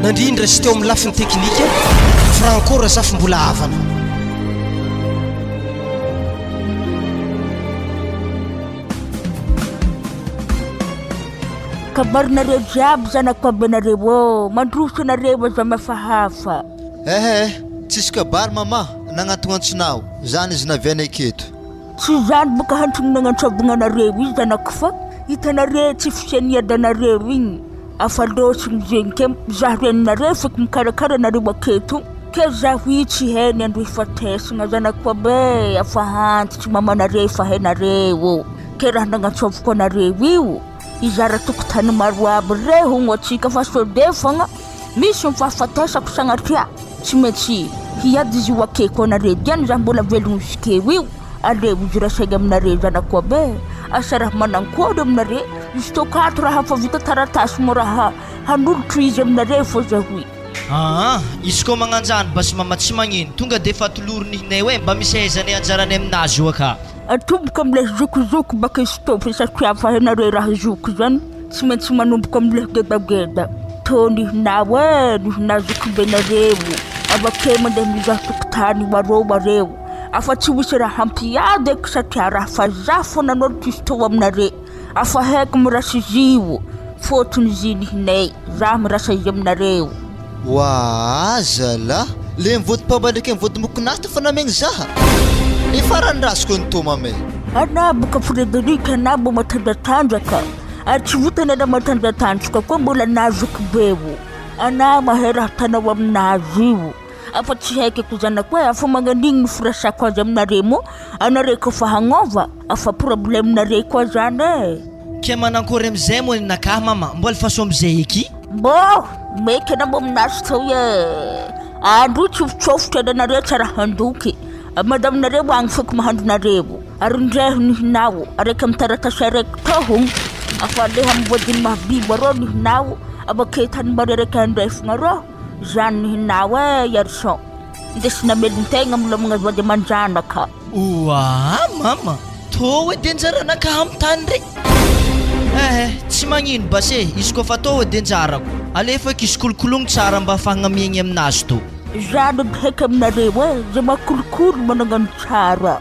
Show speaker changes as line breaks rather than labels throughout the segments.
nandrindra sy teo amin'ny lafiny teknika franco razafy mbola havana
kabarinareo jiaby zanako abenareo mandroso anareo za mafahafa
tsisy kabary mama nagnantognantsinao zany izy naviana aketo
tsy zany boka hantrony nagnantsovagna anareo izy zanako fa hitanareo tsy fisianiadanareo igny afalosiny zegny ke zaho reninareo feky mikarakara anareo aketo ke zaho io tsy heny andro ifatesagna zanako abe afahantitsy mamanareo fa hainareo ke raha nagnantsovako anareo io izara tokotany maro aby reo hogno atsika fa sode fogna misy mifahafatesako sagnatria tsy maintsy hiady izy io akeko anareo diany zaho mbola velogno zikeo io aleo izy rasaigny aminareo zanako abe asa raha manankôry aminareo izy tokato raha hafa vita taratasy mo raha hanolotro izy aminareo fô zahoy
izy koa magnanjany basy mama tsy magnino tonga de fa tolorony hinay hoe mba misy aizany anjarany aminazy io aka
atomboka amile zokozoko baka izy topy satria fa hainareo raha zoko zany tsy maintsy manomboka amile gedageda tô nihinao nihina zokobenareo avake mandeha mizaha tokotany mareo afa tsy misy raha hampiady eky satria raha fa za fô nanolotra izy tô aminareo afa haiko mirasa izy io fôtony izy nihinay za mirasa izy aminareo
wa zala le mivody ndraiky mivody mokonata fa namegny zaha ifarany rasiko nyto mame
ana boka Frederica ana mbo matanjatanjaka tsy vitany ana matanjatanjaka koa mbola nazoko beo ana mahay raha tanao aminazy io afa tsy haiko ko zanako hoe afa magnanigny ny firasako azy aminareo mo anareo kofa hagnova afa problemenareo koa zany
ke manankory amizay mo nakahy mama mbola faso amizay eky
mbo meky ana mbo aminazy tao andro tsofotsofotra anareo tsara handoky madaminareo agny feky mahandronareo ary ndreho nihinao araiky mitaratasy araiky tohogno afa leha mivodiny mahabibo arô nihinao abake tany mare araiky andrefagna arô zany nihinao yarson indesina melintegna milomagna vody aman-dranaka
oa mama tô hoe denjaranakahy amy tany rey tsy magnino basy izy koa fa tô hoe denjarako alefaky izy kolokologno tsara mba afahagnamiagny aminazy tô
zany heky aminareo zay makolokolo managnano tsara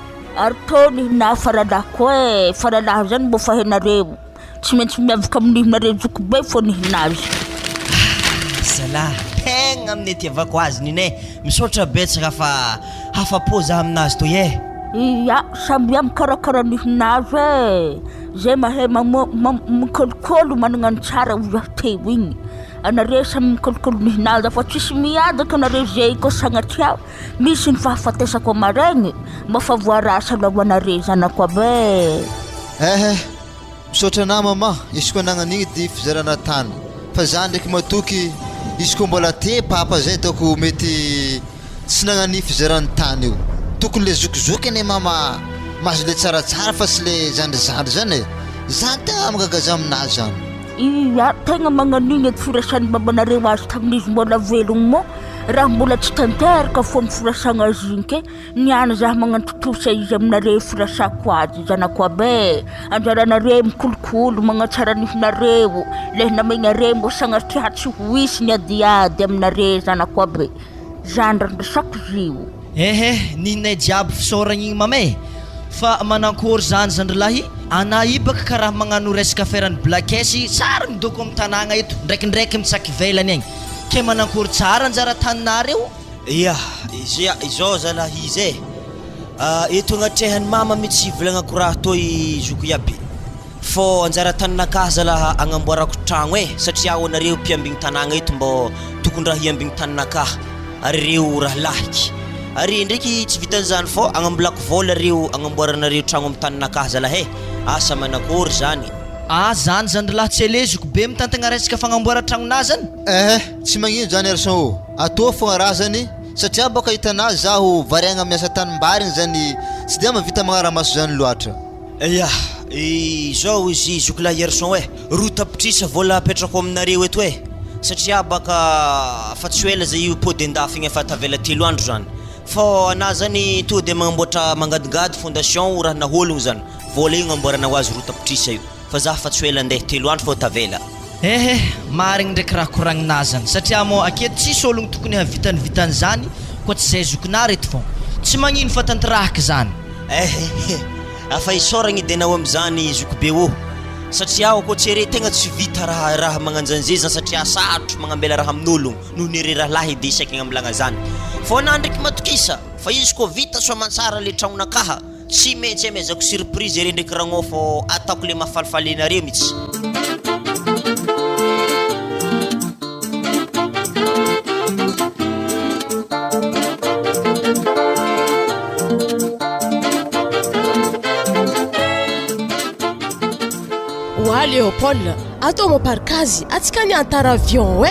ary tô nihinao faralako faralahy zany mbo fa hainareo tsy maintsy miavaka amin'ihinareo zoko be fô nihinazy
zalahy tegna amin'ny tiavako azy ninay misaotra betsaka fa hafapo za aminazy tô
iya samby mikarakara nihinazy zay mahay mikolokolo managnano tsara ozaho teo igny anareo samy mikolokolo nihinazy fa tsisy miadaka anareo zay koa sagnatria misy ny fahafatesako amaregny mafa voarasa aloha anareo zanako abe
misaotra ana mama izy koa nagnanigny dy fizarana tany fa za ndraiky matoky izy koa mbola te papa zay taoko mety tsy nagnany fizarany tany io tokony le zokizoky ane mama mazo le tsaratsara fa sy le zandrizandry zany zany tegna magagaza aminazy zany
iya tegna magnanigny edy firasany babanareo azy tamin'izy mbola velogno mo raha mbola tsy tanteraka fô ny firasagna azy igny ke niany zaho magnantotosa izy aminareo firasako azy zanako abe anjaranareo mikolokolo magnatsara nihinareo le namagnareo mbo sagnatria tsy hoisy ny adiady aminareo zanako abe zany randresako zio
ninay jiaby fisaoragna igny mame fa manankory zany zandrilahy ana io baka karaha magnano resaka aferany blakesy tsara midoko amin'ny tanàgna eto ndraikindraiky mitsaky velany agny ke manankory tsara anjara taninareo
iya izao zalahy izy eto agnatrehany mama mitsy volagnako raha tô izoko iaby fô anjara taninakahy zalaha agnamboarako tragno satria anareo mpiambigny tanàgna eto mbô tokony raha hiambigny taninakahy ary reo raha lahiky ary ndraiky tsy vitan'izany fô agnambolako vola reo agnamboaranareo tragno amin'ny taninakahy zalahy asa manakôry zany
zany zandrilahy tsy eleziko be mitantagna resaka fagnamboara tragnonazy zany
tsy magnino zany erson atao fogna raha zany satria boka hitanazy zaho variagna miasa tanimbarigny zany tsy dia mavita magnaramaso zany loatra
izao izy zokolahy erson roa tapitrisa vola apetrako aminareo eto satria baka fa tsy ela zay io pôdy andafy igny efa tavela 3 andro zany fô ana zany to de magnamboatra mangadigady fondation raha nahologno zany vola igny amboarana ho azy roa tapitrisa io fa za fa tsy ela andeha 3 andro fô tavela
marigny ndraiky raha koragninazany satria mo aketo tsisy ologno tokony havitany zany koa tsy zay zokinah reto fô tsy magnino fa tanterahaka zany
afa isoragny denao am'zany zokobe ô satria koa tsy ere tegna tsy vita raha magnanjan'zay zany satria sarotro magnambela raha amin'ologno noho ny mirahalahy de isaky amilagna zany fô na ndraiky matokisa fa izy koa vita soamantsara le tragnonakaha tsy maintsy amezako surprise ere ndraiky ragno fô ataoko le mahafalifalinareo mihitsy
Wa Léopold, atao maparikazy atsika ny antara avion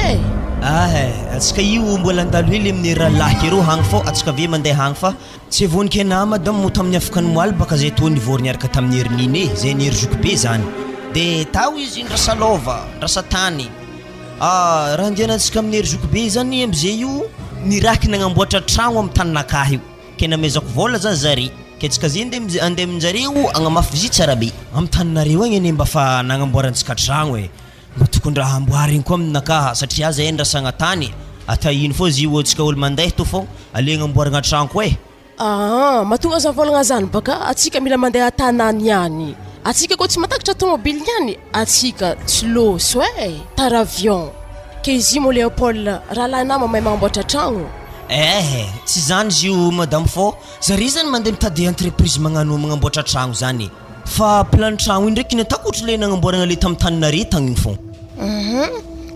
atsika io mbola andalo hely amin'ny rahalahy rô hagny fô atsika ve mandeha hagny fa tsy vonika na madame mo tamin'ny afaka ny moaly baka zay tony vory niaraka tamin'ny herininy zay ny hery be zany de tao izy ndrasa lova ndrasa tany raha andianatsika amin'ny hery be zany am'zay io niraky nagnamboatra tragno amin'ny taninakahy io ke namezako vola zany zare ketsika zay andeha aminjareo agnamafy vizy tsara be amin'ny taninareo agny ane mba fa nagnamboarantsika tragno mba tokony raha amboarigny koa aminakaha satria zay ndrasagna tany ata ino fô zy atsika olo mandeha to fô alegna amboaragna tragno koa
matonga za volagna zany baka atsika mila mandeha tanany ihany atsika koa tsy matakatra tomobily ihany atsika tsy loso tara avion ke izy mo Léopold raha lahinama mahay magnamboatra tragno
tsy zany izy io madame fô zare zany mandeha mitady entreprise magnamboatra tragno zany fa plan tragno iny ndraiky natakotra le nagnamboaragna le tamin'ny taninare tagny fô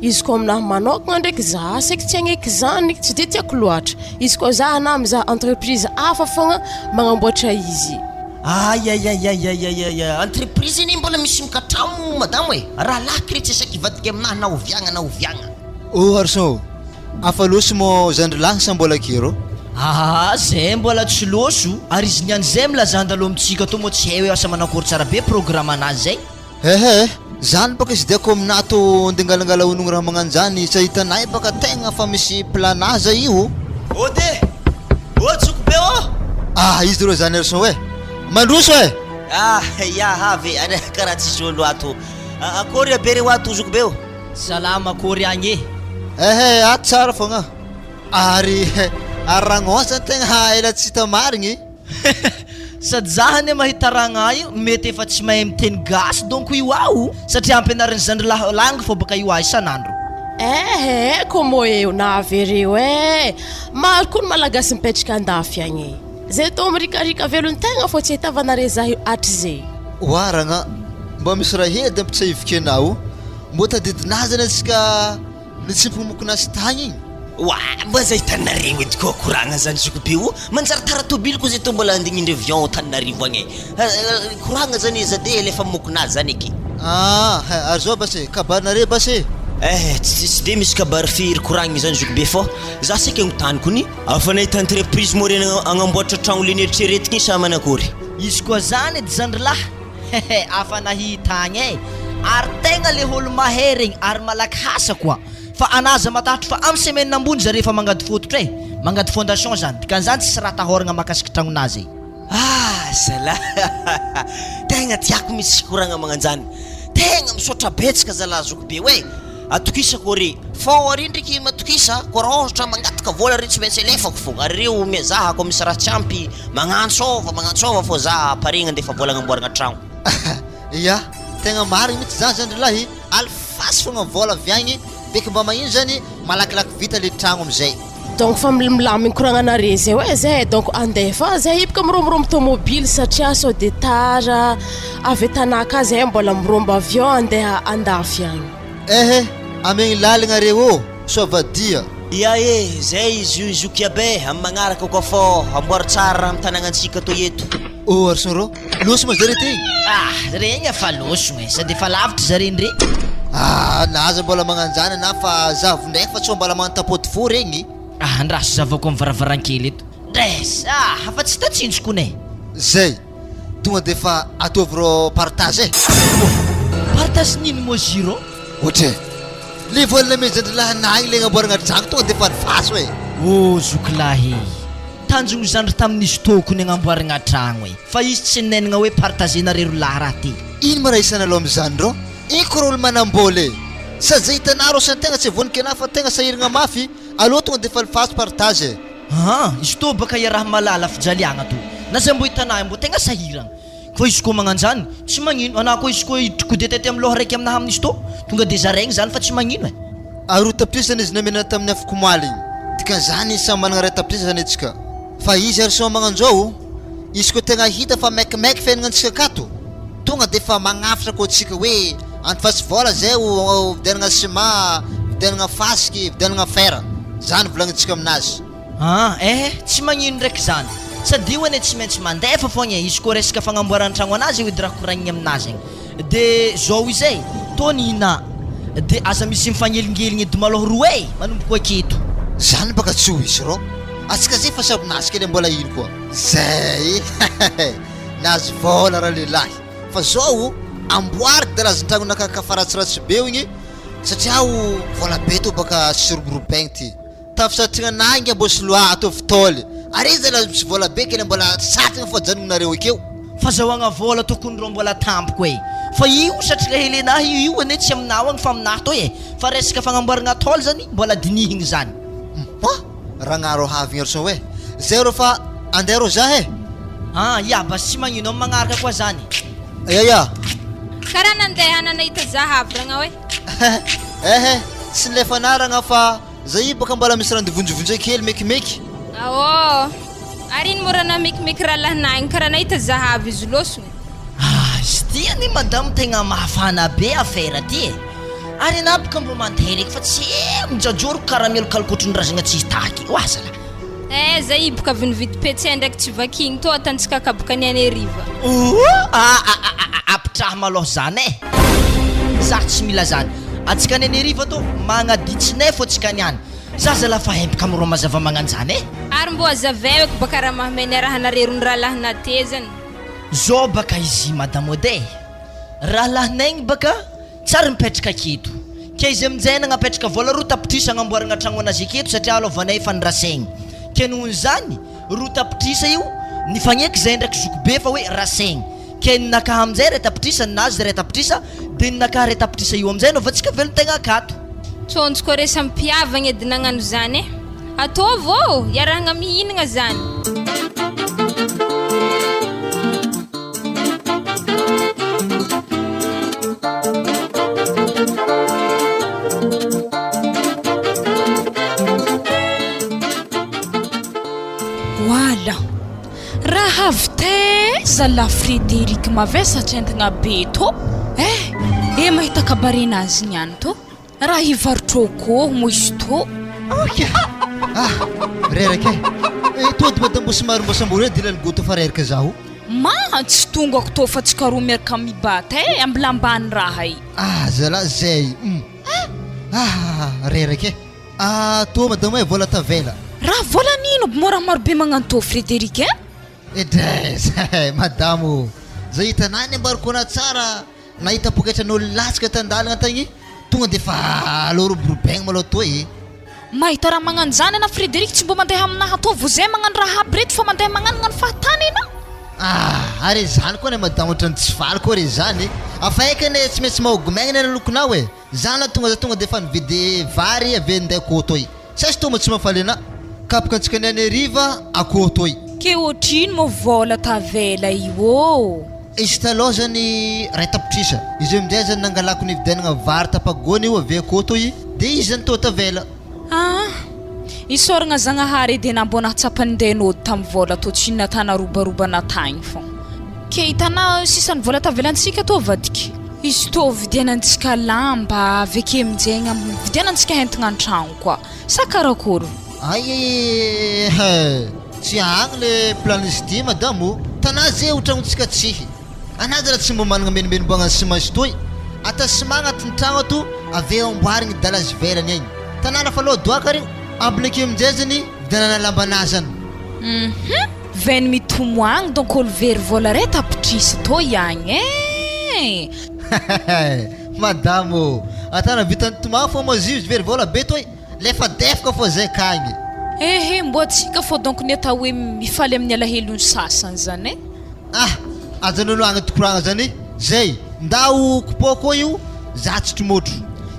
izy koa aminahy manokagna ndraiky za saiky tsy agneky zany tsy de tiako loatra izy koa za na mizaha entreprise hafa fogna magnamboatra izy
entreprise iny mbola misy mikatramo madame raha laky re tsy esaky ivadiky aminahy na oviagna
Arson afa loso mo zandrilahy sa mbola kero
zay mbola tsy loso ary izy niany zay milaza andalo amitsika to mo tsy hay hoe asa manakory tsara be programme anazy zay
zany baka izy diako aminato andengalangala onogno raha magnano zany tsy hitanay baka tegna fa misy planaza io
tsoko be
izy rô zany Arson mandroso
havy karaha tsisy olo ato akory abere ato zoko be
salama akory agny
ato tsara fogna ary ragnosa tegna ela tsy hita marigny
sady zahany mahita ragna io mety efa tsy mahay miteny gasy donc io ao satria ampianariny zandrilahy langy fô baka io isan'andro
komo eo na avereo maro koa ny malagasy mipetraka andafy agny zay to mirikarika velony tegna fô tsy ahitavanare za io atry zay
ragna mba misy raha hedy ampitsahivika anao mbo tadidinazany atsika nitsimpomokonasy tagny igny
mba zay taninareo edy koa koragna zany zoko be manjary taratobily koa zay to mbola andegnindry avion taninarivo agny koragna zany izy de lefa mokonazy zany eky
ary zao basy kabarinare basy
tsy de misy kabary firy koragny zany zoko be fô za saiky agnotany kony afa nahita entreprise mo reny agnamboatra tragno le nieritreretikiny sa manakory
izy koa zany edy zandrilahy afa nahita agny ary tegna le olo mahay regny ary malaky hasa koa fa anaza matahatra fa amin'ny semaine ambony zare efa mangady fototra mangady fondation zany dikan'izany tsisy raha tahoragna makasiky tragnonazy
zala tegna tiako misy koragna magnanjany tegna misaotra betsaka zala zoko be atokisa ko re fô ary ndraiky matokisa ko raha ohatra mangataka vola re tsy maintsy elefako fogna ary reo mizaha ko misy raha tsy ampy magnantsova fô za paregna andefa vola agnamboaragna tragno
tegna marigny mihitsy zany zandrilahy alifasy fogna vola viagny beky mba magnino zany malakilaky vita le tragno amizay
donc fa milaminy koragnanare zay zay donc andefa zay ibaka miromborombo tomobily satria sao de tara avy tanaka zay mbola mirombo avion andeha andafy agny
amegny lalagna reo sovadia
zay izy zokiabe amin'ny magnaraka koa fô amboary tsara amin'ny tanagnatsika to eto
Arson rô loso ma zare tegny
regny efa losogny sady efa lavitra zare ndre
naza mbola magnanjany na fa zavo ndraiky fa tsy mbola mantapoty fo regny
andraso zavako amin'ny varavarankely eto dres fa tsy tatsinjoko ne
zay tonga de fa ataovy rô partage
partage nino mo ziro
ohatra le volana mezandrilahy igny le agnamboaragna tragno tonga de fa nifasy
zokilahy tanjogno zandry tamin'izy tokony agnamboaragna tragno fa izy tsy nenagna hoe partagenareo lahy raha ty
ino ma raha isanaloha am'zany rô iko rô olo manambola Sady zay hitanaro sa tegna tsy vonikena fa tegna sahiragna mafy aloha tonga de fa lifazo partage
izy to baka raha malala fijaliagna to na zay mbo hitanay mbo tegna sahiragna fa izy ko magnano zany tsy magnino anao ko izy ko itrikode tety amin'ny loha raiky aminaha amin'izy to tonga de zaregny zany fa tsy magnino
aroa tapitrisana izy namena tamin'ny afoko moaly igny dikan'izany izy samy managna ray tapitrisana zany antsika fa izy ary so magnan'izao izy ko tegna hita fa maikimaiky fiaignana antsika akato tonga de fa magnafatra ko antsika hoe antifasy vola zay vidianagna ciment vidianagna fasiky vidianagna fer zany volagnintsika aminazy
tsy magnino ndraiky zany sady hoane tsy maintsy mandefa fogna izy ko resaka fagnamboarana tragno anazy edy raha koragniny aminazy igny de zao izay tonina de aza misy mifagnelingeligne edy maloha roe manomboko aketo
zany baka tsy ho izy ro atsika zay fa sabonazy kely mbola ino koa zay nazy vola raha lehilahy fa zao amboariky de lazan-tragno nakakafaratsiratsy be igny satria vola be to baka siroborobaigny ty tafisatrignanahy inga mbo soloa atao fitaoly ary izy la misy vola be kely mbola satrigna fa janognareo akeo
fazahoagna vola tokony ro mbola tampoko fa io satrika helenahy io ane tsy aminao agny fa aminahy to fa resaka fagnamboaragna tôly zany mbola dinihigny zany
ragnaro havigna ro so zay ro fa andeha ro za
ya bas tsy magnino amin'ny magnaraka koa zany
ya
karaha nandeha nanahita zahavragna
tsy lefanaragna fa zay baka mbola misy randevonjovonjay kely mekimeky
ary iny morana mekimeky raha lahinagny karaha nahita zahavy izy loso
izy ty any madamo tegna mafana be affaire ty ary na baka mbo mandeha reky fa tsy mijajoro karaha mielokalokotry ny razagna tsy taky oazala
zay boka avy nividy petsay ndraiky tsy vakigny to atantsika akaboka ny aneriva
apitraha maloha zany za tsy mila zany atsika ny aneriva to magnaditsinay fô tsika niany zazala fa hempaka amiro mazava magnano zany
ary mbo azaveko baka raha mahameny raha narerony raha lahina te zany
zao baka izy madame ode raha lahinaigny baka tsary mipetraka aketo ke izy aminjay nagnapetraka vola roa tapitrisa agnamboaragna tragno anazy aketo satria alovanay fandrasegny ke nohony zany roa tapitrisa io nifagneky zay ndraiky zokobe fa hoe rasegny ke ninakaha aminjay ray tapitrisa ninazy ray tapitrisa de ninakaha ray tapitrisa io aminjay nova tsika velon-tegna akato
tsonjoko resa mpiavagna edy nagnano zany ataovô iarahagna mihinagna zany
Wala raha avy teza la Frederic mavesatra entagna be to mahita kabarenazy niany to raha hivarotroko mo izy to
reraka tody madamo somary dilany goto fa reraka zaho
tsy tonga ako to fa tsika roa miaraka mibata ambilambany raha
zala zay reraka to madamo vola tavela
raha vola nino mora maro be magnano to Frederic
edres madamo zay hitanany ambarikona tsara nahita poketran'olo latsaka tandalagna tagny tonga de fa aloroborobaigny maloha to
mahita raha magnano zany ana Frederic tsy mbo mandeha aminaha to vo zay magnano raha aby reto fa mandeha magnano fahatany ana
ary zany koa ne madamo ohatrany tsy faly koa re zany afaikane tsy maintsy mahogomaigna ny lokonao zany tonga de fa nividy vary avy andeha koa toy sasy tomba tsy mafaly ana kapoka antsika ny aneriva akoho toy
ke ohatrino mo vola tavela io
izy taloha zany ray tapitrisa izy aminjay zany nangalako ny vidianagna vary tapagony io avy akoho toy de izy zany to tavela
isoragna zagnahary edy nambona tsapanden'ody tamin'ny vola to tsy natana robarobana tagny fô ke hitana sisany vola tavelantsika to vadiky izy to vidianantsika lamba aveke aminjegna vidianantsika entagna an-tragno koa sa karakory
tsy agny le planizy ty madamo tana zay ho tragnontsika tsihy anazy raha tsy mbo managna menomenomboagna simansy toy ata sima agnatin'ny tragno ato avy amboarigny dalazy velany agny tanàna fa aloha doaka regny ablake aminjay zany vidianana lambanazy zany
veny mitomoagny donc olo very vola ray tapitrisa to iagny
madamo atana vitany tomagny fô mazio izy very vola be toy lefa defaka fô zay kagny
mbo atsika fô donc ny atao hoe mifaly amin'ny alahelony sasany zany
ajanolo agny tokoragna zany zay ndao kopoko io za tsy tromotro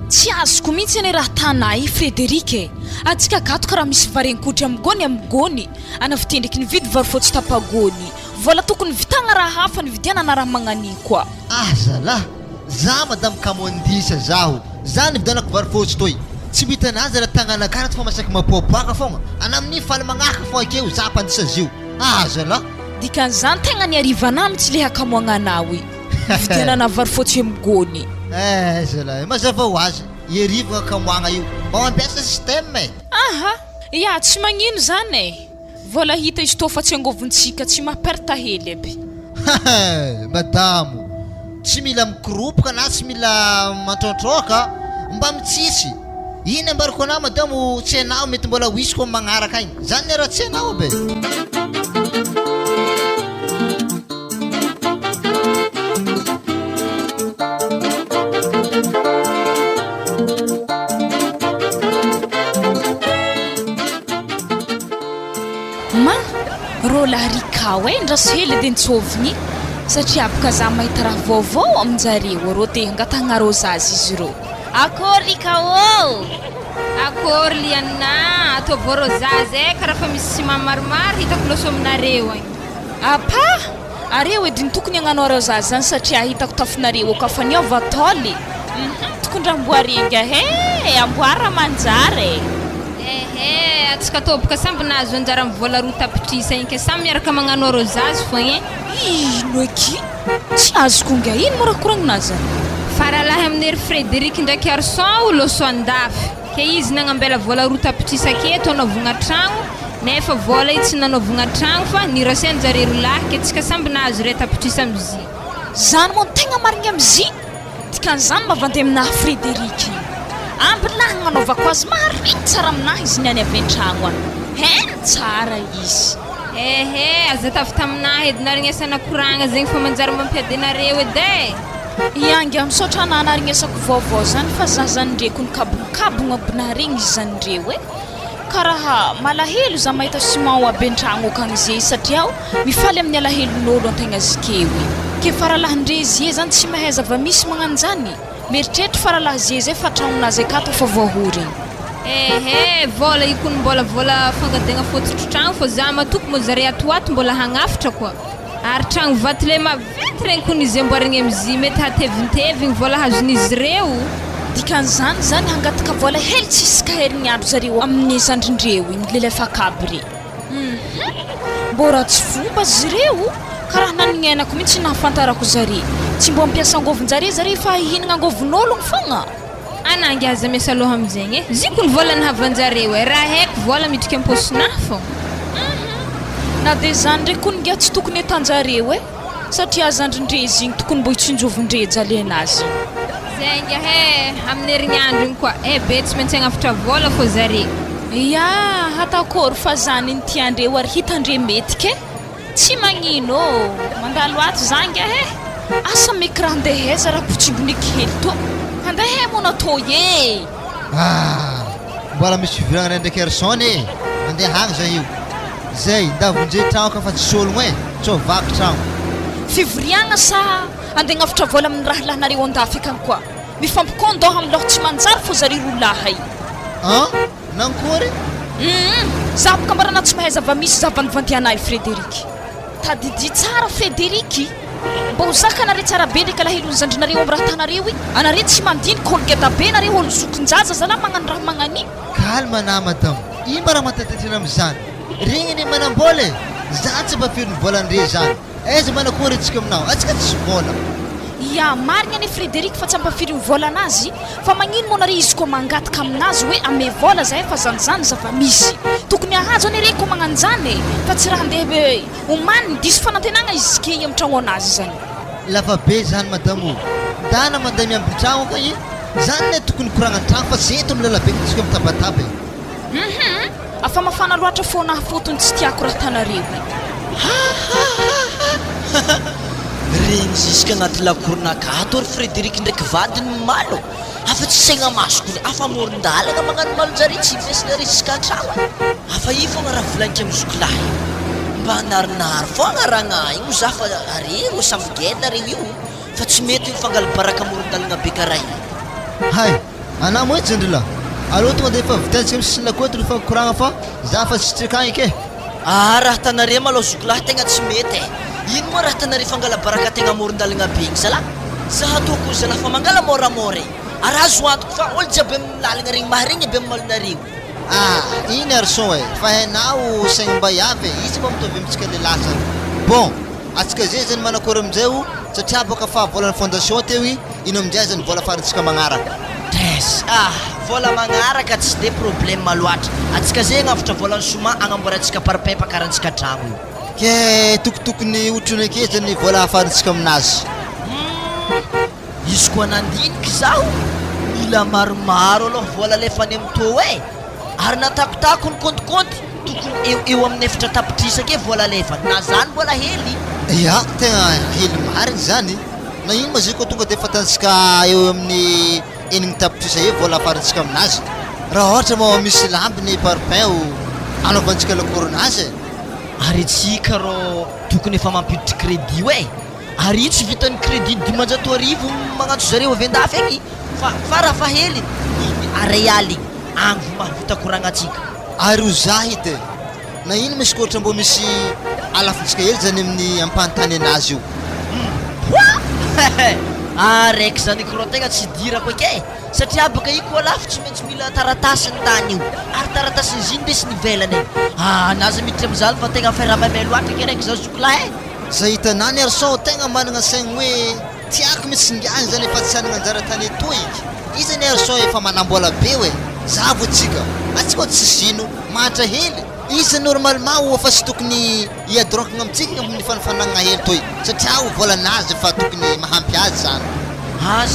tsy azoko mihitsy ane raha tanay Frederike. Atsika gato karaha misy varenkotra amigony amigony ana vitendriky ny vidy varifotsy tapagony vola tokony vitagna raha hafa ny vidiana raha magnani koa.
Zalahy za madame kamondisa zaho za ny vidianako varifotsy toy tsy mita anazy raha tagnana karaha fa masaky mapopoaka fogna ana amin'ny faly magnaka fo akeo za mpandisa zio. Zalahy
dikan'izany tegna ny arivana tsy leha kamoagnanao vidianana varifotsy amigony.
Zalahy mazava ho azy iarivagna kamoagna io mba mampiasa système.
Ya tsy magnino zany vola hita izy tô fa tsy angovontsika tsy maperta hely aby.
Madamo tsy mila mikoropoka na tsy mila matrotroka mba mitsitsy iny ambariko anao madamo tsy anao mety mbola ho isiko magnaraka igny zany raha tsy anao be.
Rola rikao ndraso hely dia nitsovigny satria abaka za mahita raha vaovao aminjareo rô te angatagna rô zazy izy rô.
Akory rikao akory liana atao vao rô zazy karaha fa misy sima maromaro hitako loso aminareo agny.
Apa areo edy ny tokony agnanao rô zazy zany satria hitako tafinareo ka fa niova toly tokony ramboaringa amboara manjary.
Atsika tobaka samby nazo anjara mivola roa tapitrisa igny ke samy miaraka magnano rô zazy fogna.
Ino eky tsy azoko nga ino morakoragninazy
faralahy amin'ery Frederic ndraiky Arson loso andafy ke izy nagnambela vola roa tapitrisa aketo anaovagna tragno nefa vola io tsy nanaovagna tragno fa nirasenjare rolahy ke tsika samby nazo ray tapitrisa amizy
zany moa tegna marigny amizy dikan'izany mavandy aminahy Frederic ambinahy nanaovako azy marigny tsara aminahy izy niany avy an-tragno any tsara izy.
aza tavy taminahy edy narignesana koragna zegny fa manjary mampiadenareo edy
iangy misaotra anahy narignesako vaovao zany fa za zany ndreko nikabonakabogna abinahy regny izy zany ndreo karaha malahelo za mahita simao aby an-tragno akagny zay satria mifaly amin'ny alahelon'olo antegna zikeo ke faralahin-dre zy zany tsy mahay zava-misy magnano zany mieritreritry faralahy zay fa tragnonazy akato fa voahoriny.
Vola ikony mbola vola fangadegna fototro tragno fa za matoko mo zare atoato mbola hagnafitra koa ary tragno vaty le maventy regny kony izy amboarigny amizy mety hatevintevigny vola hazon'izy reo
dikan'izany zany hangataka vola hely tsisy kaherignandro zareo amin'ny zandrindreo igny lelefakaby re mbora tsy fomba zareo karaha nanignainako mihitsy nahafantarako zare tsy mbo ampiasa angovonjare zare fa hihinagna angovon'ologno fogna.
Anangy aza miasa aloha amizegny zikony vola nahavanjareo raha haiko vola midriky amposinahy fô
na dia zany ndraiky kony ngia tsy tokony etanjareo satria zandrindrezy igny tokony mbo hitsinjovindreja le anazy
zenga amin'ny herignandro igny koa be tsy maintsy hagnafitra vola fô zare
hatakory fa zany ny tiandreo ary hitandre mety ke tsy magnino mandalo ato zanga asa meky raha andeheza raha potsimboniky hely to andehe mona to
mbola misy fiviragna ndraiky Erson andeha hagny za io zay ndavonjey tragno ka fa tsy ologno tsy ovako tragno
fivoriagna sa andeha gnafitra vola amin'ny raha lahinareo andafy akagny koa mifampikondoha amin'ny loha tsy manjary fô zare rolahy
nankory
za boka mbarana tsy mahay zava-misy zavanivandianahy Frederic tadidy tsara Frederic mba ho zakanare tsara be ndraiky alahelony zandrinareo amin'ny raha tanareo igny anare tsy mandiny kolgeda be nareo olo zokonjaza zalahy magnano raha magnani
kalma na madamo ino mba raha matatatrana am'izany regny ane manambola za tsy mba firiny volandre zany aiza manakory atsika aminao atsika tsisy vola
marigna ane Frederic fa tsy ampafiry vola anazy fa magnino moa nare izy koa mangataka aminazy hoe ame vola zahay fa zany zava-misy tokony ahazo ane reko magnano zany fa tsy raha andeha omaniny diso fanantenagna izy ke amin'ny tragno anazy zany
lafa be zany madamo dana mandeha miambiny tragno ka zany ne tokony koragna tragno fa zeto amin'ny lalabe tsika mitabataba
afa mafana loatra fô naha fotony tsy tiako raha tanareo
regny ziska agnaty lakoronakato ry Frederic ndraiky vadiny malo afa tsy saigna masokony afa moron-dalagna magnano malonjare tsy vesinare ziska an-tragno afa i fogna raha volagniko amin'ny zokolahy mba narinary fogna ragna igny za fa areo samby gena reo io fa tsy mety io fangalibaraka moron-dalagna be karaha io
hay Ana moa jandrila. Allo tonga de fa vitantsika misy koto fa koragna fa za fa sitrikagny ke.
Raha tanare malo zokolahy tegna tsy mety ino moa raha tanare fangala baraka tegna amoron-dalagna be igny zala zaha toko zala fa mangala moramora araha zo antoko fa olo jiaby amin'ny lalagna regny maharegny aby amin'ny malonareo
iny arson fa hainao saigny mba avy izy mba mitovy amitsika lehilahy zany. Bon atsika zay zany manakôry amizay satria boka fa volana fondation teo ino amizay zany vola farantsika magnaraka.
Vola magnaraka tsy de problème loatra atsika zay agnafatra volany soma agnamboarantsika parpepa karantsika tragno
ke tokotokony otrony ake zany vola afarantsika aminazy.
Izy koa nandiniky zaho mila maromaro aloha vola lefany amin'ny tao ary natakotako ny kontikonty tokony eo amin'ny efatra tapitrisa ake vola lefany na zany vola hely
tegna hely mariny zany na ino ma zay koa tonga de fatantsika eo amin'ny enigny tapitrisa eo vola afarantsika aminazy raha ohatra ma misy lambiny parpaing anaovantsika lakorinazy
ary tsika ro tokony efa mampiditry crédit ary io tsy vitan'ny crédit 500 arivo magnantso zareo avendafy agny fa raha fa hely arealy agny vo mahavita koragna atsika
ary ho zahy de na ino misy koatra mbo misy alafintsika hely zany amin'ny ampantany anazy io
raiky zany koro tegna tsy dirako ake satria baka io koa lafo tsy maintsy mila taratasy ny tany io ary taratasy izy iny ndesy nivelany naza miditra amizany fa tegna fairahamamay loatra ake raiky zao zokolahy
zay hitanany arson tegna managna saigny hoe tiako misy ngany zany efa tsy anagna anjara-tany etoy izy zany arson efa manambola be za vo tsika atsika tsy sino mahatra hely izy normalement fa sy tokony iadronkagna amitsika amin'ny fanafanagna hely toy satria volanazy fa tokony mahampy azy zany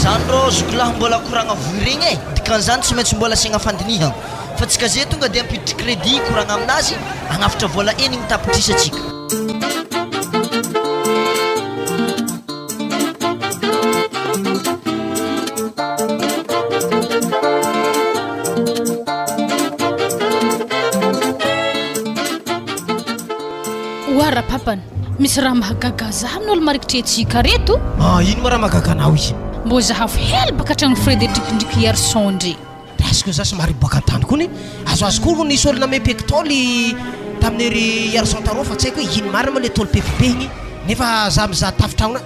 zany ro zokolahy mbola koragna voy regny dikan'izany tsy maintsy mbola asiagna fandinihana fa tsika zay tonga de ampiditry crédit koragna aminazy agnafatra vola enigny tapitrisa atsika
Papany misy raha mahagaga zaho amin'olo marikitry atsika reto
ino ma raha mahagaganao izy
mbo zahavo hely baka tragno Frederic Yarson ndre
presque za somary boaka an-tany kony azoazo koa nisy olona mepeko taoly tamin'ery Yarson tarô fa tsy haiko hoe ino marina ma le taoly pepepe igny nefa za mizaha tafitragnona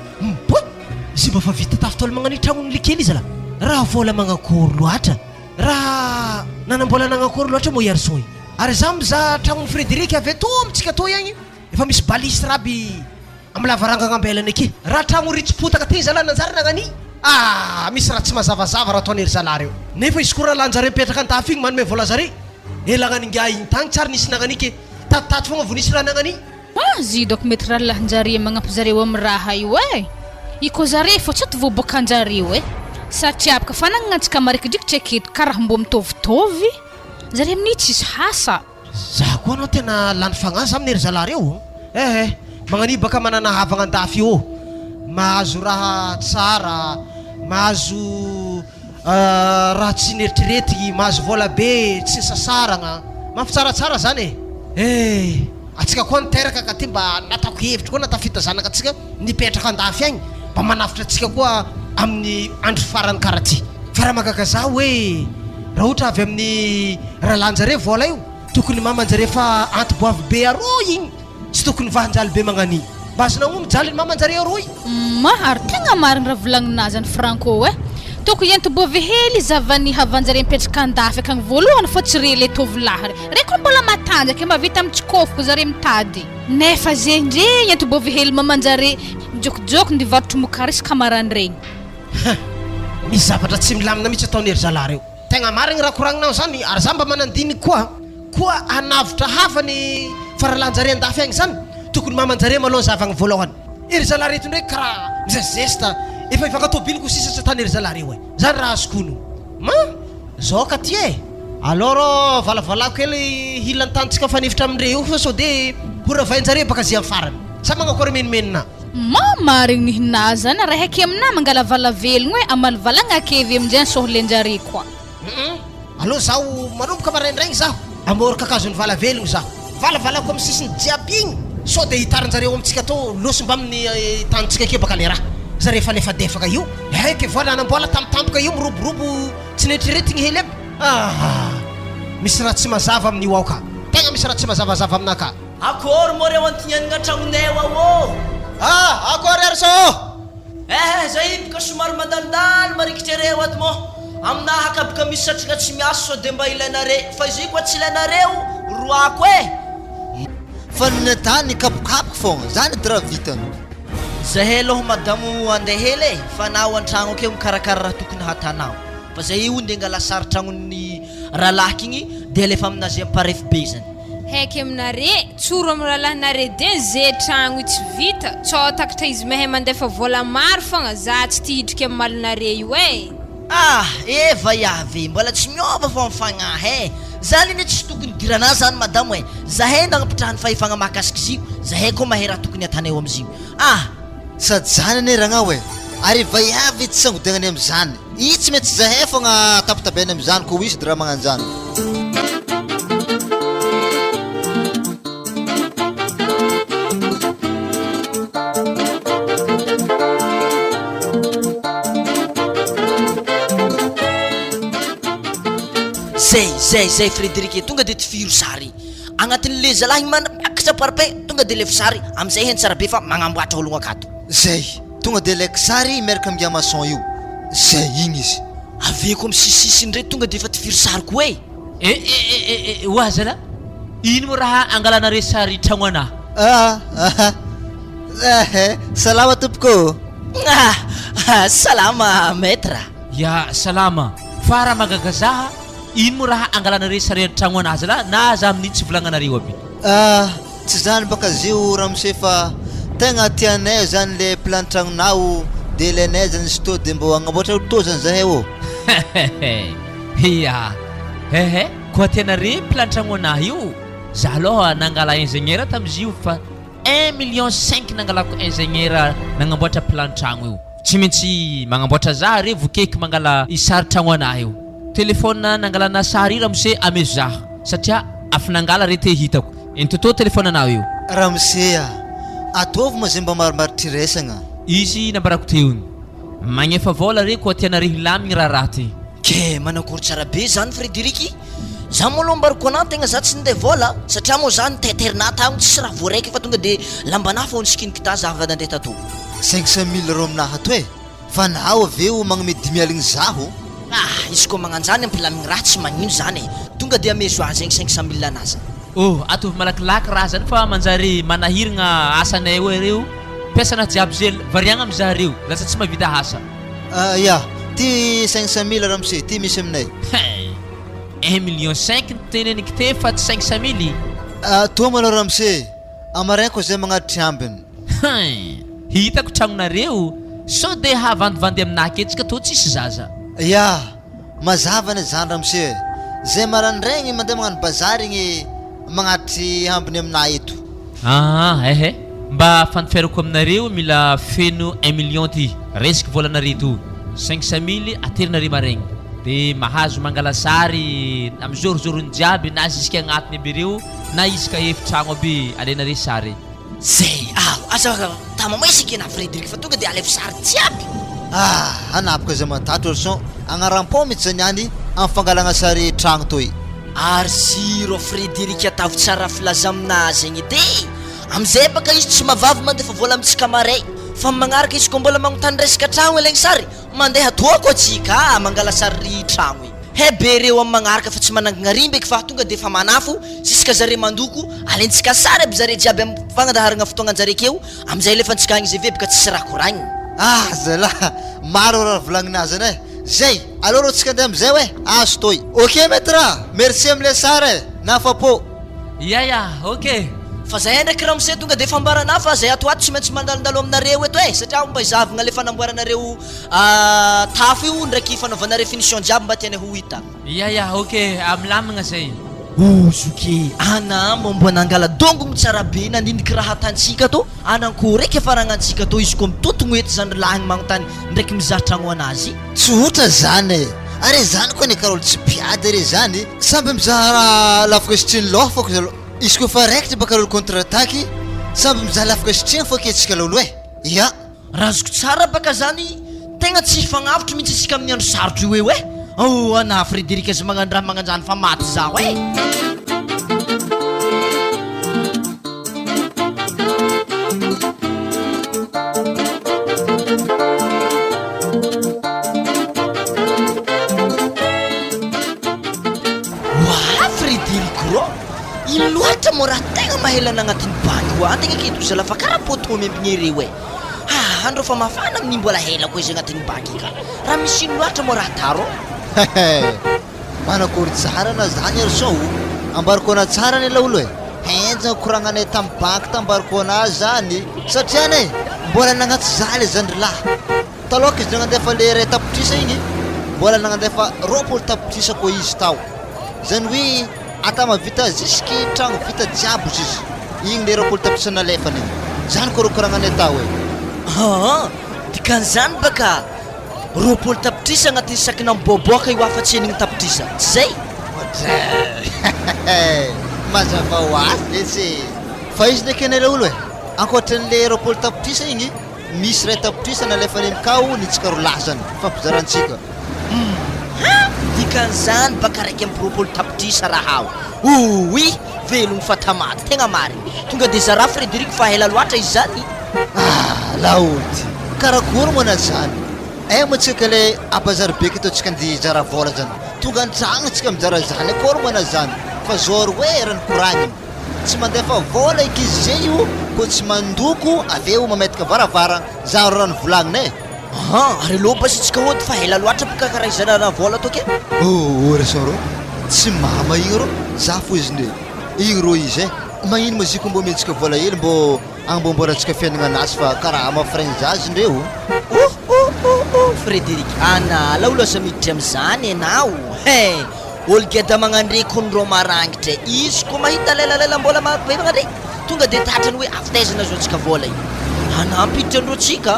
izy mba fa vita tafitaoly magnano tragnony likely izy raha vola magnakory loatra raha nanambola nagnakory loatra mo Yarson ary za mizaha tragnony Frederic avy to amitsika to igny efa misy balise raby amin'ny lavarangana ambelany ake raha tragno ritsi-potaka ty zalahy nanjary nagnany misy raha tsy mazavazava raha ataon'ery zalahy reo nefa izy koa raha lanjare mipetraka an-tafy igny manome vola zare elagnan'inga igny tagny tsary nisy nagnanike tatitaty fogna vo nisy raha nagnany
zidoko mety raha lahanjare magnampy zareo amin'ny raha io iko zare fa tsy vo boakanjareo satria baka fa nagnantsika marikidrikitra aketo karaha mbo mitovitovy zare amin'ny tsisy hasa
za koa anao tena lany fagnaza amin'ery zalahy reo magnani baka manana havagna an-dafy io mahazo raha tsara mahazo raha tsy neritrerety mahazo vola be tsy sasaragna mafitsaratsara zany atsika koa niteraka ka ty mba natako hevitra koa natafita zanaka atsika nipetraka an-dafy agny mba manafitra atsika koa amin'ny andro farany karaha ty fa raha mahagaga za hoe raha ohatra avy amin'ny raha lanjare vola io tokony mamanjare fa antiboavy be aroa igny tsy tokony vahanjaly be magnani mba azona omy jaly ny mamanjare aroa
ary tegna mariny raha volagninazy any Franco tokony antiboavy hely zavany havanjare mipetraka an-dafy akagny voalohany fa tsy re le tovolahy reko mbola matanjaka mavita mitsikofoko zare mitady nefa zay ndre antiboavy hely mamanjare mijokojoko ndivarotro mokarisy kamaran'iregny
misy zavatra tsy milamina mihitsy ataon'ery zalahy reo tegna marigny raha koragninao zany ary za mba manandiny koa anavitra hafany faralanjare an-dafy agny zany tokony mamanjare maloha zavagny voalohany ery zalahy reto ndraiky karaha mizezesta efa ifankatobiloko sisa tsy ataon'ery zalahy reo zany raha azokono zao ka ty alors valavalako kely hilany tantsika fanefitra amindre io fa sao de horavainjare baka zay amin'ny farany sa magnakory menimenina
marigny nihinazy zany raha haky amina mangala valavelogno amalivalagna kevy aminjay sohlenjare koa
aloha zaho manomboka maraindraigny zaho amora kakazony valavelogno zaho valavalako amin'ny sisiny jiaby igny sao de hitaranjareo amitsika to loso mba amin'ny tanitsika ake baka le raha zare fa lefa defaka io ke vola anambola tampotampoka io miroborobo tsy netreretigny hely aby misy raha tsy mazava amin'io ao ka tegna misy raha tsy mazavazava aminaka
akory moa reo antignagnana tragnonay ao
akory arso
zay bika somary mandandalo marikitra reo ato mo aminaha ka bika misy satrika tsy miaso so de mba ilainare fa izy koa tsy ilainareo roako
fa ninatany kapokapoka fogna zany de raha vitany
zahay aloha madamo andeha hely fa nao an-tragno akeo mikarakara raha tokony hatanao fa zay io nde angala sary tragnon'ny rahalahy igny de alefa aminazy amparefy be zany
haiky aminare tsoro amin'ny rahalahinare de ze tragno tsy vita tsao takatra izy mahay mandefa vola maro fogna za tsy tihidriky amin'ny malonare io
eva yave mbola tsy miova fo mifagnahy zany ine tsy tokony dirana zany madamo zahay nagnapitrahany fahefagna mahakasiky zio zahay koa mahay raha tokony atanay amizio
sady zany ane ragnao ary vaiavy tsy sangodegnany am'zany i tsy mety zahay fogna tapitabiany am'zany ko isy de raha magnano zany
zay Frédéric tonga de tifiro sary agnatin'le zalahy manapakatra parapay tonga de le fisary amizay hen tsara be fa magnamboatra ologno akato
zay tonga de laiky sary miaraka amin'ny amason io zay igny izy
aveko misisisiny re tonga de efa tifiro sary ko
oazala ino mo raha angalanare sary tragno anahy
salama tompoko
salama maître
ya salama fa raha magagazaha ino mo raha angalanare sary tragno anahy zala na za amin'iny tsy volagnanareo aby
tsy zany baka zio ramose fa tegna tianay zany le plan tragnonao de ilainay zany izy to de mbo agnamboatra to zany zahay
ya koa tianare plan tragno anahy io za aloha nangala ingénieur tamizio fa 1,5 million nangalako ingénieur nagnamboatra plan tragno io tsy maintsy magnamboatra za re vokeky mangala isary tragno anahy io telefôna nangalana sary ramose amezo zaho satria afa nangala re te hitako entoto telefôna anao io
ramosea ataovy ma zay mba marimaritry resagna
izy nambarako teony magnefa vola re koa tianare hilamigny raha ty
ke manakory tsara be zany Frédéric za moa aloha mbariko anao tegna za tsy nindeha vola satria moa zany teterina tagno tsisy raha voaraiky fa tonga de lambanahy fa onisikiniky za avy nandeha tato
500 000 ro aminahy ato fa nao aveo magnome 10 aligny zaho
izy koa magnanjany ampilamigny raha tsy magnino zany tonga de amezo azy zegny 500 000 anazy
atovy malakilaky raha zany fa manjary manahiragna asanay eo reo piasana jiaby zay variagna amizareo lasa tsy mavita asa
ya ty 500 000 ramose ty misy aminay
1,5 million teneniky te fa tsy 500 000
toa malo ramose amarain ko zay magnatry ambiny
hitako tragnonareo so de havandivandy aminahy aketsika to tsisy zaza
ya mazavana zany ramose zay marandraigny mandeha magnano bazary igny magnatry ambiny aminahy eto
mba fantiferako aminareo mila feno 1 million ty resaka volanare to 500 000 aterinare maraigny de mahazo mangala sary amy zorozorony jiaby na zisika agnatiny aby reo na isaka efitragno aby alenare sary
zay aza tamamoisika na Frédéric fa tonga de alefa sary jiaby
anapaka zay matatro orson agnaram-po mitsy zany any amin'ny fangalagna sary tragno toy
ary ziro Frédéric atavy tsara filaza aminazy egny de amizay baka izy tsy mavavy mandefa vola amitsika maray fa magnaraka izy koa mbola magnontany resaka tragno elegny sary mandeha toako atsika mangala sary tragno be reo amin'ny magnaraka fa tsy manangana rimbeky fa tonga de fa manafo ziska zare mandoko alentsika sary aby zare jiaby amin'ny fagnadaharagna fotoagnanjare keo amizay lefa antsika agny izy ave bika tsisy raha koragniny
zalahy maro raha volagninazany zay alors tsika andeha amizay azo toy ok maître merci amle sary nafapo
ya ok
fa zahay ndraiky ramose tonga de fambarana fa zay atoato tsy maintsy mandalondalo aminareo eto satria mba izavagna le fanamboaranareo tafo io ndraiky fanaovanareo finition jiaby mba tiany ho hita
ya ok amilamagna zay
zoke ana mbombo nangala dongogno tsara be naniniky raha atantsika to ananko raiky afaragnantsika to izy koa mitotogno eto zany lahiny magnontany ndraiky mizaha tragno anazy
tsotra zany are zany koa ny karolo tsy piady re zany samby mizaha lafaka sitriny lofako izy koa fa raikitry baka rolo contre-attaque samby mizaha lafaka sitriny fo aketsika lolo ya
razoko tsara baka zany tegna tsy fagnavotro mihitsy isika amin'ny andro sarotro io eo ana Frédéric azy magnano raha magnanjany fa maty zaho Frédéric rô ino loatra mo raha tegna mahelana agnatin'ny banky ho antegna keto zala fa karaha poto miampignereo andro fa mafana ny mbola hela ko izy agnatin'ny banky ka raha misy ino loatra mo raha taro
manakory tsara na zany ary sao ambariko ana tsara ny olo henjagna koragnanay tamin'ny banky tambariko anazy zany satria ne mbola nagnaty zaly zandrilahy taloka izy nagnandefa le ray tapitrisa igny mbola nagnandefa 20 tapitrisa koa izy tao zany hoe ata mavita jusque tragno vita jiaby izy igny le 20 tapitrisa nalefany igny zany korakoragnanay tao
dikan'izany baka 20 tapitrisa agnatin'ny sakina miboaboaka io afa-tsy enigny tapitrisa tsy zay
mazava ho azy lesy fa izy ndraiky anay olo ankoatran'le 20 tapitrisa igny misy ray tapitrisa nalefany amikao nitsika rolazany fampizarantsika
dikan'izany baka raiky amin'ny 20 tapitrisa raha ao oui velogny fa tamaty tegna mariny tonga de zara Frédéric fa hela loatra izy zany
laody karakory moana zany motsika le abazaribeky ataotsika andeha jara vola zany tonga antragno tsika mijara zany akory moana zany fa zoro hoe rany koragniny tsy mandefa vola eky izy zay io ko tsy mandoko aveo mametaka varavara zaro rano volagnina
ary aloha basy tsika hody fa hela loatra boka karaha izanana vola toke
resa ro tsy mama igny ro za fo izy nde igny ro izy magnino maziko mbo mentsika vola hely mbo agnambomborantsika fiainagna anazy fa karaha mafraigny zazy ndreo
Frédéric anala olo asa miditra am'izany anao olo geda magnandreky onro marangitra izy ko mahita lelalela mbola magnandreky tonga de tatrany hoe afitaizana zao tsika vola io anampiditra andro tsika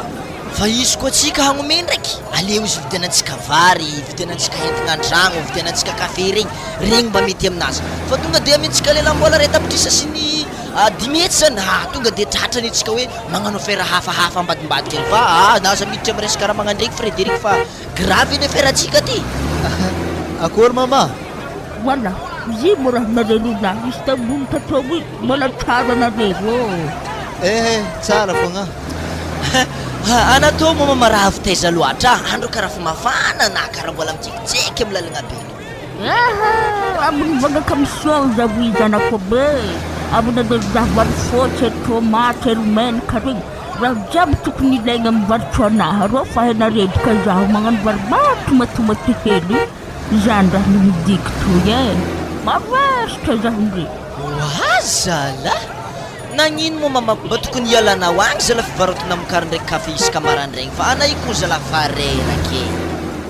fa izy koa tsika hagnome ndraiky aleo izy vidianantsika vary vidianantsika entigna andragno vidianantsika kafe regny mba mety aminazy fa tonga de amintsika lela mbola ray tapitrisa sy ny dimety zany tonga de tratrany tsika hoe magnano affaire hafahafa ambadimbadika fa naza miditra amy resaka raha magnandreky Frédéric fa grave iny affaire atsika ty
akory mama
wala izy mo raha narelona izy tambony tatrao mbola tsara narelo
tsara fogna
anatao mama raha avitaiza loatra andro karaha fa mafana na karaha mbola mitsekitseky amy lalagna be
amin'ny vagaka mission zavo izanako be amina de zavary fotsy tomate menaka regny raha jiaby tokony ilaigna mivarotro anahy rô fa henareboka zaho magnano varomatomatomate hely zany raha nomidiko toy mavesitra zaho ndre
wazala nagnino mo mama mba tokony hialanao agny zala fivarotana amikary ndraiky kafe isaka marandraigny fa anay koa zala farerake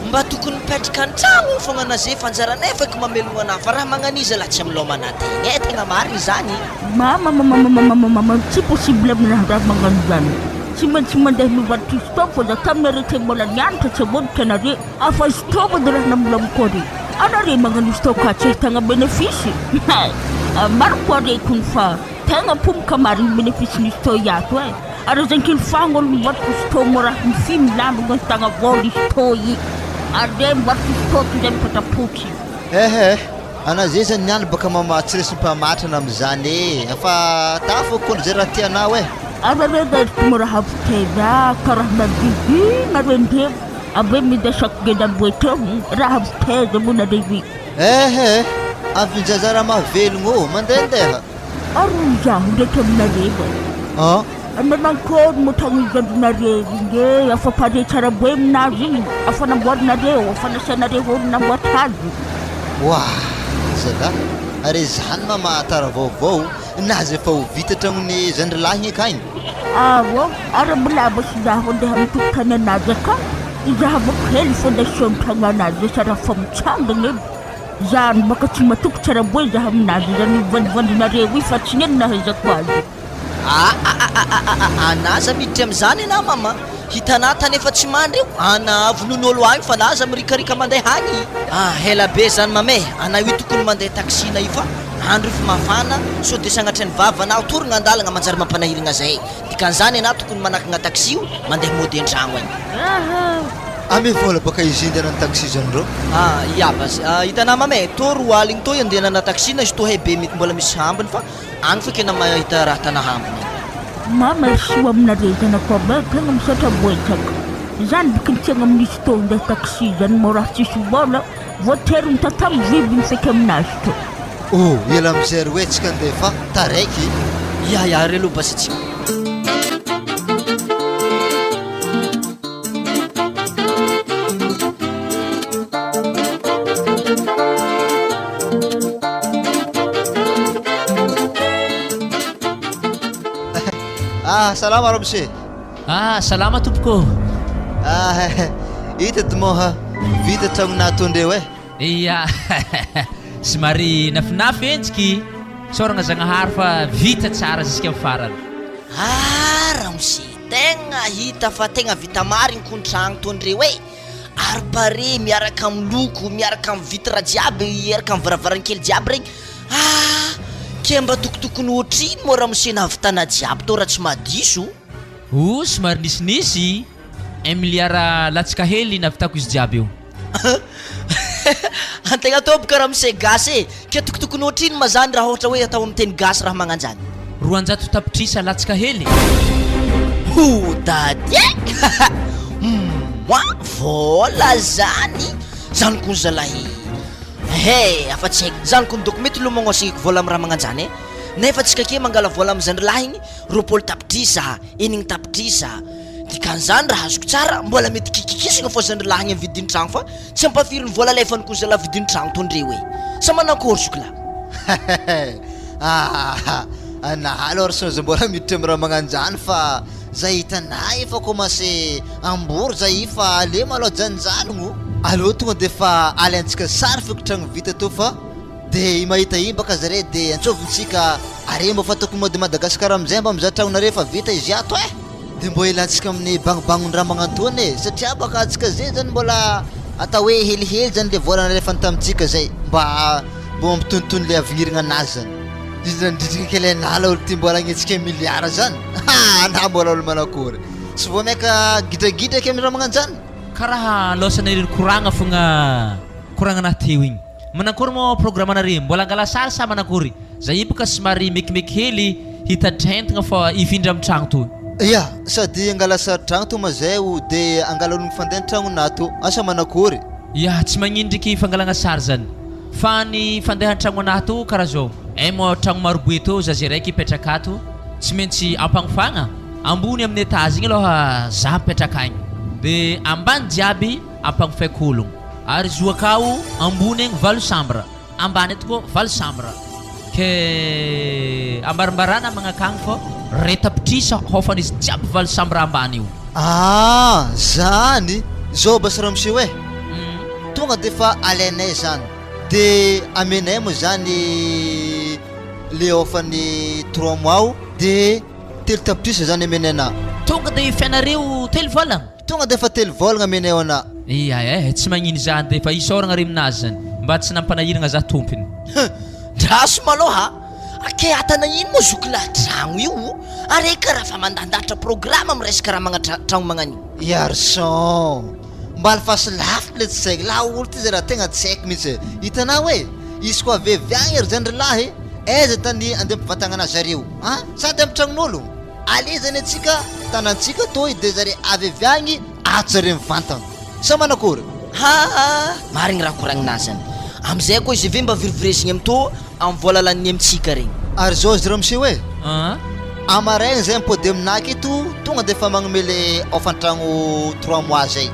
mba tokony mipetraka an-tragno fogna anazay fa anjaranay faky mamelogna anahy fa raha magnaniza la tsy amilomanategna tegna mariny zany
mama tsy possible aminahy raha magnano zany tsy maintsy mandeha mivarotry stôvo fa za tamin'ny arete mbola nianatra tsy avoditra anare afa stôvo de raha namilamiko re anare magnano stoka tsy ahitagna bénéfice maro koa rekony fa tegna pomboka mariny bénéfice ny sto iato ary zankily fagna olo mivarotry sto mo raha mify milambo ahitagna voly sto i ade mivarotry sto toy mipatapoky
anazay zany niany baka mama tsy resy mpamatrana am'izany afa tafo kono zay raha tianao
arareda mo raha avitaiza karaha nadigina rendevo abe midesako gedaboetreo raha avitaiza mo narevi
avinjaza raha mahavelogno mandehandeha
ary zaho ndraiky aminareva nanankory mo tragno izandrinareo inge afa pare tsara boe aminazy igny afa namboarinareo afa nasianareo olo namboatra azy
zala are zany mama tara vaovao nazy efa ho vita tragnony zandrilahy akagny
ary mbolaba sy zaho andeha mitokotany anazy aka izaho bako hely fondation tragno anazy tsara fa mitsangana edy zany baka tsy matoko tsara boe zaho aminazy zany vandivandinareo i fa tsy neny nahezako azy
anaza miditra am'izany ana mama hitanà tany efa tsy mandry io ana vonon'olo agny fa naza mirikarika mandeha agny hela be zany mame ana io tokony mandeha taxina io fa andro efa mafana so de sagnatra ny vavanao torogna andalagna manjary mampanahiragna zay dikan'izany ana tokony manakagna taxi io mandeha mody an-tragno agny
ame vola baka izy andehanany taxi zany reo.
Ia basy hitanao mamay to roa aligny to andehanana taxi na izy to hay be mety mbola misy hambiny fa agny fa kena mahita raha tana hambiny.
Mama siwa aminareo zanako ba tegna misaotra boetaka. Zany bokony tegna misy to andeha taxi zany mora tsisy vola voatery mitatamy viviny feky aminazy to.
Oh, ela amizay ro tsika andeha fa taraiky.
Ya relo basy tsika.
Salama Ramse.
Salama tompoko.
Hitady moa vita tragnonah tondreo
Iya. Somary nafinafy entsiky. Soragna Zagnahary fa vita tsara jusqu'à farany.
Ramse tegna hita fa tegna vita mariny kontragno tondreo ary pare miaraka amin'ny loko miaraka amin'ny vitra jiaby miaraka amin'ny varavarankely jiaby regny kemba tokotokony ohatriny moa Ramse nahavitana jiaby to raha tsy madiso.
Somary nisinisy 1 milliard latsaka hely navitako izy jiaby io.
Antegna toboka Ramse gasy ke tokotokony ohatriny ma zany raha ohatra hoe atao amin'ny teny gasy raha magnanjany.
200 tapitrisa latsaka hely.
Dady vola zany kony zalahy afa-tsy haiko zany kony doko mety lo magnosigny vola amin'ny raha magnanjany nefa tsika ke mangala vola amin'izany lahy igny 20 tapitrisa 9 tapitrisa dikan'izany raha azoko tsara mbola mety kikikisagna fô zany lahy igny amin'ny vidin'ny tragno fa tsy ampafirin'ny vola lefany kony zalahy vidin'ny tragno tondreo sa manakôry soka
ana alors so mbola miditra amin'ny raha magnanjany fa zay hitanay efa commencé ambory zay fa ale malao janjalogno allo tonga de fa aliantsika sary feky tragno vita to fa de mahita iny baka zare de antsovintsika are mba fatako mode Madagasikara amizay mba mizaha tragnonare fa vita izy ato de mbo elantsika amin'ny bagnobagnony raha magnantony satria baka antsika zay zany mbola atao hoe helihely zany le volanare fantamitsika zay mba mampitonitony le aveniragna anazy zany indrindrika kely anala olo ty mbola agnetsika 1 milliard zany na mbola olo manakory sy vo maika gidragidraky amin'ny raha magnanjany
karaha losanary koragna fogna koragna teo igny manakory mo programmanare mbola angala sary sa manakory zay baka somary mekimeky hely hitatrentagna fa ifindra amin'ny tragno to.
Ia sady angala sary tragno to mazay de angala olo mifandeha tragnonah to asa manakory.
Ya tsy magnindriky fangalagna sary zany fa ny fandeha tragno anahy to karaha zao mo tragno marobe to za zay raiky ipetraka ato tsy maintsy ampagnofagna ambony amin'ny étage igny aloha za mipetraka agny de ambany jiaby ampagnofaiko ologno ary zo akao ambony agny 8 chambre ambany eto koa 8 chambre ke ambarambarana magnakagny fô retapitrisa hofany izy jiaby 8 chambre ambany io.
Zany zao basy Ramse tonga de fa alainay zany de amenay mo zany le offany 3 mois de 3 tapitrisa zany amenay ana
tonga de fianareo 3 volagna
tonga de fa 3 volagna amenay ana.
Iya tsy magnino zany de fa isoragna re aminazy zany mba tsy nampanahiragna za tompony.
Draso maloha ake atana ino mo zokilahy tragno io are karaha fa mandandatra programme amin'ny resaka raha tragno magnanio.
Garçon mbala fahasilafitra le tsy saiko laha olo ty zay raha tegna tsy haiko mihitsy hitanao hoe izy koa veviagny ry zany rylahy aiza tany andeha mpivantagna anazy zareo sady amin'ny tragnon'olo ale zany atsika tanantsika toy de zare aveviagny ato zare mivantagna sa manakory.
Marigny raha koragninazy zany amizay koa izy ave mba viriviresigny amin'ny to amin'ny vola laniny amintsika regny
ary zao izy Ramse amaraigny zay mipody aminaky eto tonga de fa magnome ofantragno 3 mois zay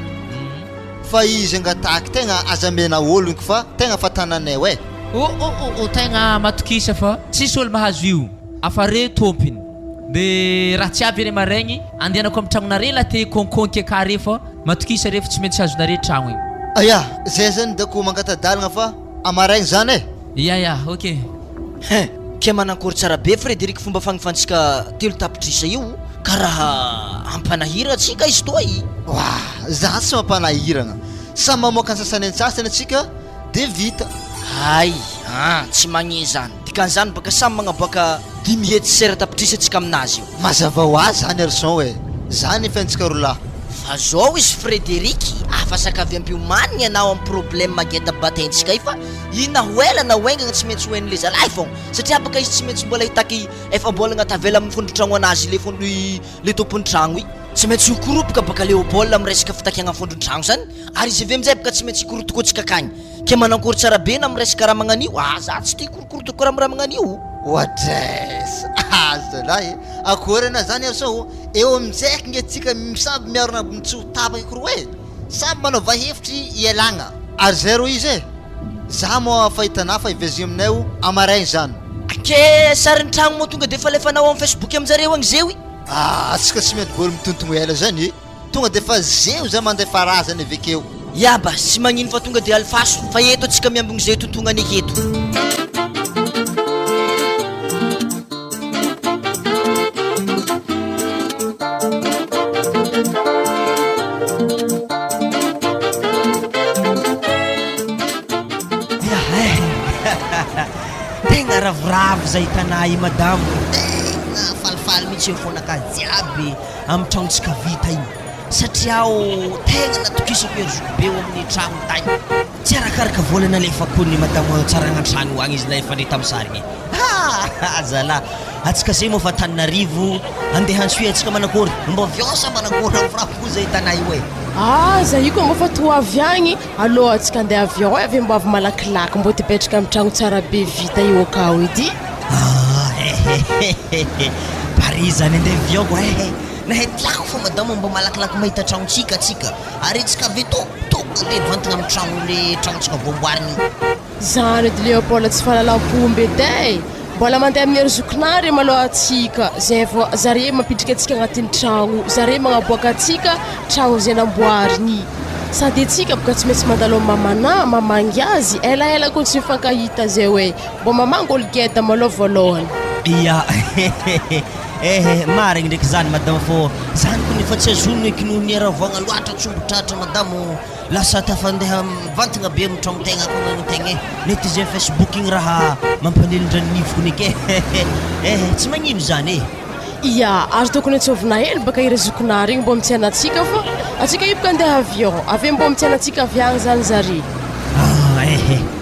fa izy angataky tegna azamena ologno fa tegna fatananay
tegna matokisa fa tsisy olo mahazo io afare tompiny de raha tsy avy re maraigny andehanako amin'ny tragnonare la te konkonky akare fa matokisa refa tsy maintsy azonare tragno igny.
Aya zay zany dako mangatadalagna fa amaraigny zany
ya ok
ke manankory tsara be Frédéric fomba fagnifantsika 3 tapitrisa io karaha ampanahira atsika izy toy.
Za tsy mampanahiragna sa mamoaka ny sasany antsasany atsika de vita.
Tsy magné zany dikan'izany baka samy magnaboaka 10 hetsy sera tapitrisa atsika aminazy io
mazava ho azy zany arson zany fiaintsika roa lahy
fa zao izy Frédéric afasaka avy ampiomany ianao amin'ny problème mageda bataintsika fa ina hoela na hoengana tsy maintsy hoen'le zalahy fogna satria baka izy tsy maintsy mbola hitaky efa mbola agnatavela amin'ny fondron-tragno anazy le fondo le tompon'ny tragno i tsy maintsy hokoropoka baka Léopold amin'ny resaka fitakiagna fondron-tragno zany ary izy avy amizay baka tsy maintsy hikorotokotsika akagny ke manankory tsara be na amin'ny resaka raha magnan'io za tsy tia korokorotoko raha magnan'io
Wadres zalahy akory na zany arso eo amizay nge tsika misamby miarona mitsotapaka kro e samby manao vahevitry ialagna ary zero izy za mo fahitana fa ivezy aminay amaraigny zany
ke sarin'ny tragno mo tonga de fa lefanao amin'ny Facebook amizareo agny zeo
atsika tsy mety boly mitontogno ela zany tonga de fa zeo za mandeha farazany avekeo
yaba sy magnino fa tonga de alifaso fa eto atsika miambogny zay tontognany eketo tegna ravoravo zay tanà i madamo tegna falifaly mihitsy eo fonaka jiaby amin'ny tragnontsika vita igny satria tegna natokisako erzoko be eo amin'ny tragno tagny tsy arakaraka volana lefa kony madamo tsara agnatragno agny izy lefa nde tamin'ny sarigny zala atsika zay moa fa Tananarivo andeha ansoy atsika manakory mba viosa manakory ravoravo zay tanà io
za io koa mba fa to avy agny aloha atsika andeha avion avy mba avy malakilaky mbo tipetraka amin'ny tragno tsara be vita io akao edy
Paris zany andeha avion ko nahetlako fa madamo mba malakilaky mahita tragnontsika atsika ary atsika ave tonga de vantigna amin'ny tragno le tragnontsika voamboariny
zany edy Léopold tsy fahalalam-pomby edy mbola mandeha amin'ny erzokinary maloha atsika zay vao zare mampidrika atsika agnatin'ny tragno zare magnaboaka atsika tragno zay namboariny sady atsika boka tsy maintsy mandalo mamana mamangy azy elaela koa tsy mifankahita zay hoe mbo mamango olo geda maloha voalohany
ia marigny ndraiky zany madamo fô zany ko nefa tsy azonony kinohony aravoagna loatra tsombotratra madamo lasa tafandeha mivantigna be amin'ny tragnotegna ko nagnotegna nety izy Facebook igny raha mampanelindra nifoko nike tsy magnino zany
ia azo tokony atsovina hely baka irezokinary igny mbo mitsena atsika fa atsika io boka andeha avion ave mbo mitsena atsika avy agny zany zare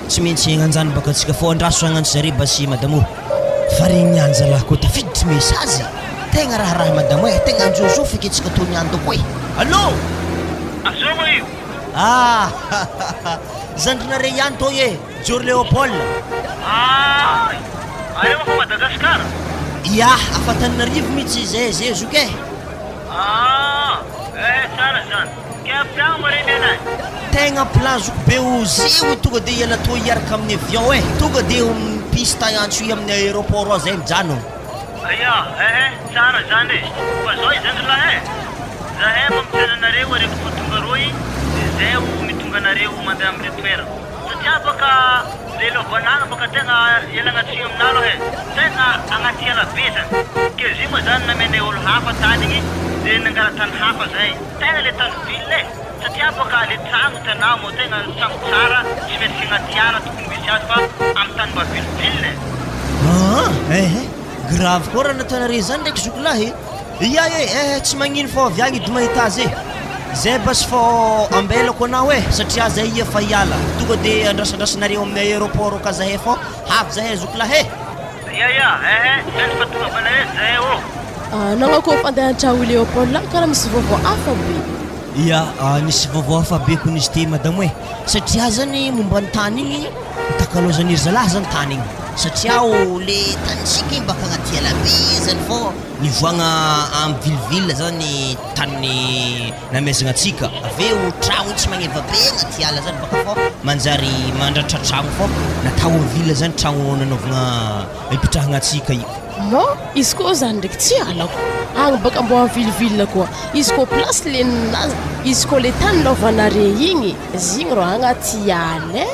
tsy maintsy agnanjany baka atsika fô andraso agnantsy zare basy madamo faregny niany zalahy koa tafiditry mesazy tegna raha madamo tegna anjozo feky atsika tony any doko allô
azoma io
zandrinare ihany to Jor Léopold
areo fa Madagasikara
ia afa Tananarivo mihitsy zay zoke
tsara zany ke plan mareny anazy
tegna plan zoko be zeo tonga de iala to iaraka amin'ny avion tonga de piste antso amin'ny aéroport zay mijano
tsara zany fa zao izany lahy zahay mampiana anareo areko fa tonga roy zay mitonga anareo mandeha amin'ny toerana satria baka le lovanagna baka tegna ialagnatsy aminalo tegna agnaty ala be zany ke zy moa zany namene olo hafa tany igny de nangala tany hafa zay tegna le tany ville satria baka le tragno tanao mo tegna tragno tsara tsy maintsy agnaty ala tokony misy azy fa amin'ny tany mba vileville
grave koa raha natanare zany ndraiky zokolahy ia tsy magnino fô avy agny edy mahita azy zay basy fô ambelako anao satria zay efa iala tonga de andrasandrasanareo amin'ny aéroport ka zahay fô havy zahay zokolahy
zany fa tonga balahe zay
nagnako fandeha an-tragno Léopold karaha misy vaovao hafa be
ia nisy vaovao hafa be ko nisy te madamo satria zany momba ny tany igny takalozan'iry zalahy zany tany igny satria le tanitsika igny baka agnaty ala be zany fô nivoagna amin'ny vileville zany tany namezagna atsika aveo tragno tsy magneva be agnaty ala zany baka fô manjary mandratra tragno fô natao amin'ny ville zany tragno nanaovagna ipitrahagna atsika io
izy koa zany ndraiky tsy alako agny baka mbo amin'ny vileville koa izy koa place leninazy izy koa le tany naovanare igny zigny ro agnaty ala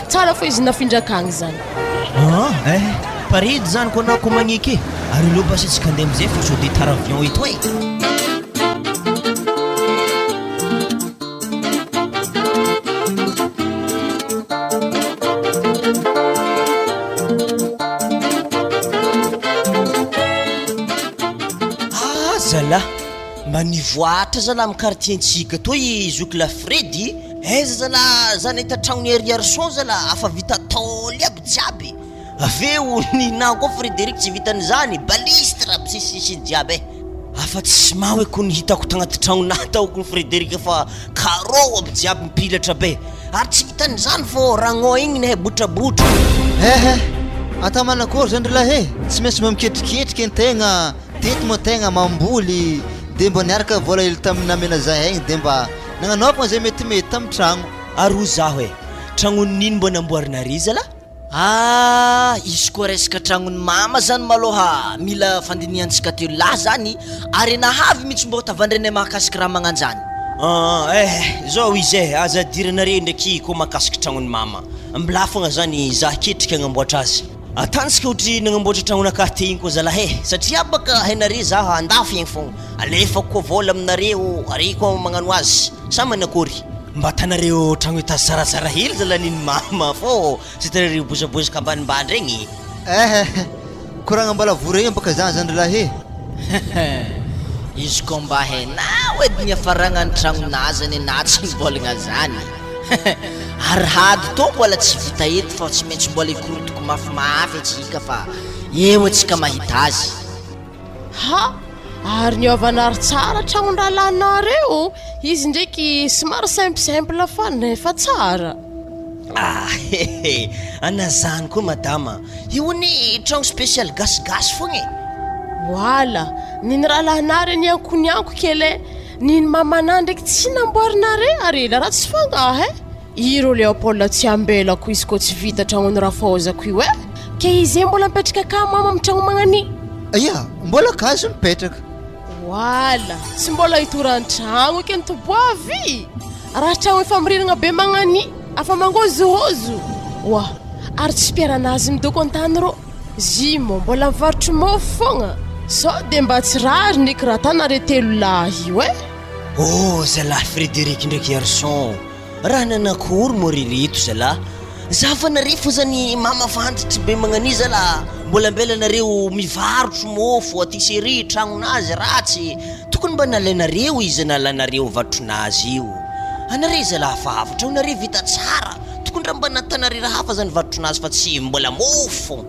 tsara fô izy nafindraka agny zany
paridy zany koa anao ko magniky ary aloha basy atsika andeha amizay fô so de tara avion eto zala
mba nivoatra zala amin'ny quartier-ntsika toy zoky la Fredy aiza zala za nahita tragnony Arson zala afa vita taoly aby jiaby aveo nina koa Frédéric tsy vitan'izany balistre aby sisisy jiaby afa tsy maho ko nihitako tagnaty tragnona taoko ny Frédéric fa carreau aby jiaby mipilatra be ary tsy vitan'izany fô ragno igny nehe botrabotra
ata manakory zany lahy tsy maintsy mamiketriketriky antegna tety moa tegna mamboly de mba niaraka vola hely tamin'ny namena zahay igny de mba nagnanaovana zay metimety tamin'ny tragno
ary ho zaho e tragnony nino mbo namboarinary zala izy koa resaka tragnony mama zany maloha mila fandiniantsika telo lahy zany ary nahavy mitsy mbo tavandrenay mahakasiky raha magnanjany zao izy aza diranare ndraiky koa mahakasiky tragnony mama mbola fogna zany za ketrika agnamboatra azy atansika ohatry nagnamboatra tragnonakahy te igny koa zalahy satria baka hainare za andafy igny fogna alefako koa vola aminareo ary koa magnano azy sa manakory mba tanareo tragno hita sarasara hely zala niny mama fô sy tanareo bosabosaka ambanimbany regny
koragna mbala voregny baka zany lahy
izy koa mba hainao edy ny afaragna ny tragnonazy na tsy nivolagna zany ary hady to mbola tsy vita eto fa tsy maintsy mbola ikorotoko mafimafy atsika fa eo atsika mahita azy
ary niovanary tsara tragnon-dralanareo izy ndraiky somary simple fa nefa tsara
anazany koa madama io ny tragno spécial gasigasy fogna
wala niny rahalanary ny ankonianko kele niny mamanà ndraiky tsy namboarinare ary la raha tsy fangah iro Léopold tsy ambelako izy koa tsy vita tragnony rafozako io ke izy mbola mipetraka ka mama amin'ny tragno magnani
mbola kazo mipetraka
wala tsy mbola hitorany tragno eky ny toboavy raha tragno efa miriragna be magnani afa mangozohozo ary tsy piaranazy midoko antany ro zimo mbola mivarotry mofo fogna sao de mba tsy rary ndraiky raha tanare telo lahy io
zalahy Frédéric ndraiky Arson raha nanakory morireto zala zavanare fo zany mama fantitry be magnani zala mbola ambelanareo mivarotro mofo atisserie tragnonazy ratsy tokony mba nalainareo izy nalanareo vatronazy io anare zala afavatra onare vita tsara tokony raha mba natanare raha hafa zany vatronazy fa tsy mbola mofo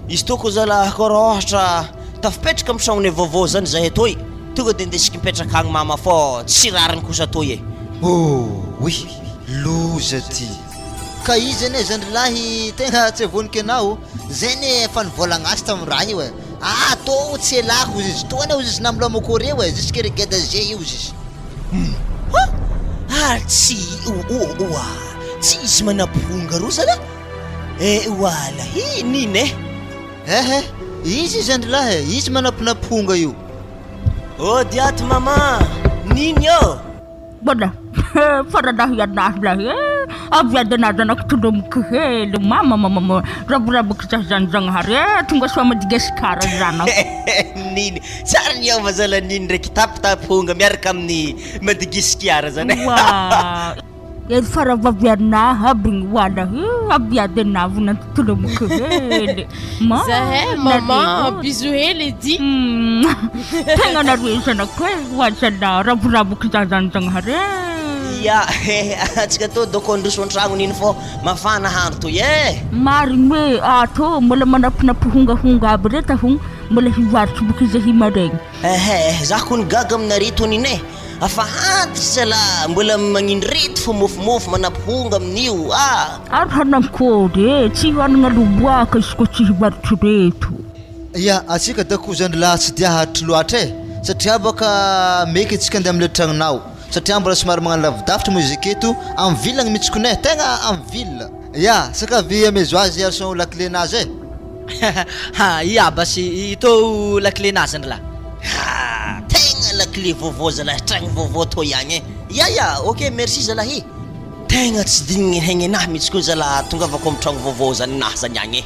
izy toko zala kora ohatra tafipetraka amin'ny tragnony vaovao zany zahay atoy tonga de ndesiky mipetraka agny mama fô tsy rariny kosa atoy
loza ty ka izy ane zany lahy tegna tsy avonika anao zany efa nivolagnazy tamin'ny raha io tô tsy elako izy toana izy namilamakory eo jusque regeda zay io izy
tsy izy manaponga ro zala wala nine
izy zany lahy izy manapinaponga io
diaty mama niny io
bana faradahy anazy lahy aviady anazy anakitolomoko hely mama raboraboko zany tonga soa Madagasikara zana
niny tsara niova zala niny ndraiky tapitaponga miaraka amin'ny Madagasikara zany
ery faravavianahy aby gny wala aviady anazy natolomoko hely
zahay mama biso hely edy
tegna naroe zanako wazana raboraboko zany
atsika to doko androso an-tragno niny fô mafana handro toy
mariny hoe ato mbola manapinapohongahonga aby reta hon mbola hivarotry boka izy himaregny
za ko nigaga aminare to nine afa antitry zala mbola magnino rety fo mofomofo manapohonga amin'io
ary hanankôry tsy hoanagna loboaka izy koa tsy hivarotry reto
atsika dako zany lahy tsy dia hahatry loatra satria baka meky atsika andeha amile tragnonao satria mbola somary magnano lavidavitra moa izy aketo amin'ny ville mihitsy konay tegna amin'ny ville sakavy amezo azy Arson laklenazy
basy ito laklenazy andra
tegna lakle vaovao zalahy tragno vaovao to ihagny ok merci zalahy tegna tsy dinigny hegnenahy mihitsy koa zala tonga avako amin'ny tragno vaovao zany nahy zany agny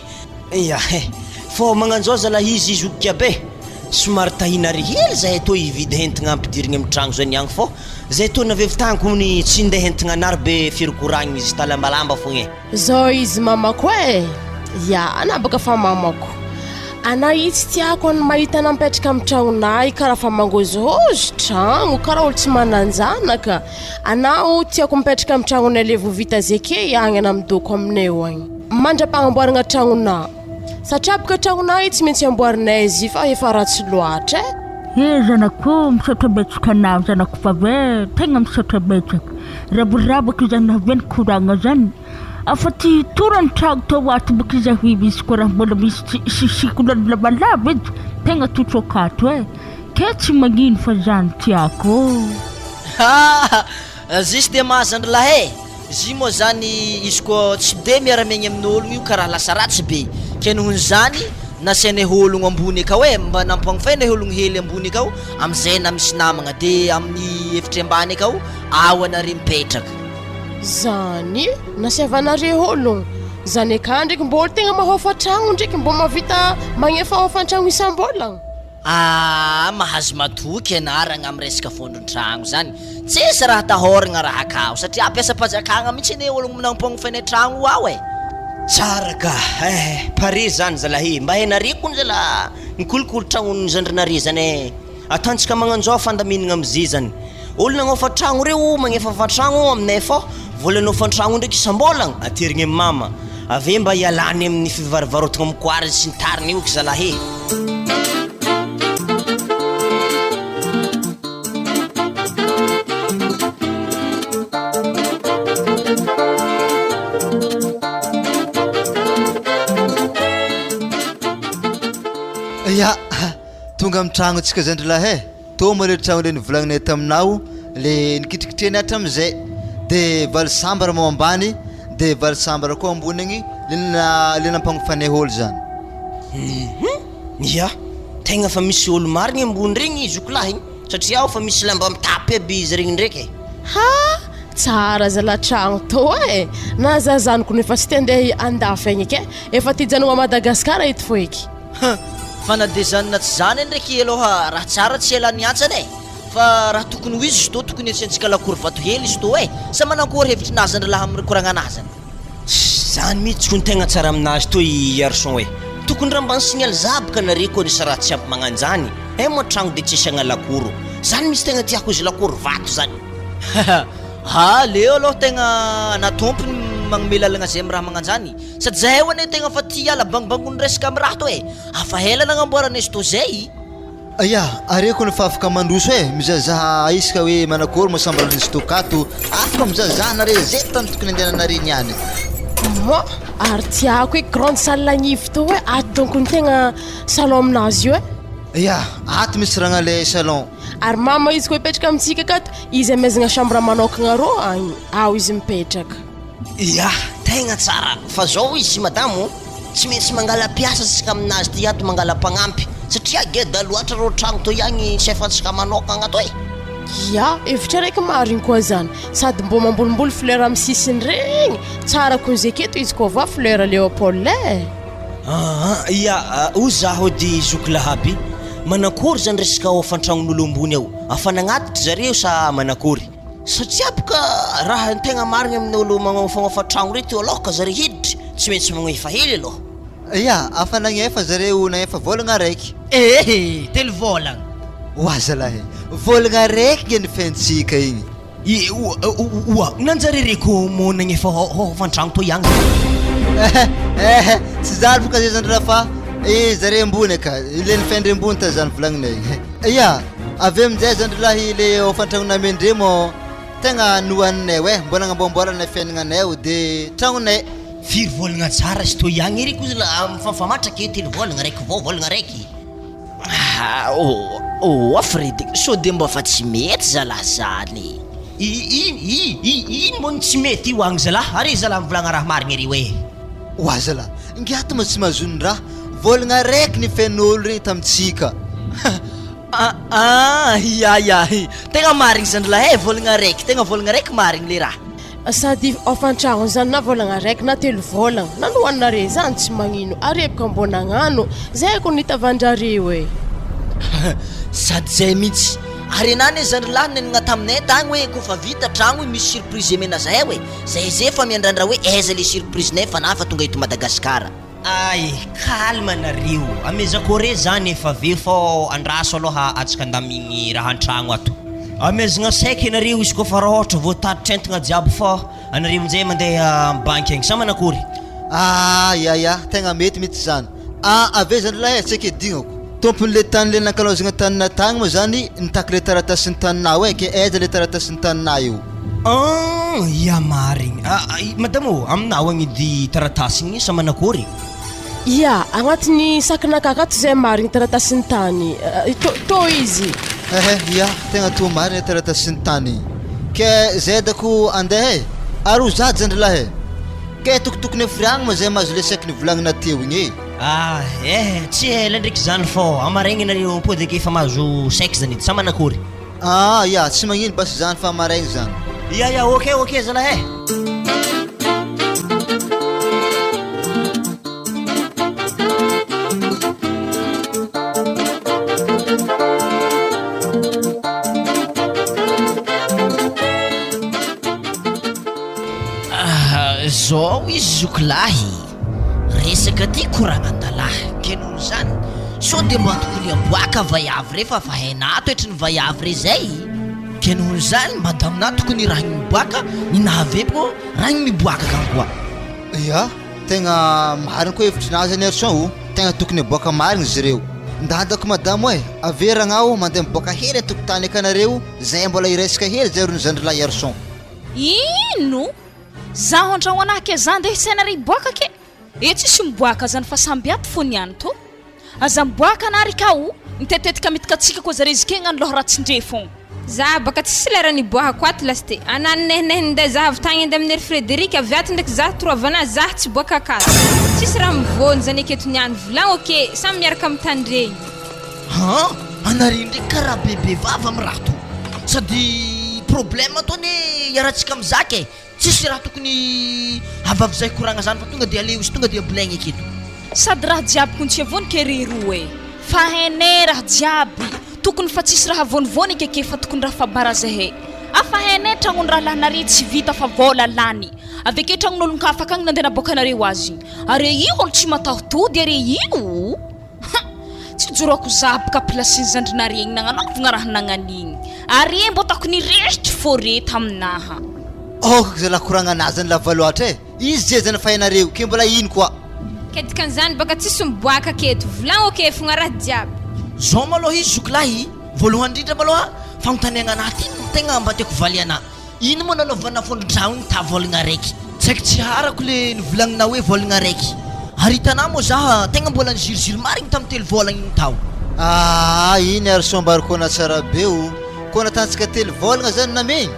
fô magnanzao zalahy izy zoky be somary tahinary hely zahay to hividy hentigna ampidirigny amin'ny tragno zany agny fô zay to navevitagniko ny tsy ndeha hentigna anary be firokoragniny izy talambalamba fogna
zao izy mamako anabaka fa mamako ana itsy tiako any mahita nampetraka amin'ny tragnonay karaha fa mangozozy tragno karaha olo tsy mananjanaka anao tiako mipetraka amin'ny tragnonay le vovita zeke agny ana midoko aminay eo agny mandra-pagnamboaragna tragnona satria boka tragnonay tsy maintsy amboarinay izy fa efa ratsy loatra
zanako misaotra betsaka anao zanako fa ve tegna misaotra betsaka raborabaka zany nahaveny koragna zany afa ty torany tragno tao ato boka izy ahiby izy koa raha mbola misy sikolany lavalava edy tegna totroakato ke tsy magnino fa zany tiako
zisy de mahazandry lahy izy moa zany izy koa tsy de miara-miaigny amin'ologno io karaha lasa ratsy be ke nohony zany nasianay ologno ambony akao mba nampagnifainay ologno hely ambony akao amizay na misy namagna de amin'ny efitry ambany akao ao anare mipetraka
zany nasiavanare ologno zany aka ndraiky mbola tegna mahofa tragno ndraiky mbo mavita magnefa hofantragno isam-bolagna
mahazo matoky anaragna amin'ny resaka fondron-tragno zany tsisy raha tahoragna raha akao satria ampiasa-pajakagna mihitsy ane ologno nampagnifainay tragno ao
tsara ka pare zany zalahy mba hainare kony zala nikolokolo tragnony zandrinare zany ataontsika magnanjao fandaminagna amizay zany olona agnaofa tragno reo magnefa fatragno aminay fô vola anaofa tragno ndraiky isam-bolagna aterigny amin'ny mama ave mba ialany amin'ny fivarovarotagna mikoary sy ny tariny io k zalahy
ya tonga amin'ny tragno antsika zandrilahy toma le tragno le nivolagnanay taminao le nikitrikitreny atra amizay de valy sambara mo ambany de valy sambara koa ambony agny le nampagnifanay olo zany
ya tegna fa misy olo marigny ambony regny zokolahy satria ao fa misy lamba mitapy aby izy regny ndraiky
tsara zala tragno tô na zazaniko nefa sy tendeha andafy agny ake efa tijanogna a Madagasikara eto fo eky
fanadezanina tsy zany ndraiky aloha raha tsara tsy ela niantsany fa raha tokony ho izy izy tô tokony atsiantsika lakory vato hely izy tô sa manankory hevitry nazy andry laha amin'ny koragna anazany
zany mihitsy kony tegna tsara aminazy tô i garçon tokony raha mba nsignaly zabaka nare koa nisy raha tsy ampy magnanjany moa tragno de tsy asiagna lakoro zany misy tegna tiako izy lakory vato zany
leo aloha tegna natompony magnome lalagna zay amin'ny raha magnanjany sady zahay ho anay tegna fa tia ala bangobangon'ny resaka amin'ny raha to afa hela nagnamboarana izy tô zay
are koa nefa afaka mandroso mizahazaha isaka hoe manakory moasambara nisy tokato afaka mizahazaha nare zay tany tokony andehananare niany
ary tiako grande salle agnivy tô ato donc ny tegna salon aminazy io
ato misy ragna le salon
ary mama izy koa ipetraka amitsika akato izy amezagna chambre manokagna ro agny ao izy mipetraka
tegna tsara fa zao izy madamo tsy maintsy mangala piasa sika aminazy ty ato mangala mpagnampy satria geda loatra ro tragno to ihagny sy efatsika manokagna to
evitra raiky marigny koa zany sady mbo mambolimboly fleur amin'ny sisiny regny tsara koa zay keto izy koa va fleur Léopold
o zaho dy zokolahaby manakory zany resaka ofantragnon'olo ambony ao afanagnaty zareo sa manakory satria boka raha tegna marigny amin'ny olo magnofa tragno reto aloha zare hiditry tsy maintsy magnefa hely aloha
afa nagnefa zareo nagnefa volagna raiky
telo volagna
zalahy volagna raiky geny fentsika igny
nanjare reko mo nagnefa hofantragno to ihagny
tsy zany boka zay zany raha fa zare ambony aka le nifendre ambony ta zany volagninay avy amizay zany lahy le hofantragnonay ndre mo tegna nohaninay mbola agnamboamboarana fiaignanay de tragnonay
firy volagna tsara izy to ihagny ery koa la mifamafamatraka telo volagna raiky vao volagna raiky Fredy so de mba fa tsy mety zalahy zany ino mo tsy mety io agny zalahy ary zalahy mivolagna raha marigny ery
zalahy ngiato ma tsy mahazony raha volagna raiky ny fen'olo regny tamitsika
tegna marigny zany lahy volagna raiky tegna volagna raiky marigny le raha
sady ofantragno zany na volagna raiky na telo volagna nanohaninare zany tsy magnino arebaka mbo nagnano zay ko nitavandrareo
sady zay mihitsy ary anany zany lahy nenagna taminay tagny hoe kofa vita tragno misy surprise mena zahay zay fa miandrandra hoe aiza le surprise nay fa na fa tonga eto Madagasikara
ay calme nareo amezako re zany efa ve fô andraso aloha atsika andamigny raha antragno ato amezagna saiky nareo izy kofa raha ohatra voatatitra entagna jiaby fô anareo amin'izay mandeha banky agny sa manakory
ya tegna mety zany ave zany lahy tsaiky dignako tompon'le tany le nankalozagna tanina tagny moa zany nitaky le taratasin'ny taninao ke aiza le taratasin'ny taninao io
ya marigny madamo aminao agnidy taratasiny sa manakory
ia agnatin'ny sakinakakato zay marigny taratasin'ny tany to izy
ya tegna to marigny taratasin'ny tany ke zay dako andeha ary zady zany lahy ke tokotokony afriagna ma zay mahazo le saky nivolagnina teo igny
tsy ela ndraiky zany fô amaregny nareo pôdy ke efa mahazo saiky zany sa manakory
ya tsy magnino basy zany fa amaregny zany
ya ok zalahy
zao izy zokilahy resaka ty koragnandalahy ke noho zany so de mba tokony aboaka vaiavy re fa hainà toetry ny vaiavy re zay ke noho zany madamina tokony raha miboaka ny nahaveko raha miboaka kany koa
ya tegna mariny koa hevitrinazy any arson tegna tokony aboaka mariny izy reo ndadako madamo averagnao mandeha miboaka hely atokotany akanareo zay mbola iresaka hely zay rony zandrilahy arson
ino zaho andragno anahy ke zany ndeha hisainare boaka ke tsisy miboaka zany fa samby ato fo niany to aza miboaka anary kao mitetetika mitikatsika koa zare izy ke gnany loha raha tsindre fogna
za baka tsisy lera niboaka ato lasty anannehnehinde za avy tagny ande aminery Frédéric avy ato ndraiky za trovana za tsy boaka akato tsisy raha mivony zany aketo niany volagno oke samy miaraka mitandregny
anary ndraiky karaha bebe vava amy raha to sady problème atony iarahantsika amizake tsisy raha tokony avavy zay koragna zany fa tonga de aleo izy tonga de abolaigny aketo
sady raha jiaby kontsy avony ke reroe fa hainay raha jiaby tokony fa tsisy raha vonivony keke fa tokony raha fabarazahe afa hainay tragnony raha lahnare tsy vita fa vola lany aveke tragnon'olon kafaka agny nandeha naboakanareo azy are io olo tsy matahotody are io tsy jorako zabaka plasin'ny zandrinare igny nagnanaovagna raha nagnanigny are mbo takony resitry fô re taminaha
zay lakoragna anazy zany lava loatra izy zay zany fahainareo ke mbola ino koa
kedikan'izany baka tsisy miboaka aketo volagno oke fogna raha jiaby
zao maloha izy zokilahy voalohany indrindra maloha fanontaniagna anaty tegna mba tiako valiana ino moa nanaovana fondragno igny ta volagna raiky tsaiky tsy harako le nivolagninao hoe volagna raiky ary hitanao moa za tegna mbola niziroziry marigny tamin'ny telo volagna igny tao
iny ary sombarikona tsara be koa natantsika telo volagna zany namegny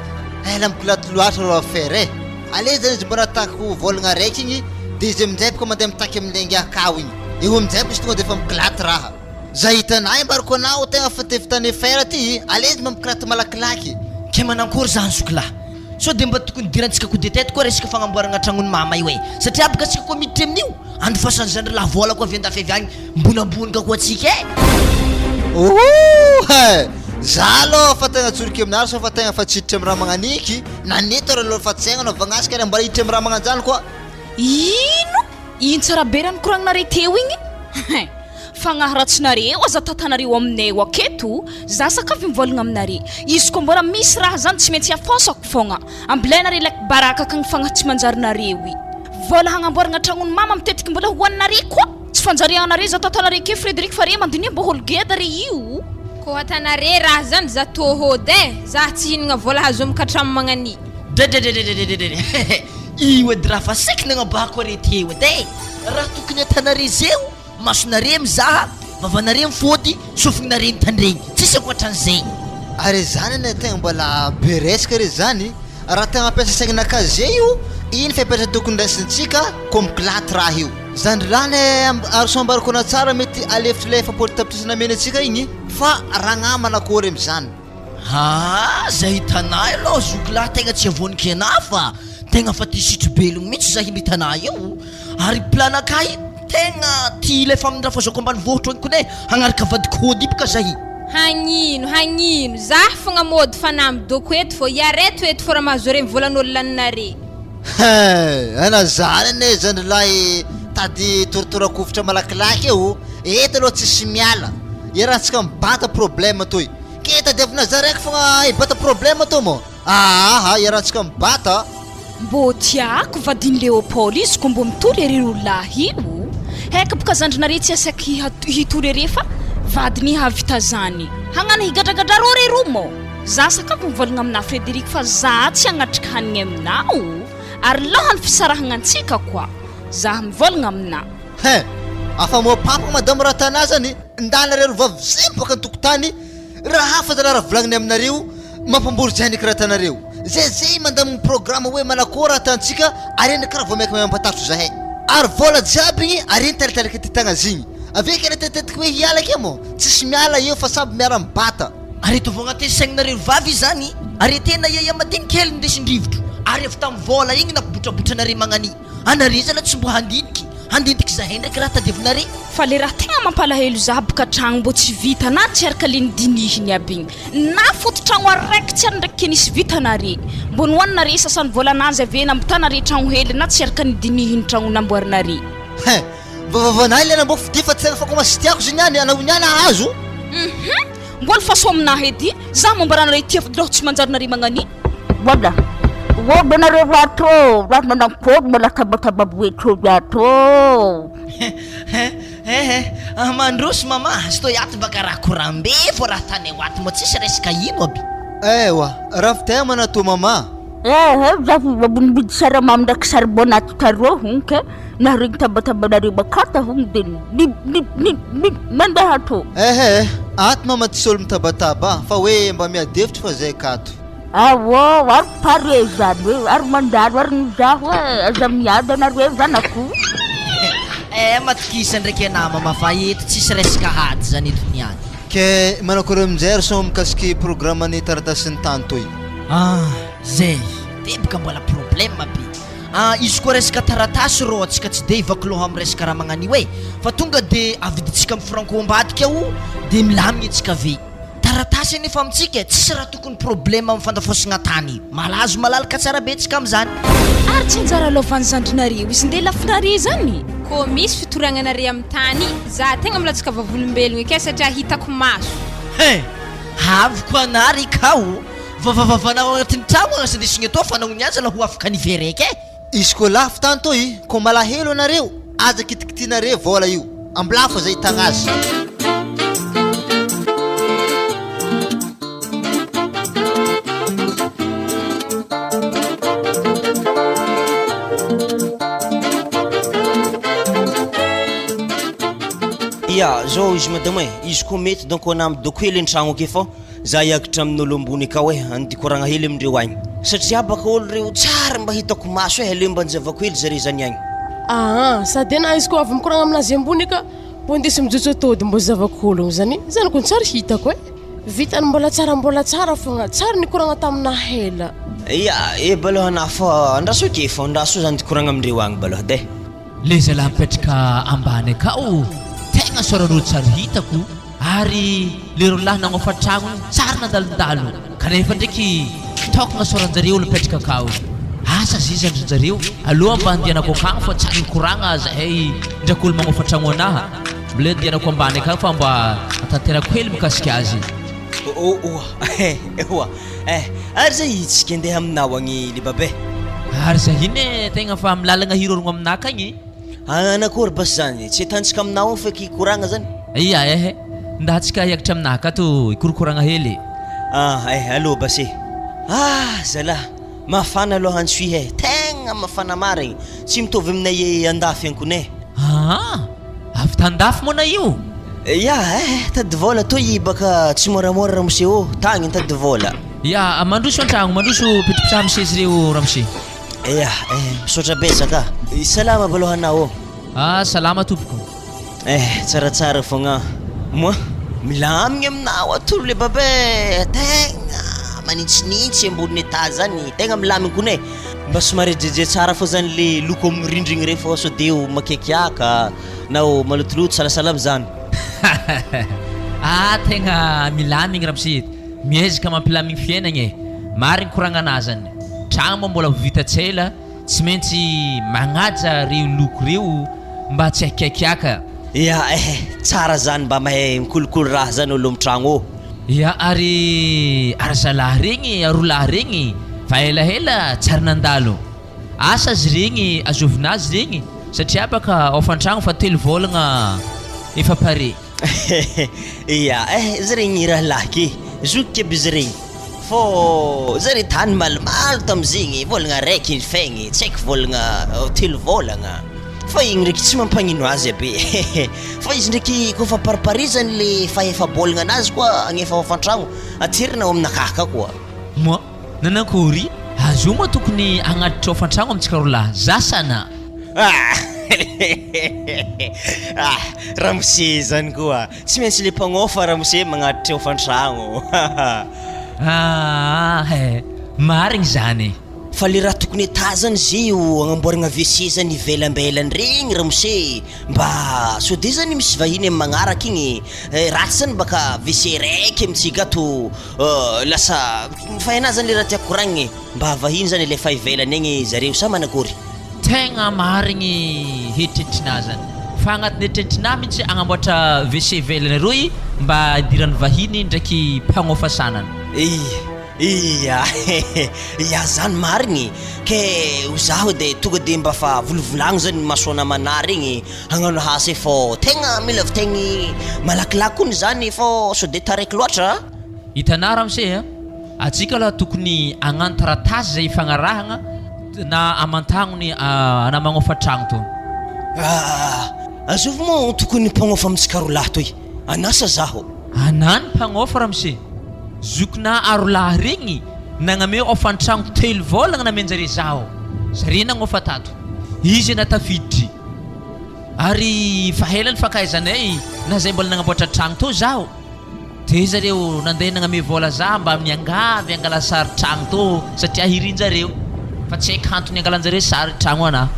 ela mikolato loatra ro affaire ale zany izy mbona atako volagna raiky igny de izy amin'izay boko mandeha mitaky amin'lengy akao igny eo amin'izay izy tonga de efa mikilaty raha zay hitanay mbariko anao tegna fa tevitany fer ty ale izy mba mikilaty malakilaky
ke manankory zany zokilahy so de mba tokony dirantsika ko de tety koa resaka fagnamboaragna tragnony mama io satria abaka atsika koa miditra amin'io andofasany zandrilahy vola koa avy andafy avy agny mbonamboniga koa atsika
za aloha fa tegna tsoriky aminary so fa tegna fa tsiditra amin'ny raha magnaniky nanety ro aloha fa tsaigna naovanasika ary mbola hiditra amin'ny raha magnanjany koa
ino tsara be raha nikoragninare teo igny fagnaharatsinareo aza tatanareo aminay aketo za sakafo mivolagna aminare izy koa mbora misy raha zany tsy maintsy afosako fogna ambilainare laiky baraka akagny fagnahy tsy manjarinareo vola hagnamboaragna tragnony mama mitetiky mbola hoaninare koa tsy fanjarianare za tatanare ke Frédéric fa re mandinia mba holo geda re io
koa atanare raha zany za tohody za tsy hinagna vola hazo amikatramo magnani
io edy raha fa saiky nagnabahako are teo edy raha tokony atanare zeo masonare mizaha vavanare mifody sofinare mitandregny tsisy ankoatran'izay
ary zany ane tegna mbola be resaka re zany raha tegna mampiasa saigninakaze io iny fiapetra tokony raisintsika ko mikilaty raha io zandrilany arosambarikona tsara mety alefitry le efapolo tapitrisa namena atsika igny fa ragna manakory am'zany
zay hitanay aloha zokilahy tegna tsy avonika anah fa tegna fa tisitry belogno mihitsy za himba hitanay io ary planakay tegna ty lefa amin'ny raha fazako ambany vohitra igny kone hagnaraka vadikôdy ibaka zahy
hagnino za fogna mody fanamidoko eto fô iareto eto fô raha mahazo re mivolan'olo laninare
ana zany ane zandrilahy mitady toritorakofitra malakilaky eo eto aloha tsisy miala iarahantsika mibata problème toy ke tadiavina za raiky fogna hibata problème to mo iarahantsika mibata
mbô tiako vadiny Léopold izy ko mbô mitory ery rolahy io haika boka zandrinare tsy asaky hitory ery fa vadiny havita zany hagnana higadragadra rô re romo za sakafo mivolagna amina Frédéric fa za tsy hagnatrika hanigny aminao ary lohany fisarahagna antsika koa za mivolagna amina
afa mo papa madame ratana zany ndanareo vavy zay boka antokotany raha hafa zala raha volagniny aminareo mampambory janiky ratanareo zay mandamigny programme hoe manakôry atantsika areny karaha voamaiky mampatatro zahay ary vola jiaby igny areny talitaliky ty tagna zigny aveka tetetika hoe hiala ke mo tsisy miala eo fa samby miara mibata
ary tovogna te saigninareo vavy zany ary tena iaia madinikely ndesindrivotro ary avy tamin'ny vola igny napibotrabotranare magnani anare zala tsy mbo handiniky zahay ndraiky raha tadiavinare
fa le raha tegna mampalahelo za boka tragno mbô tsy vita na tsy araka le nidinihiny aby igny na foto-tragno araiky tsy ary ndraiky ke nisy vitanare mbô nohaninare sasany volanazy ave nambotanare tragno hely na tsy araka nidinihiny tragno namboarinare
vavavanahy le nambo fidi fa tsy tegna fakomasy tiako zany any anao niana azo
mbola faso aminahy edy za mombaranare tia loha tsy manjarinare magnani
Wala. Wala na rewato. Wala na pod mala tabatababweto yato.
Mandrosy mama, sto yaty baka raha korambe fô raha tany waty mo tsisy resaka ino aby.
Ewa, raftema na to mama.
Zafi wabunbid sara mamdak sarbona taro hunke na ring tabatabadari bakata hung din ni manda hato.
At mama tisol mtabataba fa we mba mia deft fa zay kato.
Awo war pareza we war mandar war nzahwe azamiada na reza naku.
Matikisa ndraiky nama mafahety tsisy resaka hady zany eto niany.
Ke manakôry amin'izay so mikasiky programme ny taratasiny tany toy.
Zay tebaka mbola problème be. Izy koa resaka taratasy rô atsika tsy de ivakoloha amin'ny resaka raha magnanio e fa tonga de aviditsika amin'ny franco ambadika ao de milamigny atsika ve. Taratasy nefa amintsika tsisy raha tokony problème amin'ny fandafosagna tany. Malazo malalaka tsara be tsika amin'izany.
Ary tsy anjara lovan'ny zandrinareo izy nde lafinare zany.
Ko misy fitoragnanare amin'ny tany za tegna milatsaka vavolombelogno ake satria hitako maso.
Haviko anary kao vavavanao agnatin'ny tragno agnasandesigny atao fa nao niaza la ho afaka nivereka e.
Izy koa lafo tany toy ko malahelo anareo aza kitikitinare vola io amblafo zay tagnazy.
Ya, zao izy madame e, izy koa mety donc anamidoko hely an-tragno ake fô za hiakatra amin'olo ambony akao e andikoragna hely amindreo agny satria baka olo reo tsara mba hitako maso e le mba anjavako hely zare zany agny.
Sady na izy koa avy mikoragna aminazy ambony ka mbo indesy mijotso atody mbo zavako ologno zany zany ko tsara hitako e vitany mbola tsara fogna tsara nikoragna tamina hela.
Ya, baloha na fô andraso ake fô andraso zany dikoragna amindreo agny baloha de.
Le zala mipetraka ambany akao tegna soran'olo tsara hitako ary le rolahy nagnofa tragno tsara nadalodalo kanefa ndraiky fitaokagna soranjareo olo mipetraka akao asa zizandrinjareo aloha mba andianako akagny fa tsara nikoragna zahay ndraiky olo magnofa tragno anaha mbola andianako ambany akagny fa mba atanterako hely mikasiky azy.
Ary zay itsika andeha aminao agny le babe.
Ary zahiny tegna fa milalagna hirorogno aminah akagny.
Anakory basy zany tsy atantsika aminao feky ikoragna zany.
Iya ndahatsika hiakatra aminah akato ikorokoragna hely.
Allô basy. Zala mafana aloha antsy he tegna mafana marigny tsy mitovy aminay andafy ankonay.
Avy tandafy mona io.
Ya tady vola toy baka tsy moramora ramose tagny tady vola.
Ya mandroso an-tragno mandroso pitripitraha misezy reo ramose.
Ya misaotra besaka. Salama baloha anao.
Salama tompoko.
Tsaratsara fogna. Moi milamigny aminao atolo le babe tegna maninitsinitsy amboniny etazy zany tegna milamigny kone mba somary jeje tsara fô zany le loko amin'ny rindrigny re fô so deo makiakiaka nao malotoloto salasalama zany.
Tegna milamigny ramose miezaka mampilamigny fiainagna e marigny koragnanazy zany tragno mbola vita tsela tsy maintsy magnaja reo loko reo mba tsy haikaikiaka.
Ya tsara zany mba mahay mikolokolo raha zany olo mitragno.
Ya ary zalahy regny arolahy regny fa elaela tsara nandalo. Asa azy regny azovina azy regny satria baka ao fantragno fa 3 vôlagna efa pare.
Ya izy regny mirahalahy zoky keby izy regny fô zare tany malomalo tamizegny vôlagna raiky faigny tsy haiko vôlagna 3 vôlagna fa igny ndraiky tsy mampagnino azy be. Fa izy ndraiky kofa pariparizany le fahefa-bôlagna anazy koa agnefa ao fantragno aterina ao aminakaka koa.
Moi nanakory azo moa tokony agnatitra ao fantragno amintsika rolahy zasana.
Ramose zany koa tsy maintsy le mpagnofa Ramose magnatitra ao fantragno.
Marigny zany.
Fa le raha tokony atazany zio agnamboaragna WC zany ivelambelany regny Ramose mba so de zany misy vahiny amin'ny magnaraka igny ratsy zany baka WC raiky amintsika to lasa fahaina zany le raha tiako koragniny mba vahiny zany lefa ivelany egny zareo sa manakory.
Tegna marigny hetritrina zany fa agnatin'ny hetritrina mihitsy agnamboatra WC ivelany roy mba idirany vahiny ndraiky mpagnofa sanany.
Iya zany marigny ke zaho de tonga de mba fa volovolagno zany masoana namana regny hagnano hasy fô tegna mila vitegny malakilaky kony zany fô so de taraiky loatra.
Hitanao Ramose atsika la tokony agnano taratasy zay ifagnarahagna na amantagnony anamagnofa tragno to.
Azovy moa tokony mpagnofa amintsika rolahy toy anasa zaho.
Anany mpagnofa Ramose zokona arolahy regny nagnameo ao fantragno 3 vôlagna namenjare zaho zare nagnofa tato izy natafiditry ary fahelany fakaizanay na zay mbola nagnamboatra tragno to zaho de zareo nandeha nagname vôla za mba miangavy angala sary tragno to satria hirinjareo fa tsy haiko antony angalanjare sary tragno ana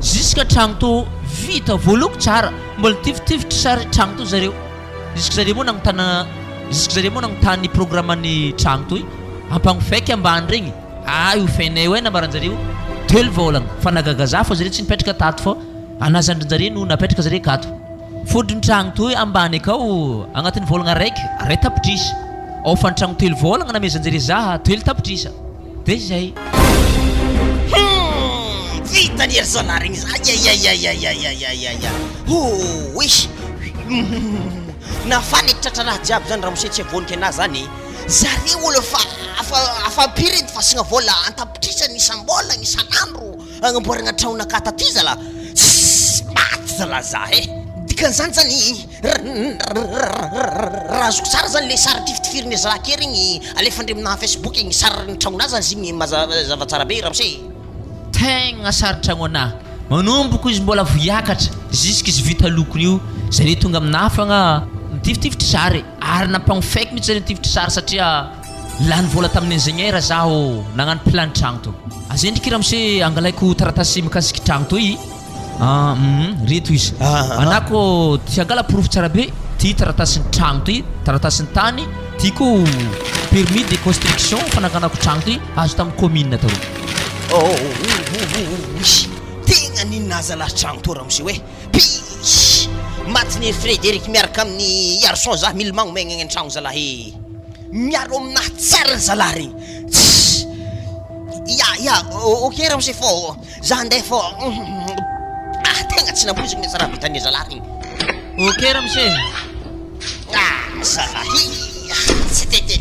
jusque tragno to vita voaloko tsara mbola tifitifitry sary tragno to zareo jusque zareo moa nagnontany programmany tragno toy ampagnofaiky ambany regny io fainay hoe namaranjareo 3 vôlagna fa nagaga za fô zareo tsy nipetraka tato fô anazandrinjare no napetraka zare kato fodiny tragno toy ambany akao agnatin'ny vôlagna raiky ray tapitrisa ao fantragno 3 vôlagna namezanjare za 3 tapitrisa de zay.
Vita ni erzana regny za wish nafanety tratranaha jiaby zany Ramose tsy avoniky anazy zany zareo olo afampiredy fasagna vôla antapitrisany isam-bolagna isan'andro agnamboaragna tragnonaka taty zala maty zala za dikan'izany zany raha azoko tsara zany le sary tifitifiriny zala ke regny alefandre amina Facebook igny sary tragnonazy zany zigny mazava tsara be Ramose.
Tegna sary tragno anahy manomboko izy mbola voiakatra jusque izy vita lokony io zare tonga aminafagna mitifitifitry sary ary nampagnofaiky mihitsy zare nitifitry sary satria lany vôla tamin'ny ingénieur zaho nagnano plan tragno to azay ndraiky Ramose angalaiko taratasy mikasiky tragno to i reto izy anako tiangala porofo tsara be ty taratasin'ny tragno to i taratasin'ny tany tiako permis de construction fanaganako tragno to i azo tamin'ny commune tao.
Tegna ninaza la tragno to Ramose hoe pish matiny Frédéric miaraka amin'ny garçon za milomagno megna tragno zalahy miaro aminahy tsara zalahy regny ok Ramose fô za andeha fô tegna tsy nabozigny za raha vitany zalahy regny.
Ok Ramose
zalahy tsy tete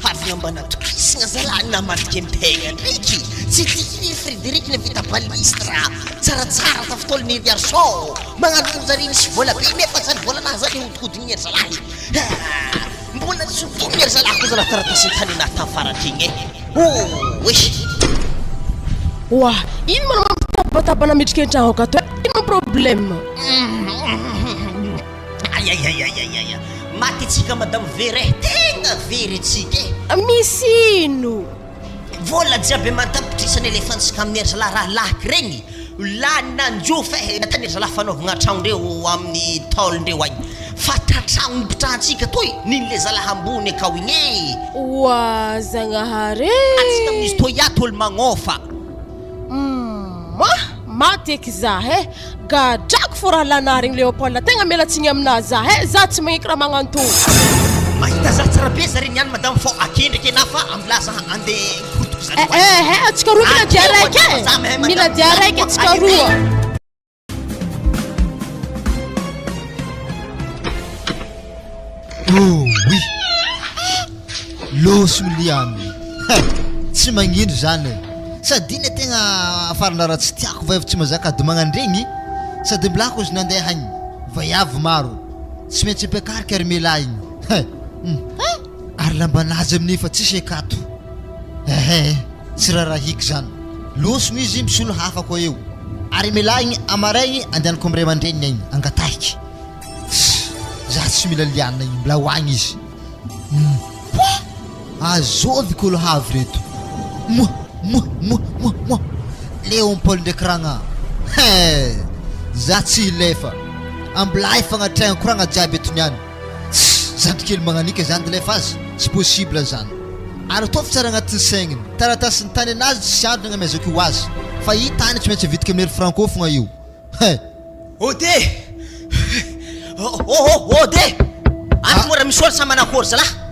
avy ambana tokisigna zalahy namadika mitegna ndraiky tsy tiky Frédéric le vita balistra tsaratsara tafitôliny garçon magnano zare misy vola be nefa zany volanahy zany hodikodiny ery zalahy mbola sotominy ery zalahy ko zalahy taratasiny tany natafaratrigny
wa ino mana mamitabataba midriky an-tragno akato ino problème
maty atsika madame Vere tegna very tsika
misy ino
vola jiaby mantapitrisany elefantsika amin'ny ery zalahy raha laky regny lany nanjofa natany ery zalahy fanaovagna tragnondreo amin'ny taolondreo agny fa tratragno nipitrahantsika toy nin'le zalahy ambony akao igny
wa zagnahary
atsika amin'izy toy ato olo magnofa
maty eky za gadrako fô raha lana regny Léopold tegna mialatsigny amina za za tsy magneky raha magnanto
mahita za tsara be zareo niany madame fô akendraky ena fa ambilaza andeha korotoko zany
atsika roa mila dia raiky mila dia raiky atsika roa
oui loso miliany tsy magnino zany sady iny tegna afarana raha tsy tiako va efa tsy mazaka ady magnandregny sady mbilako izy nandeha hagny vaiavy maro tsy maintsy ampiakarika ary mela igny ary lambanazy amin'ny fa tsisy akato tsy raha rahiky zany losony izy misy olo hafa koa eo ary mela igny amaraigny andehanako amire mandrenina igny angatahiky za tsy mila liana igny mbola hoagny izy azoviko olo havy reto Léopold ndraiky ragna za tsy ilefa ambilay fagnatrahagna koragna jiaby eto niany zandrikely magnanika zany de lefa azy tsy possible zany ary ataovy tsara agnatin'ny saigniny taratasiny tany anazy tsy andro nagnamezako io azy fa i tany tsy maintsy vitika amin'ny franco fogna io
ode ode anty mora misy olo sa manakory zalahy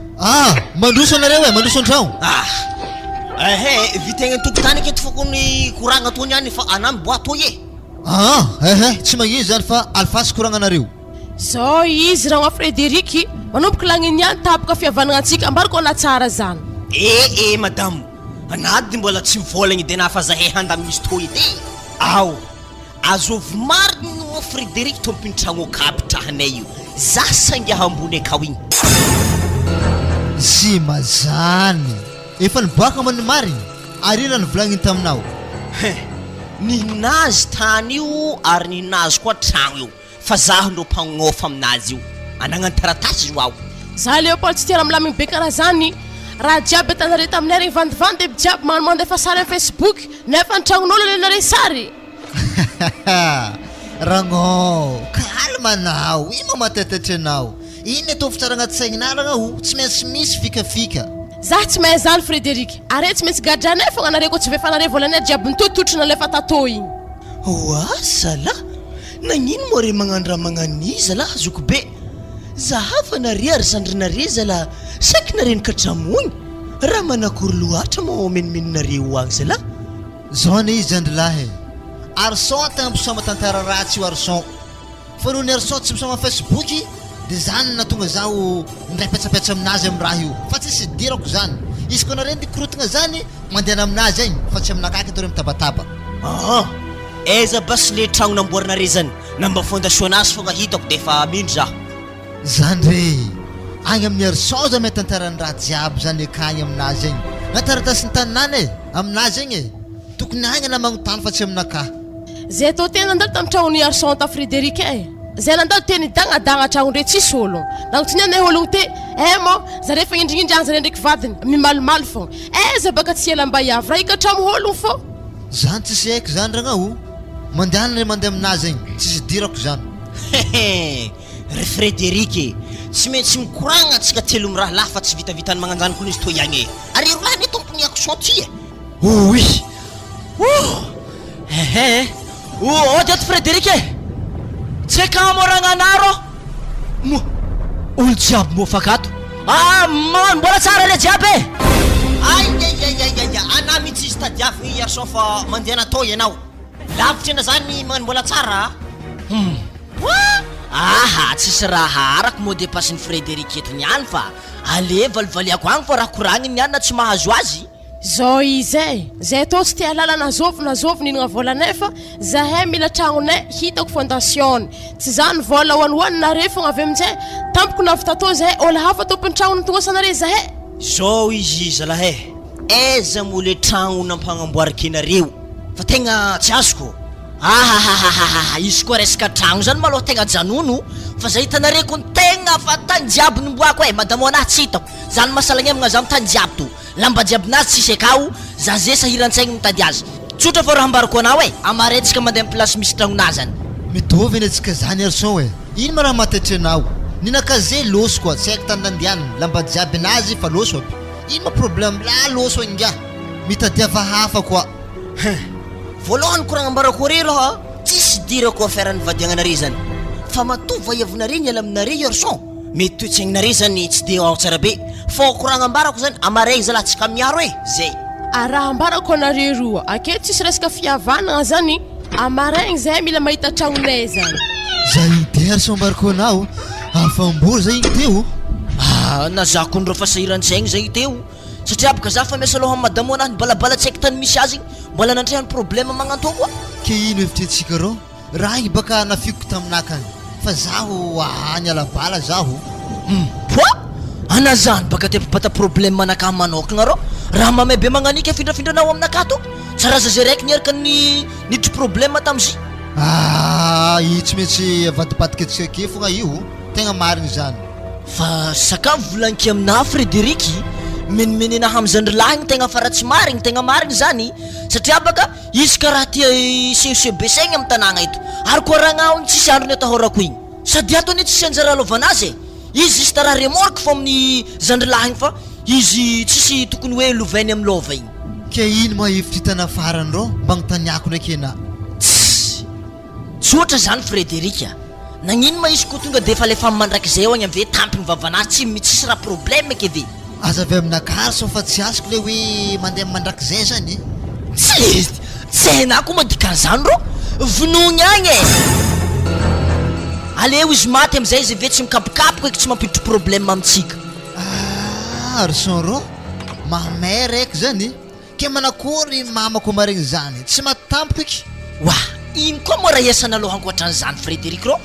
mandroso anareo mandroso an-tragno
vitegna tokotany aketo fokony koragna tony any fa anamy boato ye
tsy magnino zany fa alfasy koragna anareo
zao izy ragna Frédéric manomboka lagniny any tapaka fihavanagna antsika ambariko ana tsara zany
madame anady mbola tsy mivolagny de nafa zahay handa misy to edy ao azovy mariny no Frédéric tompony tragno akapitrahanay io za sangia ambony akao igny
zima zany efa niboaka man mariny ary ina nivolagniny taminao
ninazy tany io ary ninazy koa tragno io fa zaho ndo mpagnofa aminazy io anagnany taratasy io ao
za Léopold tsy tiara milamigny be karaha zany raha jiaby atanare taminay regny vandivandy eby jiaby mandefa sary amin'ny Facebook nefa nitragnon'olo lenare sary
ragno kalma anao ino matetetry anao iny ataovy tsara agnaty saigninao ragno tsy maintsy misy fikafika
za tsy mahay zany Frédéric are tsy maintsy gadranay fogna anare ko tsy vefanare volanay jiaby nitototrona lefa tato igny
zala nagnino mo re magnano raha magnani zala azoko be zahafa nare ary zandrinare zala saky nare nikatramogny raha manakory loatra mo menimeninareo agny zala
zao ne izy andrilahy arson tegna mpisoma tantara ratsy io arson fa noho ny arson tsy misoma Facebook de zany natonga zaho ndray petsapetsa aminazy amin'ny raha io fa tsisy dirako zany izy koa nareny dy korotagna zany mandehana aminazy agny fa tsy aminakaky atao re mitabataba
aiza basy le tragno namboarinare zany namba fondation azy fogna hitako de fa mindro zaho
zany re agny amin'ny arson za mety tantarany raha jiaby zany akagny aminazy agny nataratasiny taninany aminazy agny tokony agny na magnotany fa tsy aminaka
zay atao tena andalo tamin'ny tragnony arson ta Frédéric zay nandalo teny dagnadagna tragno ndre tsisy olo nagnotsiny anay ologno te mo zare fa indrindrindry agny zare ndraiky vadiny mimalimaly fogna za baka tsy ela mba iavy raha ikatramo ologno fô
zany tsisy haiko zany ragnao mandehanare mandeha aminazy agny tsisy dirako zany
re Frédéric tsy maintsy mikoragna atsika telo mi raha lafa tsy vitavitany magnanjany koa izy to iagny ary rolahy ne tompony ako chantier
oui
ody ato Frédéric tsy ka moragna anaro mo olo jiaby mofakato mbola tsara le jiaby
aiaiaiaia ana mihitsy izy tadiavy arson fa mandeha natao ianao lavitra ena zany mbola tsara
tsisy raha arako mo de pasiny Frédéric eto niany fa ale valivaliako agny fa raha koragniny niany na tsy mahazo azy
zao izy zay atao tsy tia lala nazovy ninagna volanay fa zahay mila tragnonay hitako fondation tsy zany vola hoanihoaninare fogna avy aminjay tampoko navy tato zahay olo hafa tompony tragno ntongosanare zahay
zao izy zalahy aiza mo le tragno nampanamboaraka anareo fa tegna tsy azoko
izy koa resaka tragno zany maloha tegna janono fa zay hitanare ko tegna fa tany jiaby nimboako madamo anahy tsy hitako zany masalagny amina za mitany jiaby to lamba jiabynazy tsisy akao za ze sahiran-tsaigny mitady azy tsotra fa raha ambarako anao amaretsika mandeha amin'ny place misy tragnonazy zany
mitovy eny atsika zany arson ino ma raha matetry anao ninakaze loso koa tsy haiko tany nandianiny lamba jiaby anazy fa loso aby ino ma problème la loso inga mitadiava hafa koa
voalohany koragna ambarako re loha tsisy dira ko aferan'ny vadiagnanare zany fa matova iavonare ny ala aminare Orson mety toetsaigninare zany tsy de ao tsara be fa koragna ambarako zany amaregny zalahy tsika miaro zay
raha ambarako anareo roa ake tsisy resaka fihavanana zany amaraigny zay mila mahita tragnonay zany
zay derso ambarako anao afambory zay teo
na zako ndro fasahiran-tsaigny zay teo satria baka za fa miasa aloha madamo anahy balabala tsy haiko tany misy azy mbola nandrehany problème magnantao koa
ke ino evitrentsika rô raha igny baka nafiko taminakany fa zaho any alabala zaho
poa anazany baka tepabata problème manaka manokagna rô raha mamay be magnanika findrafindranao aminakato tsara za zay raiky niaraka nidry problème tamzy
io tsy maintsy avadibadika atsika ke fogna io tegna marigny zany
fa sakafo volanky amina Frédéric menimeny anahy am'zandrilahy igny tegna faratsy marigny tegna marigny zany satria baka izy karaha tia sesebesegny amin'ny tanàgna eto ary koa ragnahony tsisy andro ny atahorako igny sady ato ane tsisy anjara lovanazy izy isy taraha remorque fo amin'ny zandrilahy igny fa izy tsisy tokony hoe lovainy amin'ny lova igny
ke ino mahevitra hitana farany rô mba gnotaniako ndraiky ena
tsotra zany Frédéric nagnino ma izy ko tonga de fa lefa mandraiky zay agny ave tampiny vavanazy tsy mitsisy raha problème ke ve
aza avy aminakary so fa tsy azoko le hoe mandeha mandraky zay zany
tsy hainako madikan'izany rô vonogny agny aleo izy maty am'izay izy ave tsy mikapokapoka eky tsy mampiditry problème amitsika
arson rô mamay raiky zany ke manakory mamako maregny zany tsy matampoka eky
wa ino koa moa raha iasana aloha ankoatran'izany Frédéric rô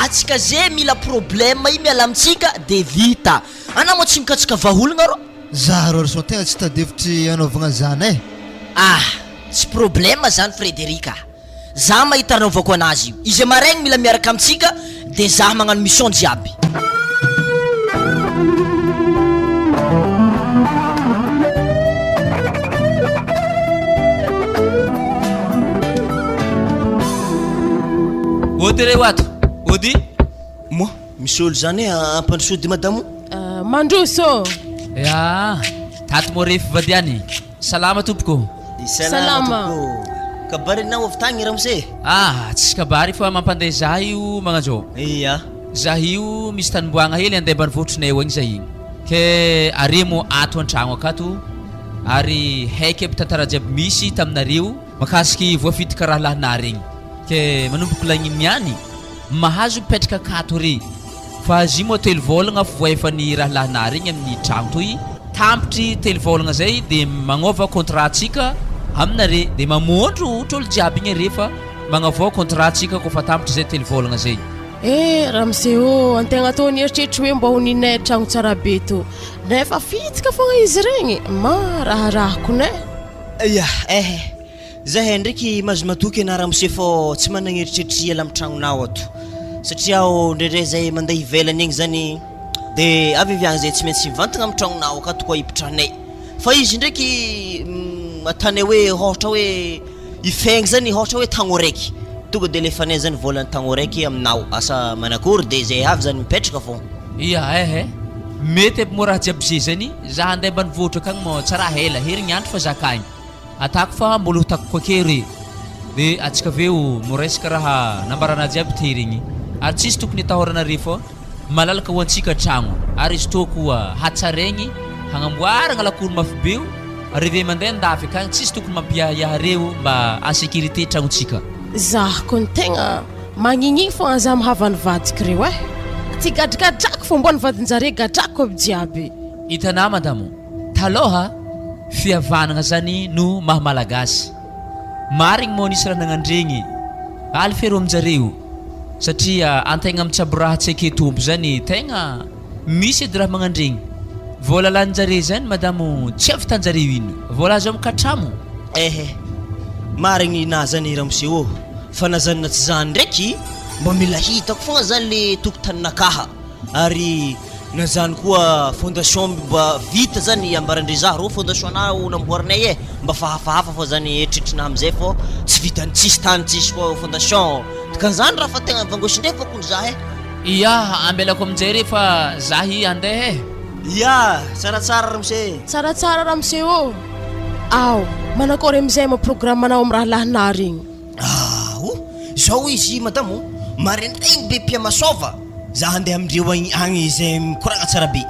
atsika zay mila problème i miala amitsika de vita ana moa tsy mikatsika vaholagna rô
za rô arson tegna tsy tadevitry anaovagna zany
tsy problème zany Frédéric za mahita anaovako anazy io izy amaregny mila miaraka amitsika de za magnano mission jiaby
ody re wato ody
mo misy olo zany ampandrosody madamo
mandroso
ya tato mo refy vadiany salama tompoko
salama
kabarinao avy tagny ramose
tsisy kabary fa mampandeha zah io magnanzao
iya
zah io misy tanimboagna hely andeha mbanivotronay eo agny zah igny ke are mo ato an-tragno akato ary haiky aby tantara jiaby misy taminareo makasiky voafitaka raha lahinah regny ke manomboko lagnimiany mahazo mipetraka akato re fa azy mo telo vôlagna voaefany raha lahinah regny amin'ny tragno toy tampitry telo vôlagna zay de magnova contrat tsika aminare de mamondro trolo jiaby igny refa magnavao contrat tsika kofa tampitry zay telo vôlagna zay
ramose antegna atao nieritreritry hoe mba ho ninay tragno tsara be to nefa fitika fogna izy regny raharahako ne
ya zahay ndraiky mazo matoky ana ramose fô tsy managneritreritry iala amin'ny tragnonao ato satria ndraindray zay mandeha ivelany igny zany de aviviagny zay tsy maintsy mivantagna amin'ny tragnonao akato koa ipitranay fa izy ndraiky atany hoe ohatra hoe ifegny zany ohatra hoe tagno raiky tonga de lefanay zany volan'ny tagno raiky aminao asa manakory de zay avy zany mipetraka fô
ia mety aby mo raha jiaby zay zany za andeha mbanivohitra akagny mo tsara hela herignandro fa zakagny atako fa mbolo tako koakery de atsika aveo moresaka raha nambarana jiaby teregny ary tsisy tokony atahoranare fô malalaka ho antsika tragno ary izy toko hatsaregny hagnamboaragna lakory mafy beo reve mandeha andafy akagny tsisy tokony mampiahareo mba ensécurité tragnontsika
zah ko ny tegna magnignigny fogna za mahavany vadiky reo ty gadrigadrako fô mbo nivadinjare gadrako aby jiaby
hitanà madamo taloha fihavanagna zany no mahamalagasy marigny mo nisy raha nagnandregny aly fero aminjareo satria antegna mitsabo raha tsy ake tompo zany tegna misy edy raha magnandregny vola laninjare zany madamo tsy avy tanjare ino vola zao mikatramo
marigny na zany ramose fa na zany na tsy zany ndraiky mba mila hitako fogna zany le tokotaninakaha ary na zany koa fondation mba vita zany ambarandre za ro fondation anao namboarinay mba fahafahafa fô zany eritreritrinah amizay fô tsy vitany tsisy tany tsisy fô fondation dikan'izany raha fa tegna vangosy ndray fôkony za
ia ambelako aminjay refa zahy andeha
ia tsaratsara ramose
tsaratsara ramose manakôry amizay maprogramme anao amy raha lahinah regny
zao izy madamo marendregny be mpiamasova za handeha amindreo agny izay mikoragna tsara be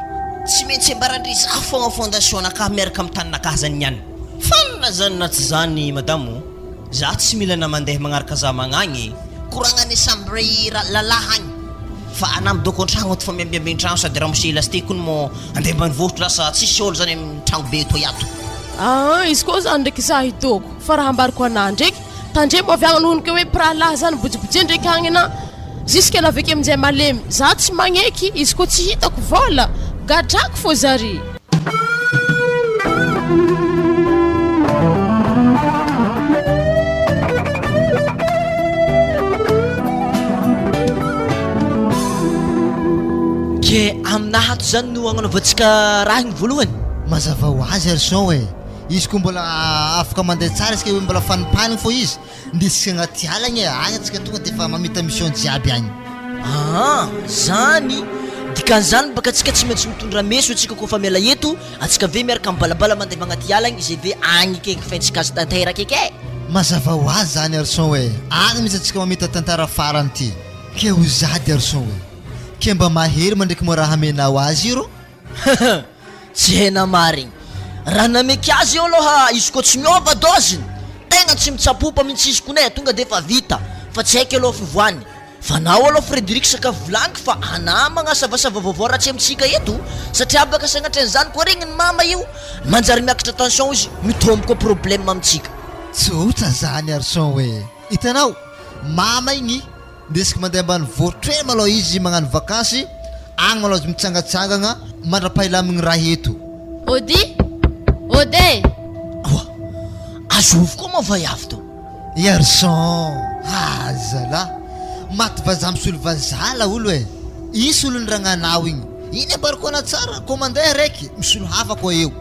tsy maintsy ambarandry za fogna fondation nakahy miaraka amin'ny taninakahy zany niany fanna zany na tsy zany madamo za tsy mila na mandeha magnaraka za magnagny koragnany sambre lalahy agny fa anamy doko an-tragno ato fa miambiambi-tragno sady raha mosy elastikony mo andeha mbanivohitro lasa tsisy olo zany amin'ny tragno be to iato
izy koa zany ndraiky za hitoko fa raha ambariko anah ndraiky tandre mo avy agny nohonika hoe pralahy zany bojiboje ndraiky agny ana jusque la aveke amin'izay malemy za tsy magneky izy koa tsy hitako vola gadrako fô zary
ke aminahy ato zany no agnanaovantsika raha igny voalohany
mazava ho azy arson e izy koa mbola afaka mandeha tsara isika hoe mbola fanipanigny fô izy ndesika agnaty alagny agny atsika tonga dia fa mamita mission jiaby agny
zany dikan'izany baka atsika tsy maintsy mitondra meso atsika koa fa miala eto atsika ve miaraka mibalabala mandeha magnaty alagny izy ve agny keky faintsika azy tanteraka eky
mazava ho azy zany arson e agny misy atsika mamita tantara farany ty ke ho zady arson e ke mba mahery mandraiky mo raha amenao azy iro
tsy hena marigny raha nameky azy eo aloha izy koa tsy miova doziny tegna tsy mitsapopa mihitsy izy konay tonga de fa vita fa tsy haiky aloha fivoany fa nao aloha Frédéric sakafo vlanky fa ana magnasavasava vaovao ratsy amitsika eto satria baka sagnatranyzany koa regny ny mama io manjary miakatra tension izy mitombo koa problème amitsika
tsotra zany arson hoe hitanao mama igny ndesika mandeha ambany voritro e malao izy magnano vakansy agny malao izy mitsangatsangagna mandra-pahilamigny raha eto
Ode
azovy koa ma vaiavy to
arson azala maty vazaha misolo vazala olo e isy olo ny ragnanao igny iny ambariko ana tsara koa mandeha raiky misolo hafa koa eo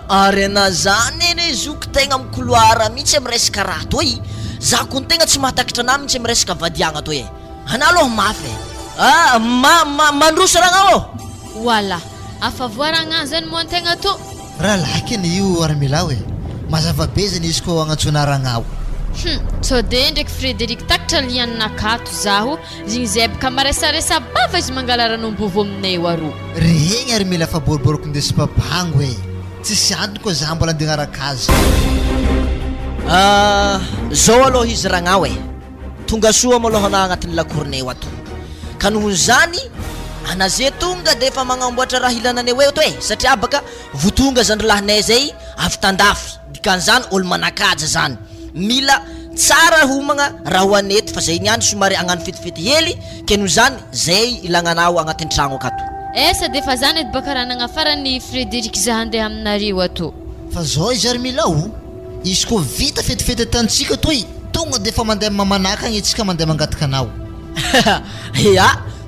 ary ana zany ene zoky tegna amy couloir mihitsy amy resaka raha toy za ko ny tegna tsy mahatakatra ana mihitsy amy resaka vadiagna toy ana aloha mafy mandroso ragnao
wala afa voaragna zany mo antegna to
raha laky ny io armilao e mazava be zany izy koa agnatsona ragnao
sode ndraiky Frédéric takatra lianinakato zaho zigny zay baka maresaresa bava izy mangala ranombovo aminay eo aro
regny armila fa boriboriko ndesy papango e tsisy andro koa za mbola andeha araka azy
zao aloha izy ragnao e tonga soa maloha ana agnatin'ny lakoronay ato ka noho zany anaze tonga de efa magnamboatra raha ilananay eo to e satria baka votonga zandrolahinay zay avy tandafy dikan'izany olo manakaja zany mila tsara homagna raha ho anety fa zay niany somary agnano fetifety hely ke noho zany zay ilagnanao agnatin'ny tragno akato
sady efa zany edy baka raha nagnafarany Frédéric za handeha aminareo ato
fa zao izy armilao izy koa vita fetifety tantsika toy tonga de efa mandeha mamanaka agny itsika mandeha mangataka anao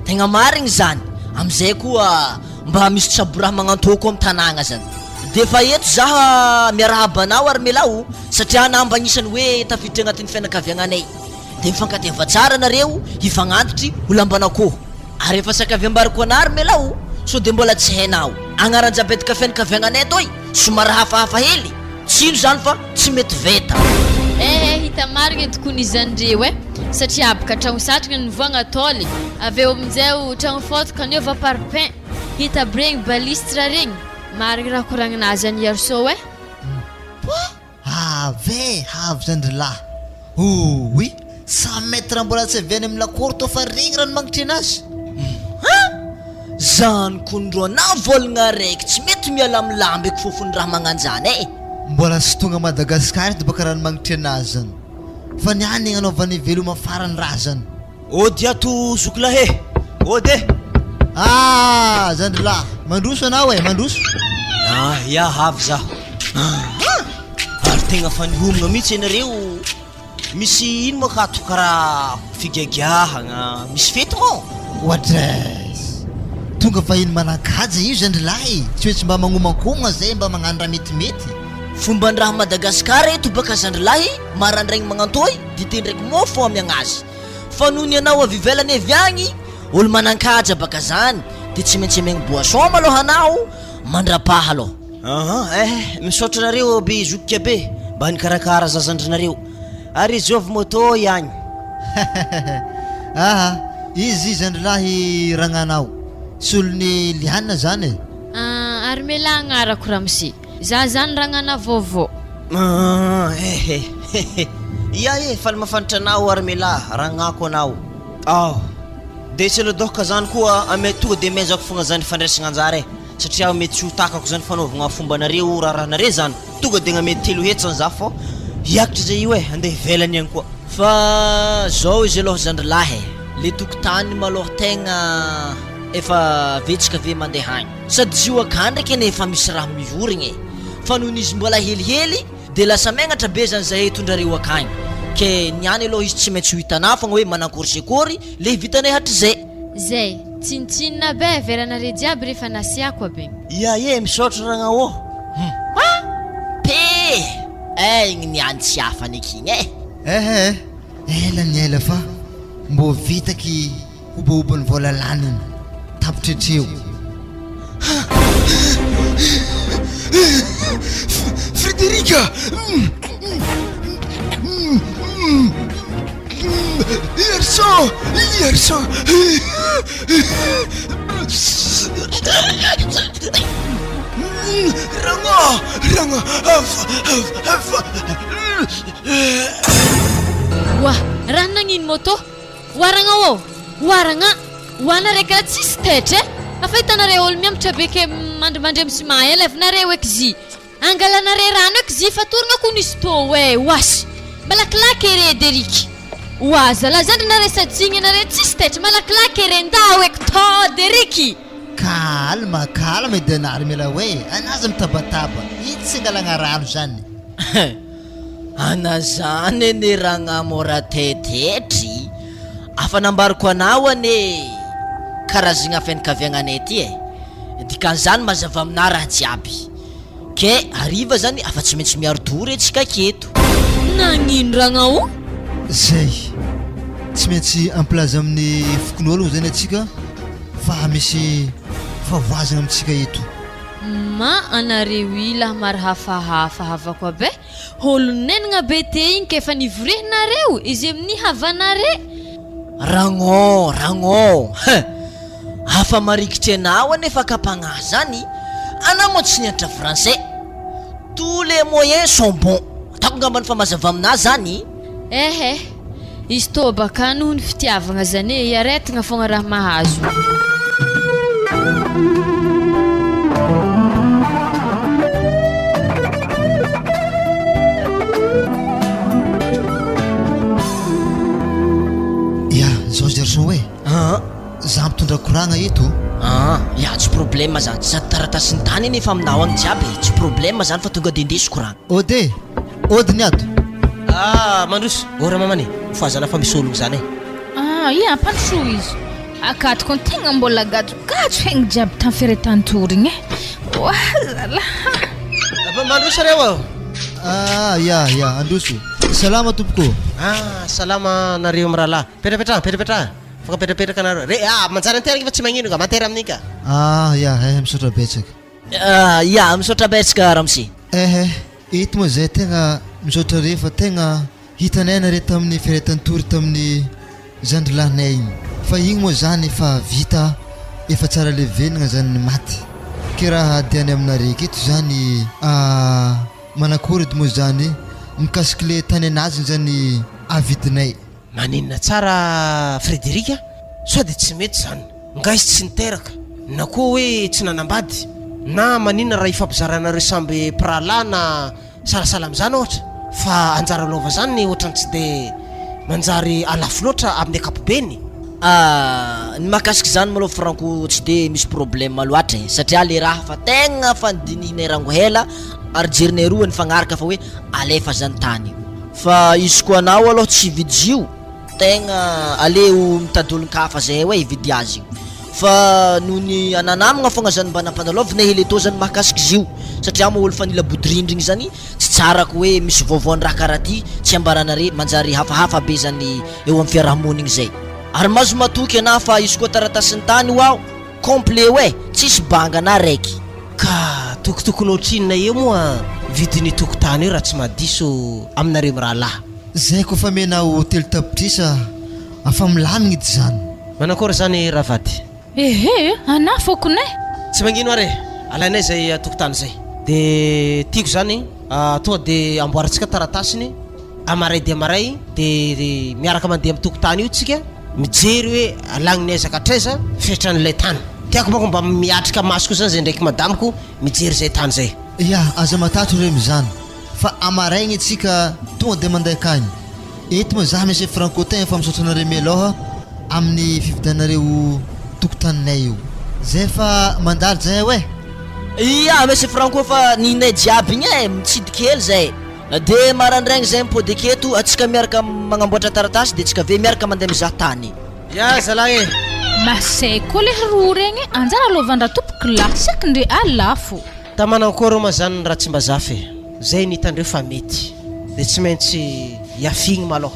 tegna marigny zany amizay koa mba misy tsaboraha magnantoko amy tanagna zany de fa eto zaha miarahabanao armelao satria ana mba agnisan'ny hoe tafiditra agnatin'ny fianakaviagnanay de mifankateva tsara nareo hifagnantitry olambanako ary efa sakaviambariko ana armelao so de mbola tsy hainao agnaranjabedika fianakaviagnanay toy somary hafahafa hely tsino zany fa tsy mety veta
hita marigny tokony izandreo satria abaka tragno satrika nivoagna toly aveo amin'izay tragno fotoka niova parpaing hita bregny balistre regny marigny raha koragninazy any arso
avy zandrilahy oui 100 metre mbola tsy aviany amin'ny lakoro to fa regny rano magnitry anazy
zany kondro ana volagna raiky tsy mety mialamilamy eky fofony raha magnanjany
mbola sy tonga Madagasikara to baka rano magnitry anazy zany fa niany anaovany veloma farany raha zany
ody ato zokilahy ody
zandrilahy mandroso anao e mandroso
ia havy zaho ary tegna fa nihomagna mihitsy ianareo misy ino makato karaha figagiahagna misy fety mo
oatres tonga fa ino manakaja io zandrilahy tsy hoe tsy mba magnomankomagna zay mba magnano raha metimety
fomba ndraha Madagasikara eto baka zandrilahy marandraigny magnantoy dite ndraiky mofo amy agnazy fa noho ny anao avy ivelany avy agny olo manankaja baka zany de tsy maintsy amegny boisson maloha anao mandrapaha aloha
misaotra nareo be zokiky be mba nikarakara zazandrinareo ary zovy moto ihany
Izy zandrilahy ragnanao solony lihanina zany
Armela agnarako ramsi za zany ragnana vaovao
ia fa mafantatra anao Armela ragnako anao de tsy lodoka zany koa ame tonga de mezako fogna zany fandraisagna anjare satria mety tsy ho takako zany fanaovagna fombanareo rahanare zany tonga de mety telo hetsany za fô hiakatra zay io andeha ivelany agny koa
fa zao izy aloha zandrilahy le tokotany maloha tegna efa vetsika ve mandeha agny sady zio akany ndraiky ane efa misy raha mivorigny fa noho izy mbola helihely de lasa megnatra be zany zahay tondrareo akagny ke niany aloha izy tsy maintsy ho hitanao fogna hoe manankorisikory le vitanay hatrizay
zay tsinitsinina be veranare jiaby rehefa nasiako be
ia misaotra ragna
pe igny niany tsy afany akigny
ela ny ela fa mbo vitaky obaobany vola laniny tapitretreo
Frederica Yerson Ranga
Wah, raha nagnino moto? Waranga wo, waranga, wanareka tsisy tetre. Afa hitanareo olo miamatra be ke mandrimandry am'sima elevinareo eky zy. Angalanare rano eky zy fa toragna ko nisy tô wasy. Malakilaky ere Deriky. Waza la zandry nare satsigny nare tsisy tetre malakilaky ere ndao eky to Deriky.
Calma edenary mila hoe anazy mitabataba itsy angalagna rano zany
ana zany ane ragna mora tetetry afa nambariko anao ane karazagna fianakaviagnanay ty dikan'izany mazava amina raha jiaby ke hariva zany afa tsy maintsy miaro tory antsika keto
nagnino ragna o
zay tsy maintsy amplaza amin'ny fokon'ologno zany atsika fa misy favoazana amitsika eto
ma anareo ila maro hafahafa havako abe holonenagna be te igny ke efa nivorehinareo izy amin'ny havanare
ragno hafa marikitry anao anefa kapagnahy zany anao moa tsy nianatra français tous les moyens sont bons atako ngambany fa mazava aminazy zany
izy tô baka noho ny fitiavagna zany iaretigna fogna raha mahazo
zao Gerson hoe za mitondra koragna eto
tsy problème zany sady taratasy ny tany nefa aminao agny jiaby tsy problème zany fa tonga de indeso koragna
ody ny ato
mandroso ora mamane fazana fa misy ologno zany
ampandroso izy akatoko ny tegna mbola gajogajo haigny jiaby tany feretantorigny
mandroso reo
androso salama tompoko
salama nareo mirahalahy petrapetra foka petrapetraka nareo manjary anteraky fa tsy magnino ka matera amin'iny ka
misaotra betsaka
misaotra betsaka ramsi
ito moa zay tegna misaotra rehefa tegna hitanay nare tamin'ny firetantory tamin'ny zandrilahinay igny fa igny moa zany efa vita efa tsara levenagna zany ny maty ke raha diany aminareky eto zany manakory edy moa zany mikasiky le tany anazy zany avidinay
maninona tsara Frederika sao de tsy mety zany nga izy tsy niteraka na koa hoe tsy nanambady na maninona raha ifampizarana samby pirahalahy na salasala am'zany ohatra fa anjara lova zany ohatrany tsy de manjary alafo loatra amin'ny akapobeny
ny mahakasiky zany maloha franko tsy de misy problème loatra satria le raha fa tegna fandinihinay rango hela ary jerinay roa ny fagnaraka fa hoe alefa zany tany fa izy koa anao aloha tsy vidy io tegna aleo mitady olon-kafa zay hoe hividy azy fa noho ny ananamagna fogna zany mba nampanalaovinay hely atao zany mahakasiky izy io satria moa olo fa nila bodrindrigny zany tsy tsarako hoe misy vaovaony raha karaha ty tsy ambaranare manjary hafahafa be zany eo amin'ny fiarahamonigny zay ary mazo matoky ana fa izy koa taratasy ny tany wow complet hoe tsisy bangana raiky
ka tokotokony ohatrinona eo moa vidiny tokotany io raha tsy madiso aminareo mirahalahy
zay koa fa menao telo tapitrisa afa milamigna ity zany.
Manakory zany ravady?
Ehe, ana fokonay.
Tsy magnino are, alainay zay tokotany zay. De tiako zany tonga de amboarantsika taratasiny amaray de amaray de miaraka mandeha amin'ny tokotany io tsika mijery hoe alagninay zakatraiza fetran'ilay tany. Tiako manko mba miatrika masoko zany zay ndraiky madamiko mijery zay tany zay.
Ya, aza matato remy zany. Fa amaraigny atsika tonga de mandeha akagny. Eto moa za monsieur Francotin efa misaotra anareo mialoha amin'ny fividianareo tokotaninay io. Zay fa mandalo zay hoe.
Ia monsieur Franco fa ninay jiaby igny mitsidiky hely zay. De marandraigny zay mipody aketo atsika miaraka magnamboatra taratasy de atsika ve miaraka mandeha mizaha tany.
Ya zalahy.
Masay koa le roa regny anjara lovandra tompoko lasaky ndre alafo.
Tamanankory ma zany raha tsy mba zafy. Zay nitandreo fa mety. De tsy maintsy iafigny maloha.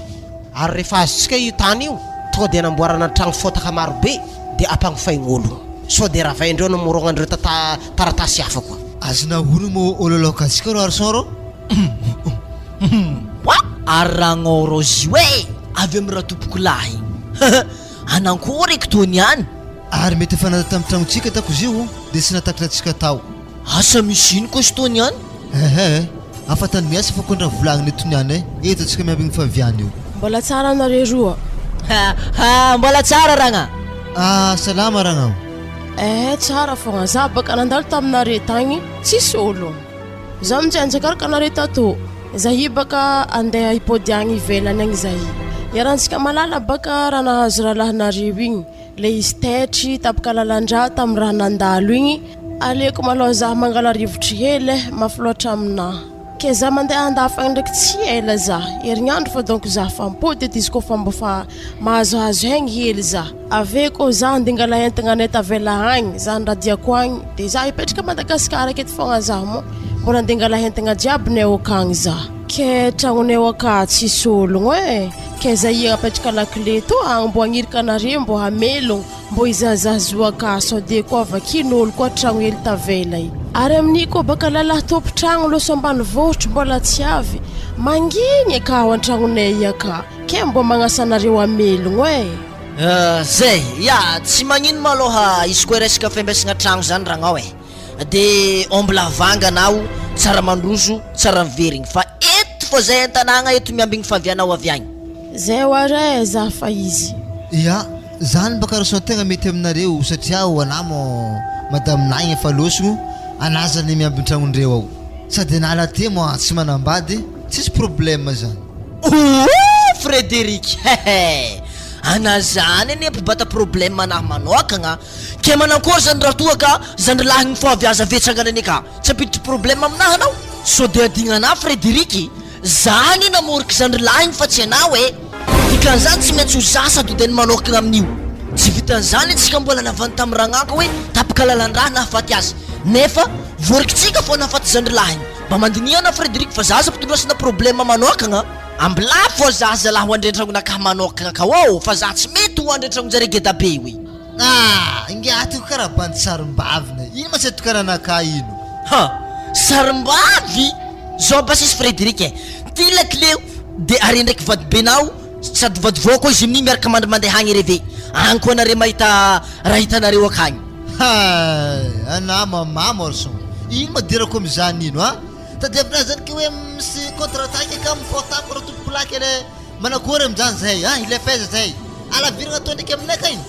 Ary rehefa azontsika io tany io tonga de namboarana tragno fotaka maro be de ampagnifaigny so de ravaindreo namorognandreo taratasy hafa koa.
Azona hono mo ololokatsika ro arson ro?
Aragno zy hoe avy amin'ny raha tompoko lahy. Anankory eky niany.
Ary mety efa nata tamin'ny tragnotsika tako izy io de sy natakitra atsika tao.
Asa misy ino koa sy tony any?
Afatany miasa fa kontra volagniny eto niany eto atsika miamby ny faviany io.
Mbola tsara anareo roa.
Mbola tsara ragna.
Salama ragna.
Tsara fogna za baka nandalo taminare tagny tsisy olo. Za mijanjaka araka anare tato. Zahi baka andeha hipody agny ivelany agny zahi. Iarantsika malala baka raha nahazo rahalahinareo igny. Le izy tetry tapaka lalandra tamin'ny raha nandalo igny. Aleko maloha za mangala rivotry hely mafy loatra aminahy. Ke za mandeha andafagny ndraiky tsy ela za. Herignandro fa donc za fa mipody eto izy koa fa mba fa mahazohazo haigny hely za. Ave koa za andingala entagna anay tavela agny za nradiako agny de za hipetraka Madagasikara aketo fogna za mo mbola andingala entagna jiaby nay akagny za. Ke tragnonay aka tsisy ologno ke za apetraka lakile to agny mbo agnirika anareo mbo hamelogno mbo izazazoa aka so de koa vakin'olo koa tragno hely tavela io. Ary amin'io koa baka lalahy tompo tragno loso ambany vohitry mbola tsy avy mangigny aka ao an-tragnonay aka ke mbo magnasa anareo hamelogno
Zay, ya, tsy magnino maloha izy koa resaka fambesagna tragno zany ragnao de ombla vanganao tsara mandroso tsara miverigny fa eto fô zay an-tanagna eto miambigny favianao avy agny.
Zay oare za fa izy.
Ya, zany baka rason-tegna mety aminareo satria anamo madame nagny efa losogno anazany miamby tragnondreo ao. Sady anala te mo tsy manambady tsisy problème zany.
Frédéric, anazany ane mpibata problème anahy manokagna ke manankory zany raha toa ka zany lahigny fo avy aza vetsanganany ka tsy ampiditry problème aminahy anao so de adignanahy Frédéric zany namoriky zany lahigny fa tsy anao dikan'izany tsy maintsy ho zasa dodeny manokagna amin'io tsy vitan'izany antsika mbola navany tamin'ny ragnaka hoe tapaka lalandraha nahafaty azy nefa vorikitsika fo nahafaty zany lahigny mba mandiniana Frédéric fa zaza mpitondrosana problème manokagna ambla fo zaza laha ho andrentragnonakahy manokagna ka fa za tsy mety ho andrentragnonjare geda be hoe
ingatiko karaha bandy sarim-bavina ino ma tsy atokaranakahy ino
sarim-bavy zao basisy Frédéric ty lakile de are ndraiky vadibenao sady vady vao koa izy amin'iny miaraka mandeha agny reve agny koa anare mahita raha hitanareo akagny
ana mamamo arson ino madirako am'izany ino tadiavina zany ke hoe misy contre-attaque ka mifotako raha tompoko laky ele manakory am'zany zay ile faiza zay alaviragna atao ndraiky aminay iny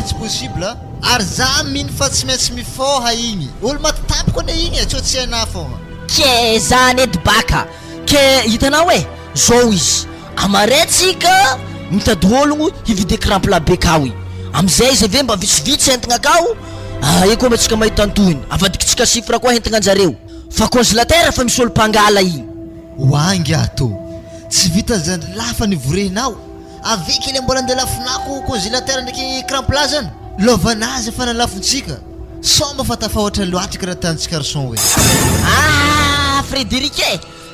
tsy possible ary za mino fa tsy maintsy mifoha igny olo matatapoko ane igny tsao tsy hainah fogna
ke zany edy baka ke hitanao zao izy amaretsika mitady ologno hividy écran plat be kao amizay izy ave mba vitsivitsy entagna kao koa matsika mahita antohiny avadikitsika sifra koa entagna anjareo fa congélateur fa misy olo mpangala igny
wangy ato tsy vita zany lafa nivorehinao aveke le mbola andeha lafinako congélateur ndraiky écran plat zany lovanazy efa nalafontsika somba fa tafahoatra loatra karaha tantsika arson hoe
Frédéric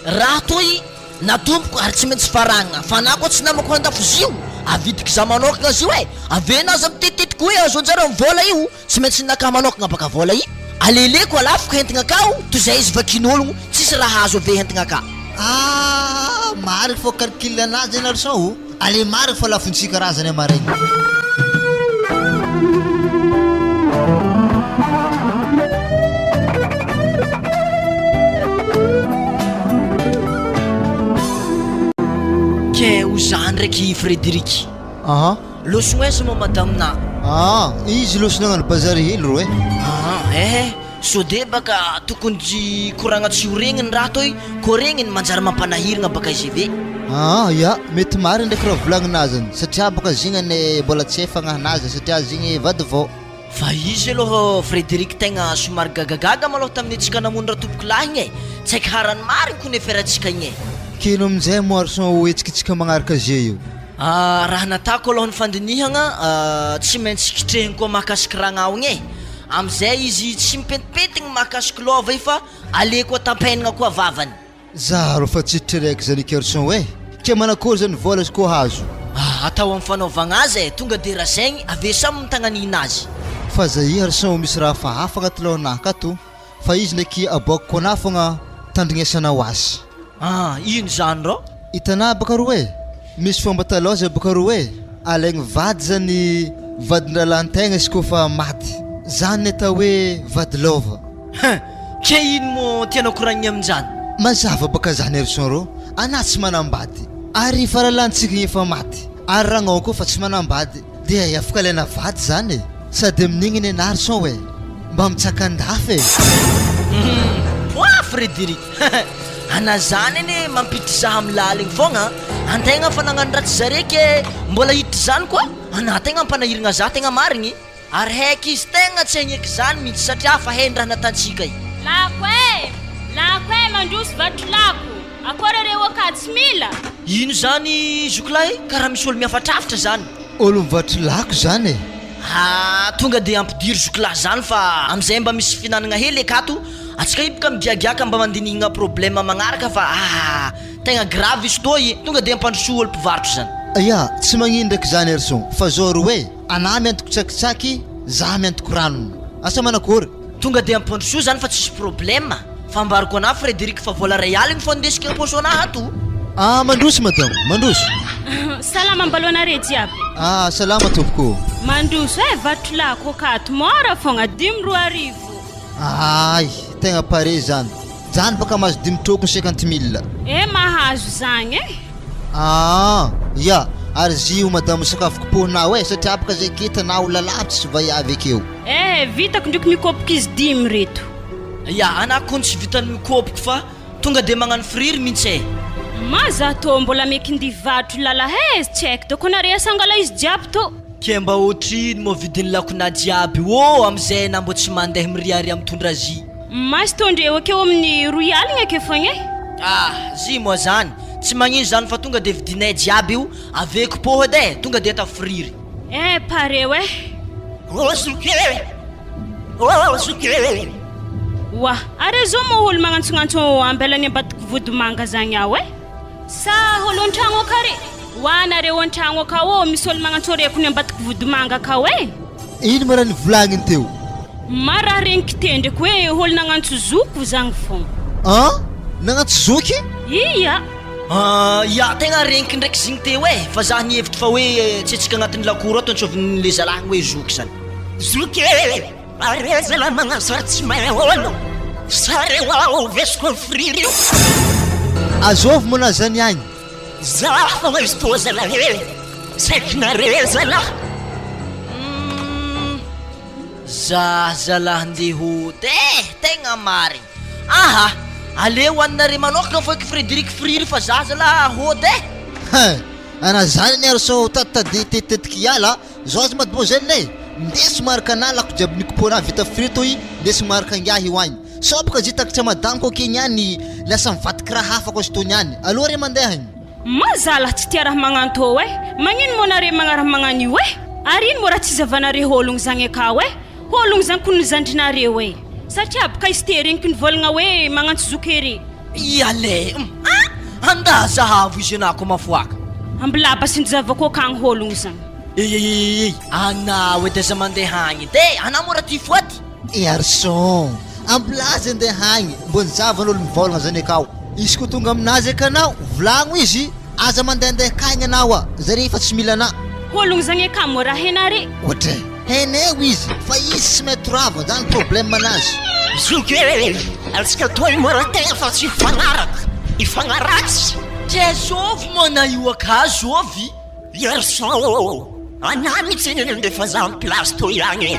raha toy natomboko ary tsy maintsy faragna fa na koa tsy namako andafo zio avidiky za manokagna zio avenazy amitetetiko hoe azo anjara mivola io tsy maintsy naka manokagna baka vola io aleleko alafoko entagna kao toy zay izy vakin'ologno tsisy raha azo ave entagna ka
mary fo calcul anazy eny arson ale mary fa lafontsika razany amaregny.
ke ho zany ndraiky Frédéric.
Aha.
Losogno aiza moa madamina?
Izy losonagnano bazary hely ro
sode baka tokony koragna tsy ho regniny raha toy ko regniny manjary mampanahiragna baka izy ve.
Ya mety mariny ndraiky raha volagninazany satria baka zignany mbola tsy efagnahanazy satria zigny vady vao.
Fa izy aloha Frédéric tegna somary gagagaga maloha tamin'ny antsika namono raha tompoko lahy igny tsy haiko harany mariny koa neferantsika igny
kino amin'izay moarson hoetsikitsika magnaraka zay io.
Raha natako aloha ny fandinihagna tsy maintsy kitrehiny koa mahakasiky ragnao igny amizay izy tsy mipentipentigny mahakasiky lova i fa aleko atampainagna koa vavany.
Zaro fa tsitry raiky zany garçon ke manakory zany vola koa hazo.
Atao amin'ny fanaovagna azy tonga de rasaigny ave samy mitagnanina azy.
Fa zay garçon misy raha hafa agnaty lohanahy kato fa izy ndraiky aboako koa na fogna tandrignesanao azy.
Ino zany rô?
Hitanà baka ro misy fomba taloha zay baka ro alaigny vady zany vadin-dralantegna izy kofa maty zany atao hoe vady lova.
Ke ino mo tianao koragniny amin'izany?
Mazava baka zany garçon ro ana tsy manambady ary faralantsika efa maty ary ragnao koa fa tsy manambady dia afaka alaina vady zany sady amin'igny ny garçon mba mitsakandafy
Poa Frédéric ana zany ane mampiditry zaha amin'ny laligny fogna antegna fa nagnano ratsy zare ke mbola hiditry zany koa ana tegna ampanahiragna za tegna marigny ary haiky izy tegna tsy hagneky zany mihitsy satria fa hainy raha natantsika
Lako mandroso vatro lako akory reo akady tsy mila.
Ino zany zokilahy karaha misy olo miafatrafitra zany.
Olo mivatro lako zany
tonga de ampidiry zokilahy zany fa amizay mba misy finanagna hely akato atsika hipaka migiagiaka mba mandinihagna problème magnaraka fa tegna grave izy toy tonga de ampandroso olo mpivarotro zany.
Tsy magnino ndraiky zany garçon fa zao ro ana miantoko tsakitsaky za miantoko ranony asa manakory
tonga de ampandroso zany fa tsisy problème fa mbariko ana Frédéric fa vola ray aligny fo ndesika aposy ana ato.
Mandroso madame mandroso.
Salama mbalonare jiaby.
Salama tompoko.
Mandroso vatro lako akato mora fogna 10
Ay tegna pare zany baka mahazo 50,000.
Mahazo zany
ary zio madame sakafo kopohinao satria baka zay ketanao lalavitsy sy vaiavy akeo.
Vitako ndriko mikopoko izy 10 reto.
Ana kony tsy vitany mikopoko fa tonga de magnano friry mihitsy
maza to mbola meky ndivatro lalahy tsy haiko to konare sangala izy jiaby to
ke mba otrino mo vidiny lakona jiaby amizay na mbo tsy mandeha miriary amtondra zy
mas tondreo akeo amin'ny royaligny ake fogna
zy moa zany tsy magnino zany fa tonga de vidinay jiaby io aveko poho edy tonga de ata friry
pareo wa are zo mo olo magnantsonantso ambelany ambadiko vodomanga zagny ao sa olo an-tragno akare hoanareo an-tragno akao misy olo magnantsoriako ny ambadiko vodomanga akao
ino marany volagniny teo
maraha regniky te ndraiky hoe olo nagnantso zoko zagny fogna
nagnantso zoky?
Ia tegna regniky ndraiky zigny teo fa za nihevitry fa hoe tsy antsika agnatin'ny lakoro ato antsovan'le zalahagny hoe zoky zany zoky arezala magnasatsy maolo sareo vesiko friry io
azovy mona zany agny
za fa izy to zalahy saiky narezala za zalahy andeha tegna marigny aleo hoaninare manokagna foiky Frédéric friry fa za zalahy hody
ana zany ny arso tatady tetetiky iala zao azy madbo zany ndesy maraka ana lako jiaby nikopona vita frito i ndesy maraka angiahy hoagny sobaka zitakitra madamo ko ke niany lasa mivatiky raha hafa ko stony any aloha re mandehany
mazala tsy tia raha magnanto magnino mo nare magnaraha magnano io ary ino mo raha tsy zavanare hologno zagny akao hologno zagny kono zandrinareo satria baka izy te regniky ny volagna hoe magnantso zokery
iale anda zahavo izy anako mafoaka
ambilaba sindzavako akagny hologno zagny
ana hoe deza mandeha agny ana mora ty foaty
arson ambilazy andeha agny mbony zavan'olo mivolagna zany akao izy ko tonga aminazy akanao volagno izy aza mandehandeha kaigna anao zare fa tsy mila na
Holong zagny ka mora henare.
ohatra heneo izy fa izy tsy mety rava zany problème anazy
Zuke, altsika toy mora tegna fa tsy ifagnaratsy.
Zovy mana io aka zovy.
Garçon, anami tsy ndefa za amin'ny place toy agny.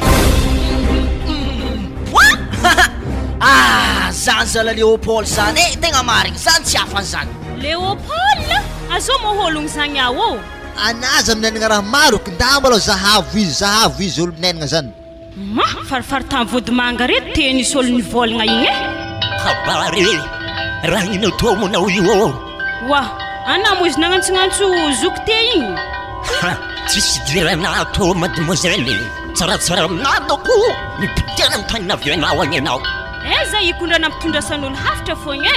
Zany zala Léopold zany tegna marigny zany tsy afany zany.
Léopold, azo mo holong zagny ao.
anazy aminenagna raha maro nda mbalao zahavo izy olo minenagna zany
Farfartan vody manga reto teny isy olo nivolagna igny
Habari, raha ino to monao io.
Wah, anamo izy nagnantsonantso zoky te igny.
Tsisy dirana to mademoiselle. Tsaratsara aminadoko mipitena amin'ny tany navianao agny anao.
Eza ikondrana ampitondrasan'olo hafitra foagna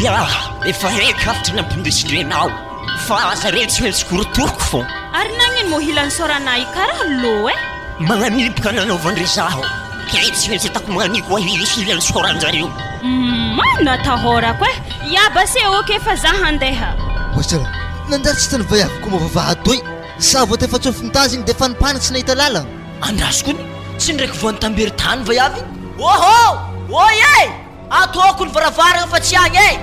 Ya, efa haiko hafitra nampindrisy anao. Fa zare tsy maintsy korotoroko fô.
Ary nagnino mo hilan'ny soranahy karaha lo
Magnanipoka nanaovandre zaho. Kay tsy maintsy atako magnanipo hilan'ny soranjareo.
Natahorako Yaba se oke fa za handeha.
Wasala, nandatsy tany vaiavy ko mavavahady toy. Sa vao tefa tsofintazy igny defa nipanatsy nahita lalagna.
Andrasoko ny tsy ndraiky voantambery tany vaiavy. Oho! Oye! Atoko ny varavarana fa tsy agny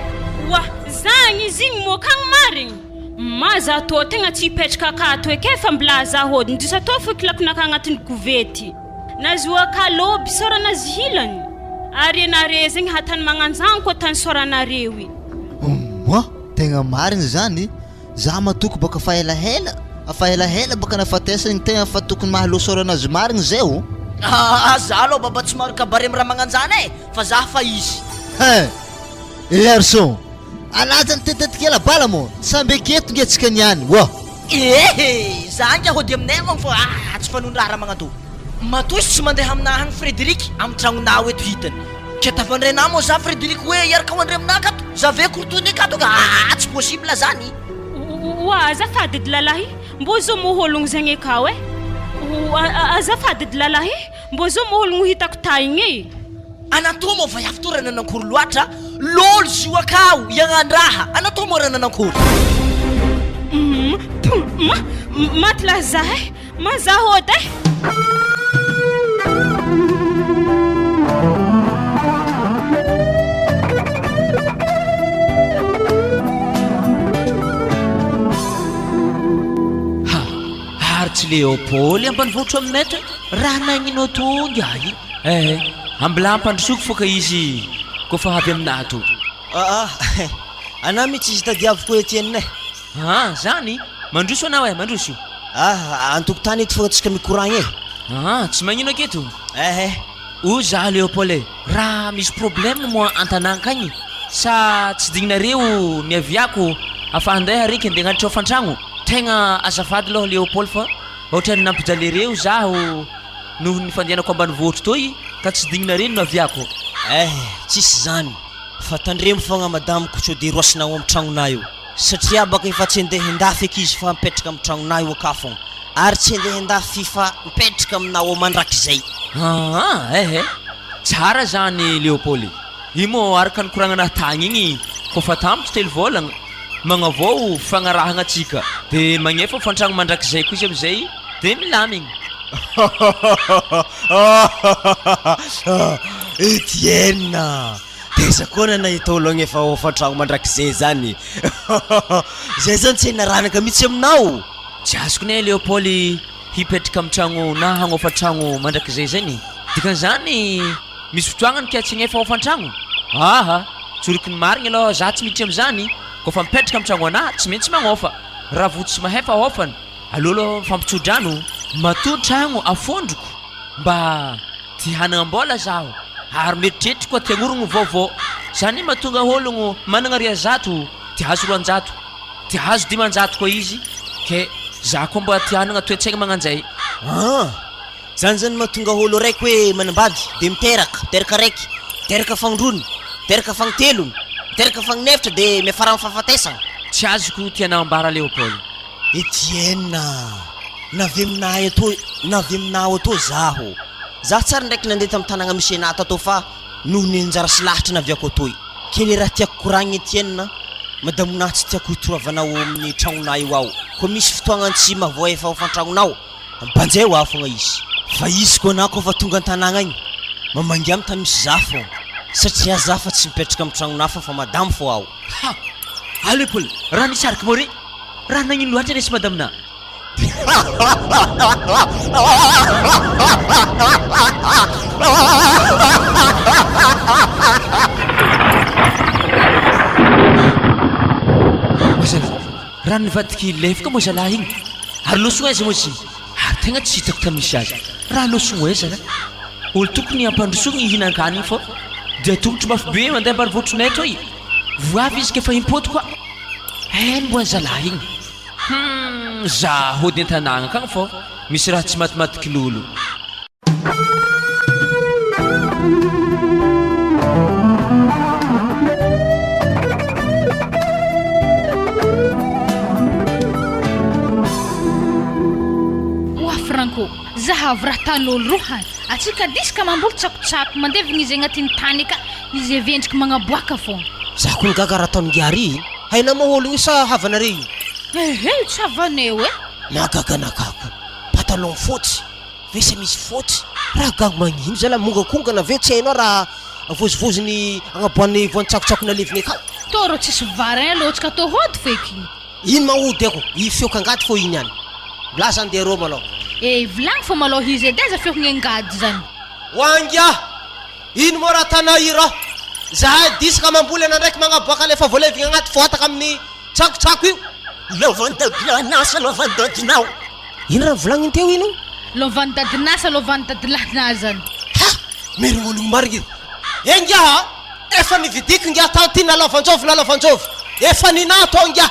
Wah, zagny izy igny mo kagny marigny. Maza atao tegna tsy hipetraka akato eke fa mbola zaho hody ndrisa atao fo kilakona agnatin'ny kovety. Nazoa kaloby soranazy hilany. Ary anare zegny hatany magnanzany koa tany soranareo i.
Tegna marigny zany. Za matoko baka fa helahela. Afa helahela baka nafatesany tegna fa tokony mahalo soranazy marigny zay o.
Za aloha baba tsy maro kabare raha magnanjany fa za fa izy.
Garçon, anazany tetetika ela bala mo. Samby aketo ngetsika niany.
Zany hody aminay mo fa tsy fanondraha raha magnanto. Matosy tsy mandeha aminahy agny Frédéric amin'ny tragnonao eto hitany. Ke tafandrenao mo za Frédéric hoe iaraka hoandre aminah kato. Za ve korotony akato ka tsy possible zany.
Azafady lalahy, mbo zo mo hologno zegny akao azafady lalahy, mbo zo mo hologno hitako taigny
Anatô mo va yaftorana nankory loatra lolo zio akao iagnan-draha anatô mo rana nankory
matla zahay mazahody
Tsy Léopold ambanivohitra aminay raha nagnino tonga ambila ampandrosoko foka izy kofa avy aminah to.
Anao mitsy izy tadiaviko etienne.
Zany mandroso anao mandroso.
Antokotany eto foka tsika mikoragna
tsy magnino aketo. O za Léopold raha misy problème mo antanàna agny sa tsy digninareo niaviako afa andeha reky andeha agnatitra fantragno. Tegna azafady aloha Léopold fa ohatrany nampijalereo zaho noho ny fandehanako ambanivohitra toy ka tsy digninareo no aviako.
Tsisy zany fa tandremo fogna madame Kotsode roasinao amin'ny tragnonay io satria baka efa tsy andeha handafy eky izy fa mipetraka amin'ny tragnonay io aka fogna ary tsy andeha handafy fa mipetraka aminao mandrakizay.
Tsara zany Léopold. Imo araka ny koragnanahy tagny igny kofa tamitry telo volagna magnavao fagnarahagna atsika de magnefa fantragno mandrakizay koa izy amizay de milamigny.
Etienne, teza koa nahita olo agnefa fantragno mandrakizay zany. Zay zany tsy naranaka mitsy aminao.
Tsy azoko ne Léopold hipetraka amin'ny tragno na hagnaofa tragno mandrakizay zany. Dikan'izany misy fotoagnany ka tsy agnefa hofantragno. Tsoriky ny marigny aloha za tsy miditra am'zany kofa mipetraka amin'ny tragno anahy tsy maintsy magnaofa raha vo tsy mahefa hofany alolo fampitsodrano matoa tragno afondroko mba ty hanagna-mbola zaho ary meritreritry koa ty agnorogno vaovao zany mahatonga ologno managna riazato ty hazo roanjato ty hazo dimanjato koa izy ke za koa mba ty hanagna toetsaigna magnanjay.
Zany mahatonga olo raiky hoe manambady de miteraka raiky teraka fangdrony teraka fangtelony teraka fangnefitra de miafara amin'ny fahafatesana.
Tsy azoko tianao ambara Léopold.
Etienne, navy aminao atô zaho. Za tsara ndraiky nandeha tamin'ny tanagna misy anah tato fa noho ny anjara sy lahatra naviako atoy. Kely raha tiako koragny Etienne, madamonahy tsy tiako hitoravanao amin'ny tragnonay io ao koa misy fotoagna tsy mavoa efa fantragnonao banjay ho afogna izy fa izy koa anao koa fa tonga an-tanàgna igny mamangy amin'ny tany misy za fô satria za fa tsy mipetraka amin'ny tragnonao fa madamo fô ao
allo Paul raha nisy araka mori raha nagnino loatra resy madamina raha nivadiky lefika moa zalahy igny ary losogna aiza moa izy ary tegna tsy hitako tamisy azy raha losogna aiza olo tokony ampandrosogna ihinan-kany igny fô dia tongotry mafy be mandeha ambany voatronay toy voavy izy kefa impôty koa eno moa zalahy igny za hody an-tanàgna kagny fô misy raha tsy matimatiky lolo
zahavy raha tan'olo rohany atsika disika mamboly tsakotsako mandevigna izy agnatin'ny tany ka izy evendriky magnaboaka foana
za koa nigaga raha taon'gary haina mahologno isa havanare
tsy havaneo
nagaganagako patalon fotsy vesa misy fotsy raha gago magnino zala mongakongana ve tsy hainao raha vozivoziny agnaboan'ny voan-tsakotsakona levigny akao
toro tsisy varin alohatsika tô hody feky
ino maody ako ifioka angaty fô iny any laza andeha rô malao
vilagny fô malao izy edy za fiokagna angady zany
hoangia ino moa raha tanao i raha zahay disaka mamboly ana ndraiky magnaboaka lefa voalevigny agnaty foataka amin'ny tsakotsako io
lovandadanasa lovandadinao
ino raha volagniny teo ino
lovany dadinasa lovany dadilahina zany
merigny ologno marigny engia efa nividiky ngia tanty nalovanjovy efa nina atao ngia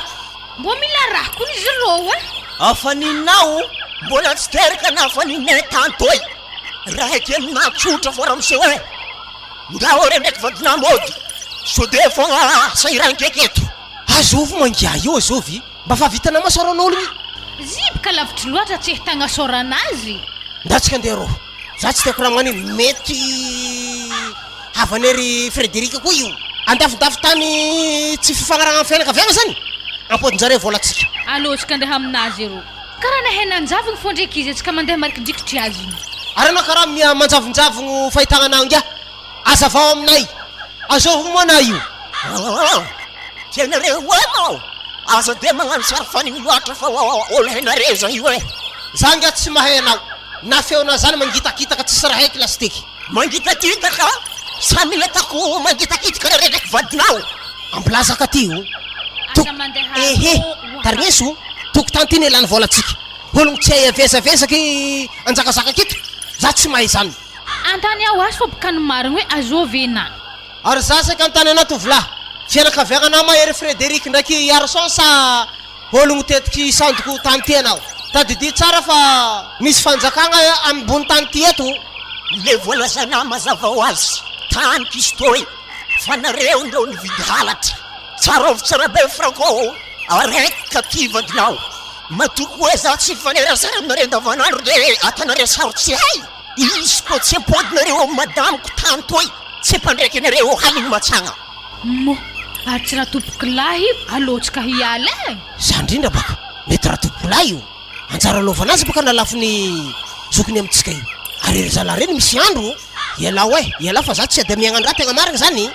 mbo mila raha koa izy rô
afa ninao
mbola tsy teraka na fa ninay tantoy raha kely natsotra fô raha miseho nga ore ndraiky vadina mody sode fogna sairankeky eto
azovy mangia io azovy mba fa vitana masoran'ologny
zibika lavitry loatra tsy ehitagna soranazy
ndatsika andeha rô za tsy tiako raha magnino mety havanery Frédéric koa io andafidafy tany tsy fifagnaragna amin'ny fianakaviagna zany ampodinjare volatsika
alotsika andeha aminazy rô karaha nahenanjavogno fô ndraiky izy atsika mandeha marikidrikitry azy igny
ary anao karaha manjavonjavogno fahitagna anao ngia azavao aminay azovy moa anay io
tianare oanao aza de magnano sary fanigny loatra fa olo hainare zany io
za ngia tsy mahay anao na feona zany mangitakitaka tsisy raha heky lastiky
mangitakitaka samy letako mangitakitaka rare ndraiky vadinao
ambilazaka ty io tarigneso toko tantiny elany volatsika ologno tsy hay avesavesaky anjakazaka kito za tsy mahay zany
antany ao azy fa bokany marigny hoe azovy ena
ary za saky antany ana tovolahy fianakaviagnana mahery Frédéric ndraiky Arson sa ologno tetiky sandoko tany ty anao tadidi tsara fa misy fanjakagna ambony tany ty eto
le volazana mazava ho azy tany pistoy fa nareo ndreo nividy halatra tsarovy tsara be franco araiky kativadinao matoko hoe za tsy fanerasara aminare andavanandro de atanare sarotsy hay izy koa tsy ampodinareo madamoko tany toy tsy ampandraiky anareo haliny matsagna
mo ary tsy raha tompoky lahy alotsika hiala
za indrindra baka mety raha tompoky lahy io anjara alovanazy baka nalafiny zokony amitsika io ary ry zala reny misy andro iala fa za tsy ady miagnan-draha tegna marigny zany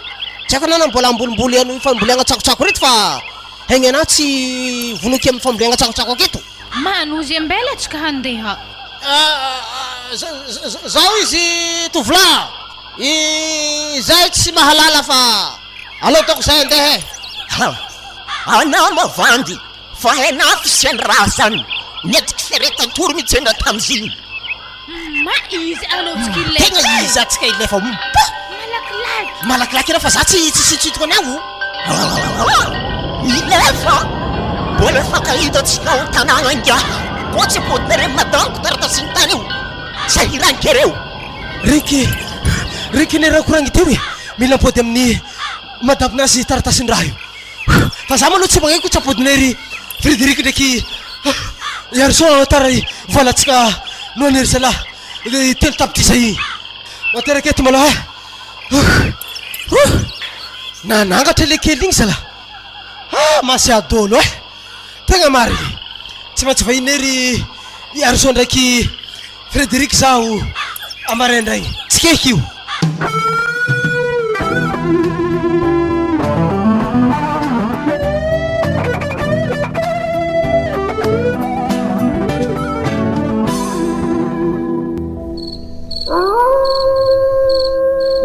tsy haiko anao mbola ambolimboly ano fambolagna tsakotsako reto fa haigny anao tsy vonoky amin'ny fambolagna tsakotsako aketo
manozy ambela atsika handeha
zao izy tovolahy zay tsy mahalala fa alô toko zay andeha
anao mavandy fa hainao fisiany raha zany netiky feretantoro mitsenga tamiziny
ma izy alotsika
tegna izy atsika ilefa malakilaky fa za tsy hitoko anao
ilefa mbola fakahitatsika ho tanàgna ngia koa tsy apodinare madanko taratasiny tany io zay irankereo
riky ne raha koragny teo mila ampody amin'ny madamponazy taratasiny raha io fa za maloha tsy magnaiky tsy apodinery Frédéric ndraiky Arson tara volatsika noanery zalahy telo tapity zay materaky eto maloha nanangatra le kely igny zalahy Masy adolo tegna mariny tsy maintsy vahinery Arson ndraiky Frédéric zaho amaraindray tsikaiky io.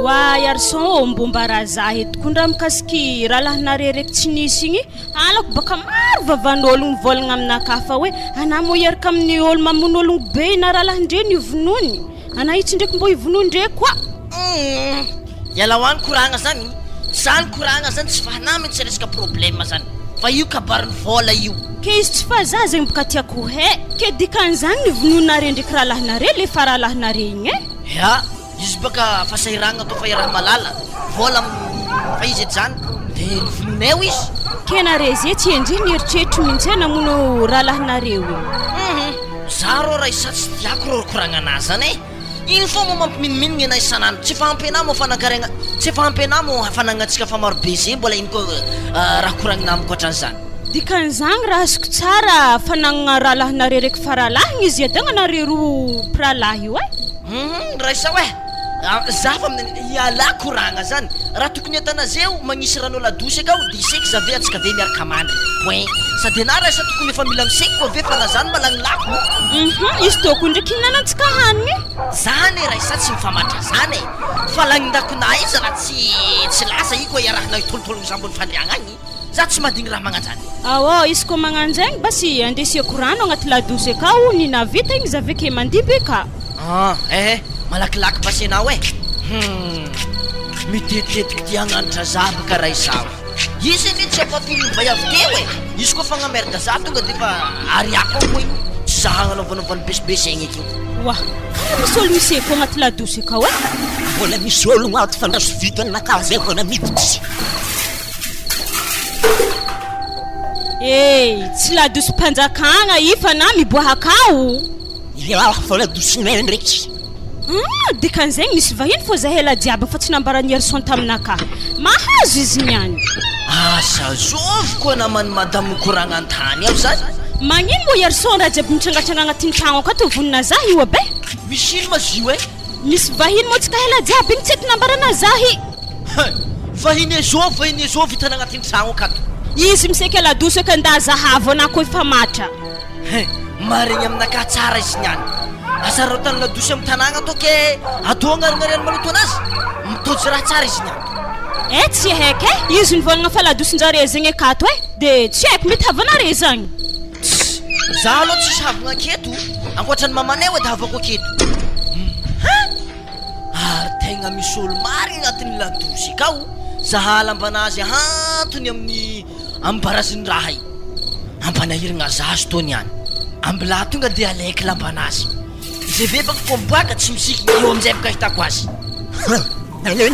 Wa Arson mbombara za eto kundra mikasiky ralahnare reky tsy nisy igny alako baka maro vavan'ologno mivolagna aminakahy fa hoe ana mo iaraka amin'ny olo mamono ologno be na ralahandre ny vonony ana itsy ndraiky mbo ivonondre koa.
Yala hoany koragna zany koragna zany tsy fahanaminy tsy resaka problème zany fa io kabariny vola io
ke izy tsy fa za zegny boka tiako he ke dikan'izany ny vononare ndraiky ralahnare le fa ralahnare igny
ya izy baka fasahiragna atao fa iraha malala vola fa izy zany de vononeo izy
kenare ze tsy endry nieritreritry mihitsy namono ralahnareo
za rô raha isa tsy tiako rô koragna anazy zany iny fô mo mampiminiminigny ana isanandro tsy fahampena mo fanankaragna tsy fahampena mo fanagnatsika fa maro be ze mbola iny koa raha koragnina amiko ohatran'izany
dikan'izany raha azoko tsara fanagnana ralahnare reky faralahigny izy adagnanare roa mpiralahy io
raha isa hoe za fa iala koragna zany raha tokony atana zeo magnisy ran'olo adosy akao de iseky za ve atsika ve miaraka mandry point sady ana raha isa tokony efa mila miseky fa ve fa na zany malagnilako
izy toko ndraiky hinanantsika hanigny
zany raha isa tsy mifamatra zany fa lagnindakona izy raha tsy lasa i koa iarahana tolotologno zambony fandriagna agny za tsy madigny raha magnanjany
izy koa magnanjaigny basy andesiako rano agnaty ladosy akao nina vita igny za veke mandimby ka
malakilaky basy anao mitetitetiky ty hagnanitra za baka raha izao izy ny tsy ampafilivay avy teo izy koa fagnamerika za tonga de fa ariako koa igny tsy za hagnanaovanavany besibesegny eky
wa misy olo misy eko agnaty ladosy akao
mbola misy ologno ato fa ndaso vitan'nakahy zay vana miditsy
tsy ladosy mpanjakagna i fa na miboahakao
ya fa ladosinay ndraiky
dikan'zegny nisy vahiny fô za hela jiaby fa tsy nambarany Arson taminakahy mahazo izy niany
asa zovy koa namany madame koragna antany ao zany
magnino mo Arson raha jiaby mitrangatranga agnatin'ny tragno akato vonona za io abe
misy ino mazio
misy vahiny mo tsika hela jiaby igny tsy ety nambarana zahy
vahiny ezovy hitana agnatin'ny tragno akato
izy miseky ladosy aka nda zahavo ana koa efa matra
marigny aminakahy tsara izy niany asara tany ladosy amin'ny tanagna to ke atao agnarinariany maloto anazy mitojo raha tsara izy niany
tsy haiko izy nivolagna fa ladosin-jare zegny akato de tsy haiko mety havanare zagny
za aloha tsisy havagna aketo ankoatrany mamanay edy havako aketo ary tegna misy olo marigny agnatin'ny ladosy akao zahala ambanazy ahantony amin'ny ambaraziny raha i ampanahiragna zazo to niany ambila tonga de alaiky lambanazy ze ve baka komboaka tsy misiky eo amizay baka hitako azy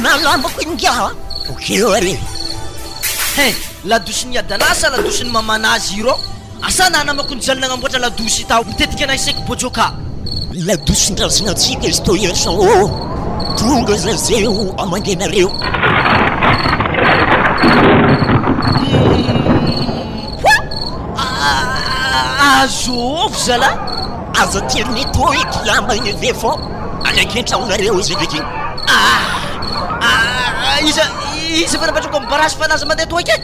nalambako ingia okeo are
ladosy ny adanasa ladosy ny mamanazy iro asa nanamako nijalina agnamboatra ladosy tao mitetika anay seky bojoka
ladosy ndrasinatsika izy to Arson tonga za zeo amangenareo
azovy zala
aza tiriny to eky lamba igny ve fô alaiky an-tragnonareo izy ndraiky
izy fa napetrako ambarasy fa anazy mandeha to eky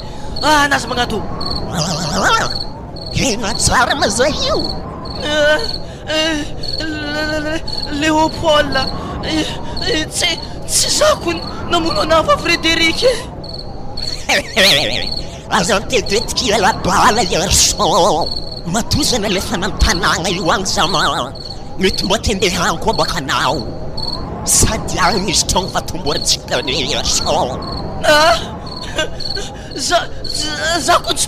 anazy magnato
tena tsara mazah io
Léopold tsy zako namono ana fa Frédéric
aza mitetitiky alabala Arson matozana le fanamtanagna io agny zama mety mba tendehan koa baka anao sady agny izy tragno fatomborantsika ny Arson
za ko tsy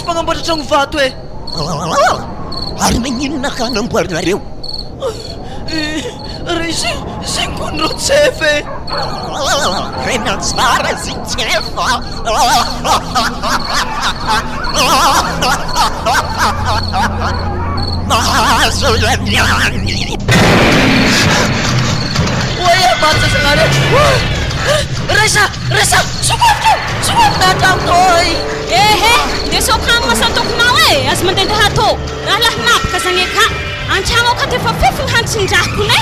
mpagnamboatra tragno vato
ary magnino nakanamboarinareo
Zingono tsefe
rena tsara zitsefa mahazo laniany
oye bata sanare resa
Sokoy! Ehe, desokang masantokonao azy mandeha atô. Raha napaka zany ka. Antragno ka tefa fefiny hantsindrahakone.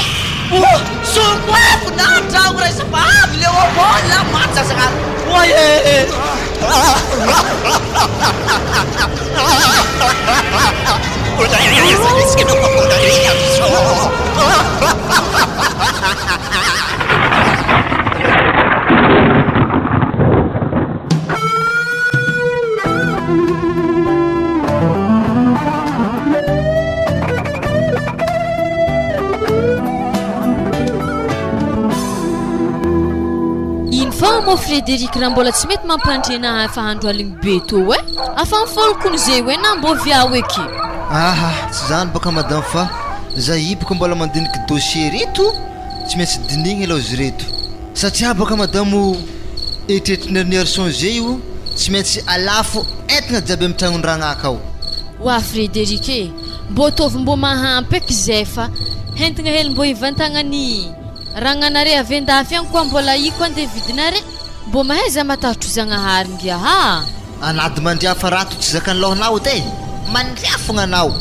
Sokoafo na antragno ray sabavy le obola matsasaka. Oye!
Mo Frédéric raha mbola tsy mety mampandrena fahandro aligny be to afa mifolokony zay hoe na mbo viao eky
tsy zany baka madame fa zay ibaka mbola mandiniky dossier reto tsy maintsy dinigny aloha izy reto satria baka madamo etretriny arson zay io tsy maintsy alafo entigna jiaby amin'ny tragnondragnaka ao
wa Frédéric mbo tovy mbo mahampy eky zay fa hentigna hely mbo ivantagnany ragnanare avendafy agny koa mbola iko ande vidinare mbo mahaiza matahotro zagnahary ngia
anady mandriafa rato tsy zakany lohanao edy mandriafagna anao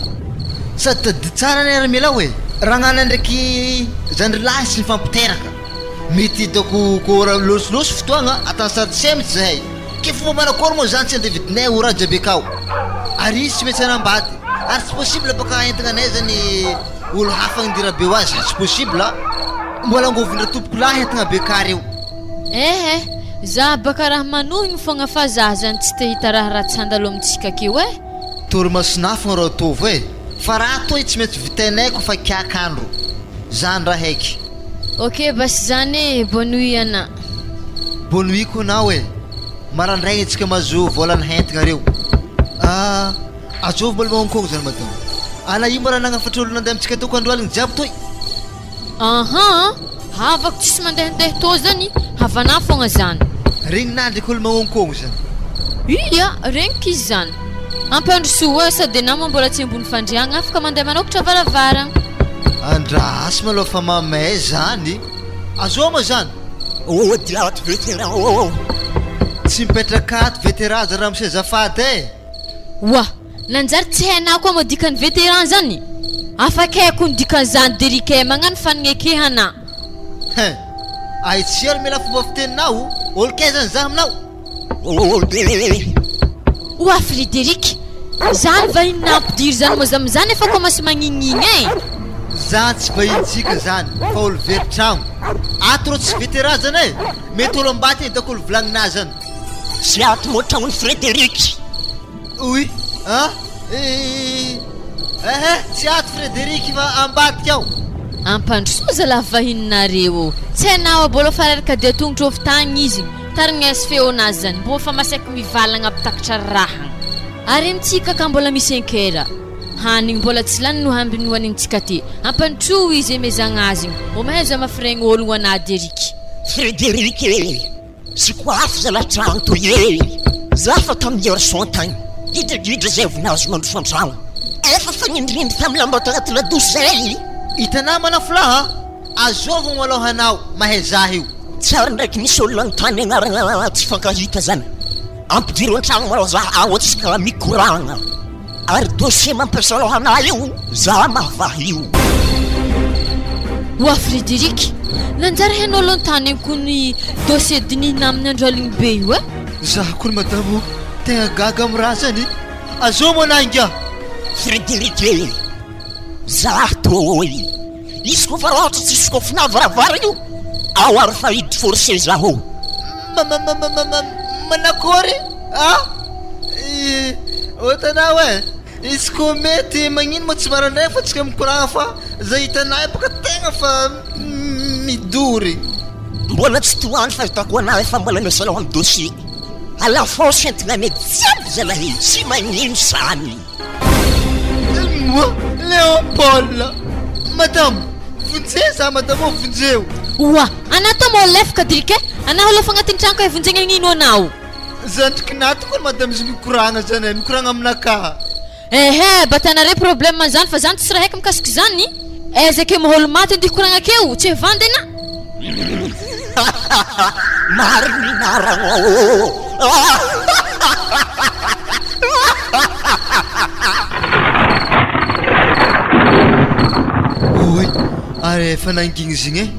sady tadi tsara ny aramila hoe ragnana ndraiky zandrilahy sy mifampiteraka mety hitako kora losolosy fotoagna atany sarotsemitsy zahay ke fomba manakory moa zany tsy ande vidinay o raha jiaby akao ary izy tsy maintsy anambady ary tsy possible baka entigna anay zany olo hafa indira be ho azy tsy possible mbola angovindra tompoko lahy entigna bekary eo
za baka raha manohigny fogna fa za zany tsy te hita raha ratsy handalo amintsika akeo
toromasinafagna raha tovy fa raha toy tsy maintsy vitainay ko fa kiakandro zany raha haiky
ok basy zany bonne nuit ana
bonne nuit ko nao marandraigny antsika mahazo volany hentigna reo azovy mbola mahonkogno zany madamo ana io mba raha nagnafatra olo nandeha amitsika toko andro aligny jiaby toy
havako tsisy mandehandeha to zany havana fogna zany
regny na ndraiky olo mahonkogno zany
iya regniky izy zany ampandrosoa sady nama mbola tsy ambony fandriagna afaka mandeha manokatra varavara
andrasy maloha fa mamay zany azoma zany
diato vétéran
tsy mipetraka ato vétéran zany raha misy azafady
wa nanjary tsy hainao koa mo dikany vétéran zany afaka haiko ny dikan'izany derike magnano fanignekehana
aitsy ary mila fomba fiteninao olo kaizany za aminao
wa Frédéric zany vahiny nampidiry zany moa zamizany efa koa masy magnignigny
zany tsy vahintsika zany fa olo veritragno ato rô tsy vétéran zany mety olo ambaty hitako olo volagninazy zany
sy ato moa tragnony Frédéric
oui tsy ato Frédéric fa ambatika ao
ampandrosoza la vahininareo tsy hainao abola fararaka dia tongotro ovy tagny izy tarignesy feonazy zany mbo fa masaiky mivalagna apitakatra raha ary mitsika ka mbola misy enkera hanigny mbola tsy lany no hambiny hoanintsika ty ampandro izy emezagna azy mbo mahaiza mafiragny ologno anady eriky
Frédéric sy koafo zala tragno toy za fa tamin'ny arson tagny hidradridra zay vinazo mandro fantragno efa fagnindrindy tamin'ny lambata agnaty ladosy zay
hitanao manafolaha azovagna aloha anao mahay zah io
tsara ndraiky misy olo antany agnarana tsy fankahita zany ampidiro an-tragno malao za aoatsika mikoragna ary dossier mampiasa alohanay io za mahavahy io
wa Frédéric nanjary hain'olo antany kony dossier dinihina amin'ny andro aligny be io
za kony madamo tegna gaga amin'ny raha zany azomo anangia
Frédéric za toy izy koa fa raha ohatra tsy izy koa finavaravara io ao ary fa hidy forcé zaho
manakory otanao izy koa mety magnino moa tsy marandray fa tsika mikoragna fa zay hitanay baka tegna fa midory
mbola tsy toany fa hitako anay fa mbola miasa aloha amin'ny dossier ala fosy entigna mety jiaby zalahy tsy magnino zany
moi Léopold madame vonjeo za madame o vonjeo
wa anata mo lefaka dirike ana holofa agnatin'ny trano ka vonjegna agnino anao
zandriky nato koa madame izy mikoragna zany mikoragna aminaka
batanare problème zany fa zany tsy raha haiko mikasiky zany ezake maholo maty andeha koragna akeo tsy vandy ana
Marinaragno.
Oi, are fanangigny zigny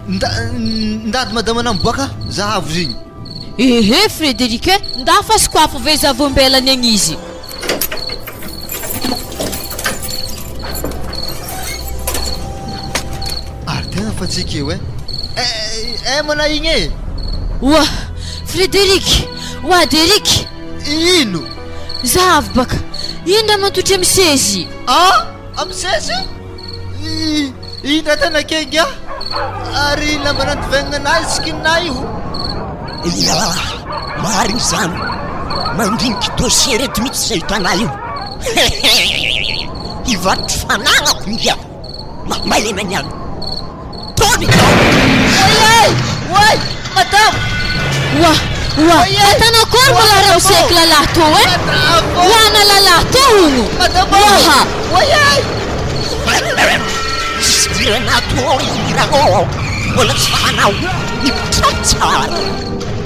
ndady madama namboaka zahavo zigny.
Ehe Frederic, nda fa sokoafo ve zavoambelany agny izy.
Ary tena fa tsika eo mana igny e.
Oa Frederic, oa Deric.
Ino?
Zahavo baka, indra mantotry amy sezy.
Amy sezy? Indra tena kenga ary lambanandivagnana anazy sikinina io.
Ya, mariny zany mandiniky dossier reto mihitsy zay hitanay io. Hivarotry fanagnako ngia mailena niany tony.
Oi, madame. Oa, atanakory mbola raha miseky lalahy tô e? Iana lalahy tô hono. Oha.
Siranato irago mbola tsy fanao mipitratsara.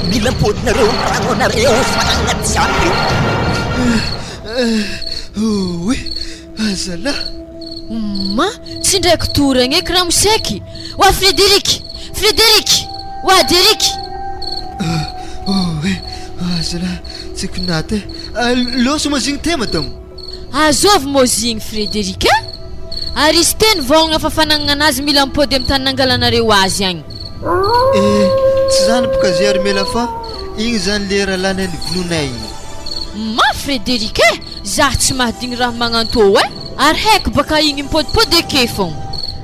Mila mpodinareo miranonareo fanagna jiaby.
Oe, azalahy.
Ma, tsy indraiky toragna eky raha miseky. Oa Frederic, oa Deric.
Oe, azalahy, tsy konaty loso moa zigny te madamo.
Azovy moa zigny Frederic e? Ary izy teny vaogna fa fanagnana anazy mila mipody amy tany nangalanareo azy agny.
Tsy zany boka zay ary mela fa igny zany le raha lany nivolonay igny.
Ma Frederic e, zah tsy mahadigny raha magnantô e, ary haiko baka igny mipodipody ake fogna.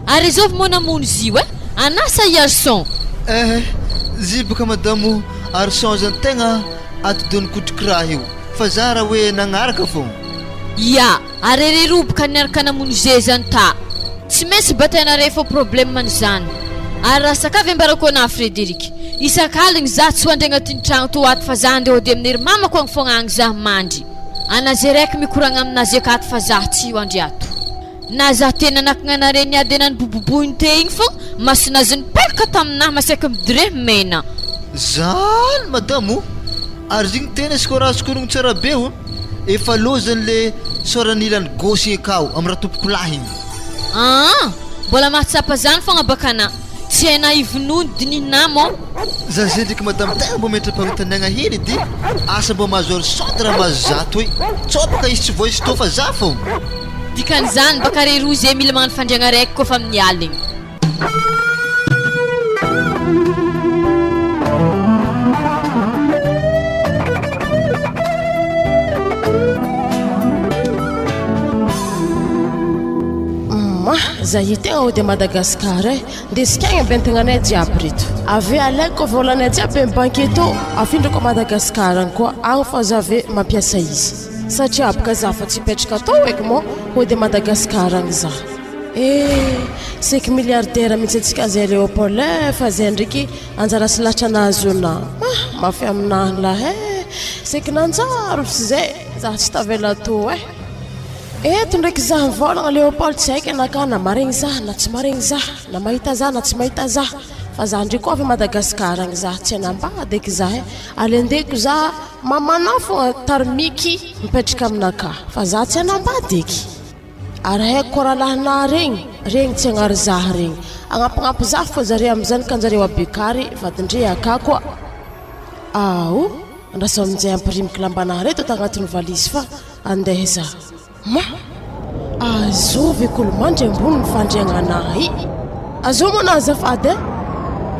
Ary zovy moa namono zio e, anasa garçon.
Zy boka madamo arson zany tegna atodony kotriky raha io fa za raha hoe nagnaraka fogna.
Ya, ary ery roboka niaraka namono zay zany ta. Tsy maintsy batainare fô problème zany. Ary raha sakavy ambarako ana Frederic, isakaligny za tsy hoandry agnatin'ny tragno tô ato fa za andeha ody amin'ny ry mamako agny fogna agny za mandry. Anazy raiky mikoragna aminazy akato fa za tsy hoandry ato. Na za tena nakagnanare niady anany boboboiny te igny fogna, masonazy nipelaka taminahy masaiky midire mena.
Zany madamo, ary zigny tena izy koa raha sokorogny tsara be o, efa lozany le soranilany gosy akao amy raha tompoko lahy igny.
Mbola mahatsapa zany fogna bakana. Tsy haina ivonony dininina mo.
Za zay ndraiky madamo tegna mbo metra-pagnotaniagna hely edy asa mbo mahazo risôty raha mahazo zato hoe tsôpaka izy tsy voisy tô fa za fogna.
Dikan'izany baka re roa zay mila magnano fandriagna raiky koa fa amin'ny aligny.
Zahy tegna ody Madagasikara e, ndesikagna bentegnanay jiaby reto. Ave alaiko volanay jiaby amy banky tô, afindrako Madagasikara agny koa agny fa za ave mampiasa izy. Satria abaka za fa tsy hipetraka atao eky mo ody Madagasikara agny za. Seky milliardaire mihitsy atsika zay Léopold fa zay ndraiky anjara sy latra nahazo ana. Mafy aminahy lahy seky nanjaro sy zay za tsy tavela tô e. Eto ndraiky za volagna Léopold tsy haiko anaka na maregny za na tsy maregny za, na mahita za na tsy mahita za. Fa za ndraiky koa avy Madagasikara agny za tsy anambady eky za alendeko za mamana fogna tarmiky mipetraka aminaka fa za tsy anambady eky. Ary haiko koa raha lahina regny tsy agnary za regny agnampagnampy za fô zare am'izany kanjareo abekary vadindre aka koa. Andraso amin'izay ampirimiky lambanahy reto ata agnatin'ny valizy fa andeha za. Azovy kolomandry ambony mifandriagna anahy. Azov moa na azafady e?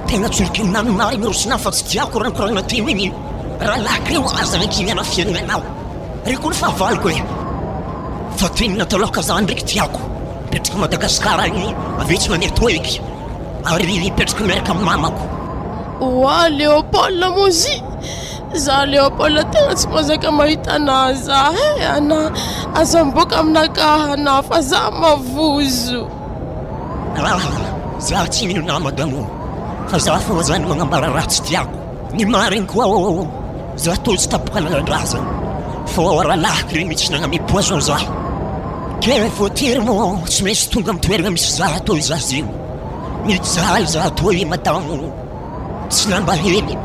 Tegna tsolokinina marigny rosina fa tsy tiako rankoragna teo igny. Raha laky reo aza ankiniana fiaignanao. Reko ny fahavaliko e. Fa toinina taloka za ndraiky tiako. Mipetraka Madagasikara igny, avy tsy maneto eky. Ary mipetraka miaraka amin'ny mamako.
Oa Léopold mozy. Za Léopold tegna tsy mazaka mahita anahy za ana aza miboaka aminaka ana fa za mavozo.
Za tsy minona madamo fa za fogna zany magnambara raha tsy tiako. Ny marigny koa za tolo tsy tapoka nalandrazana fô raha laky regny mihitsy nagna mipoison za. Ke voatiry mo tsy maintsy tonga amy toerana misy za atao za zegny. Mijaly za atao madamo. tsy namba hely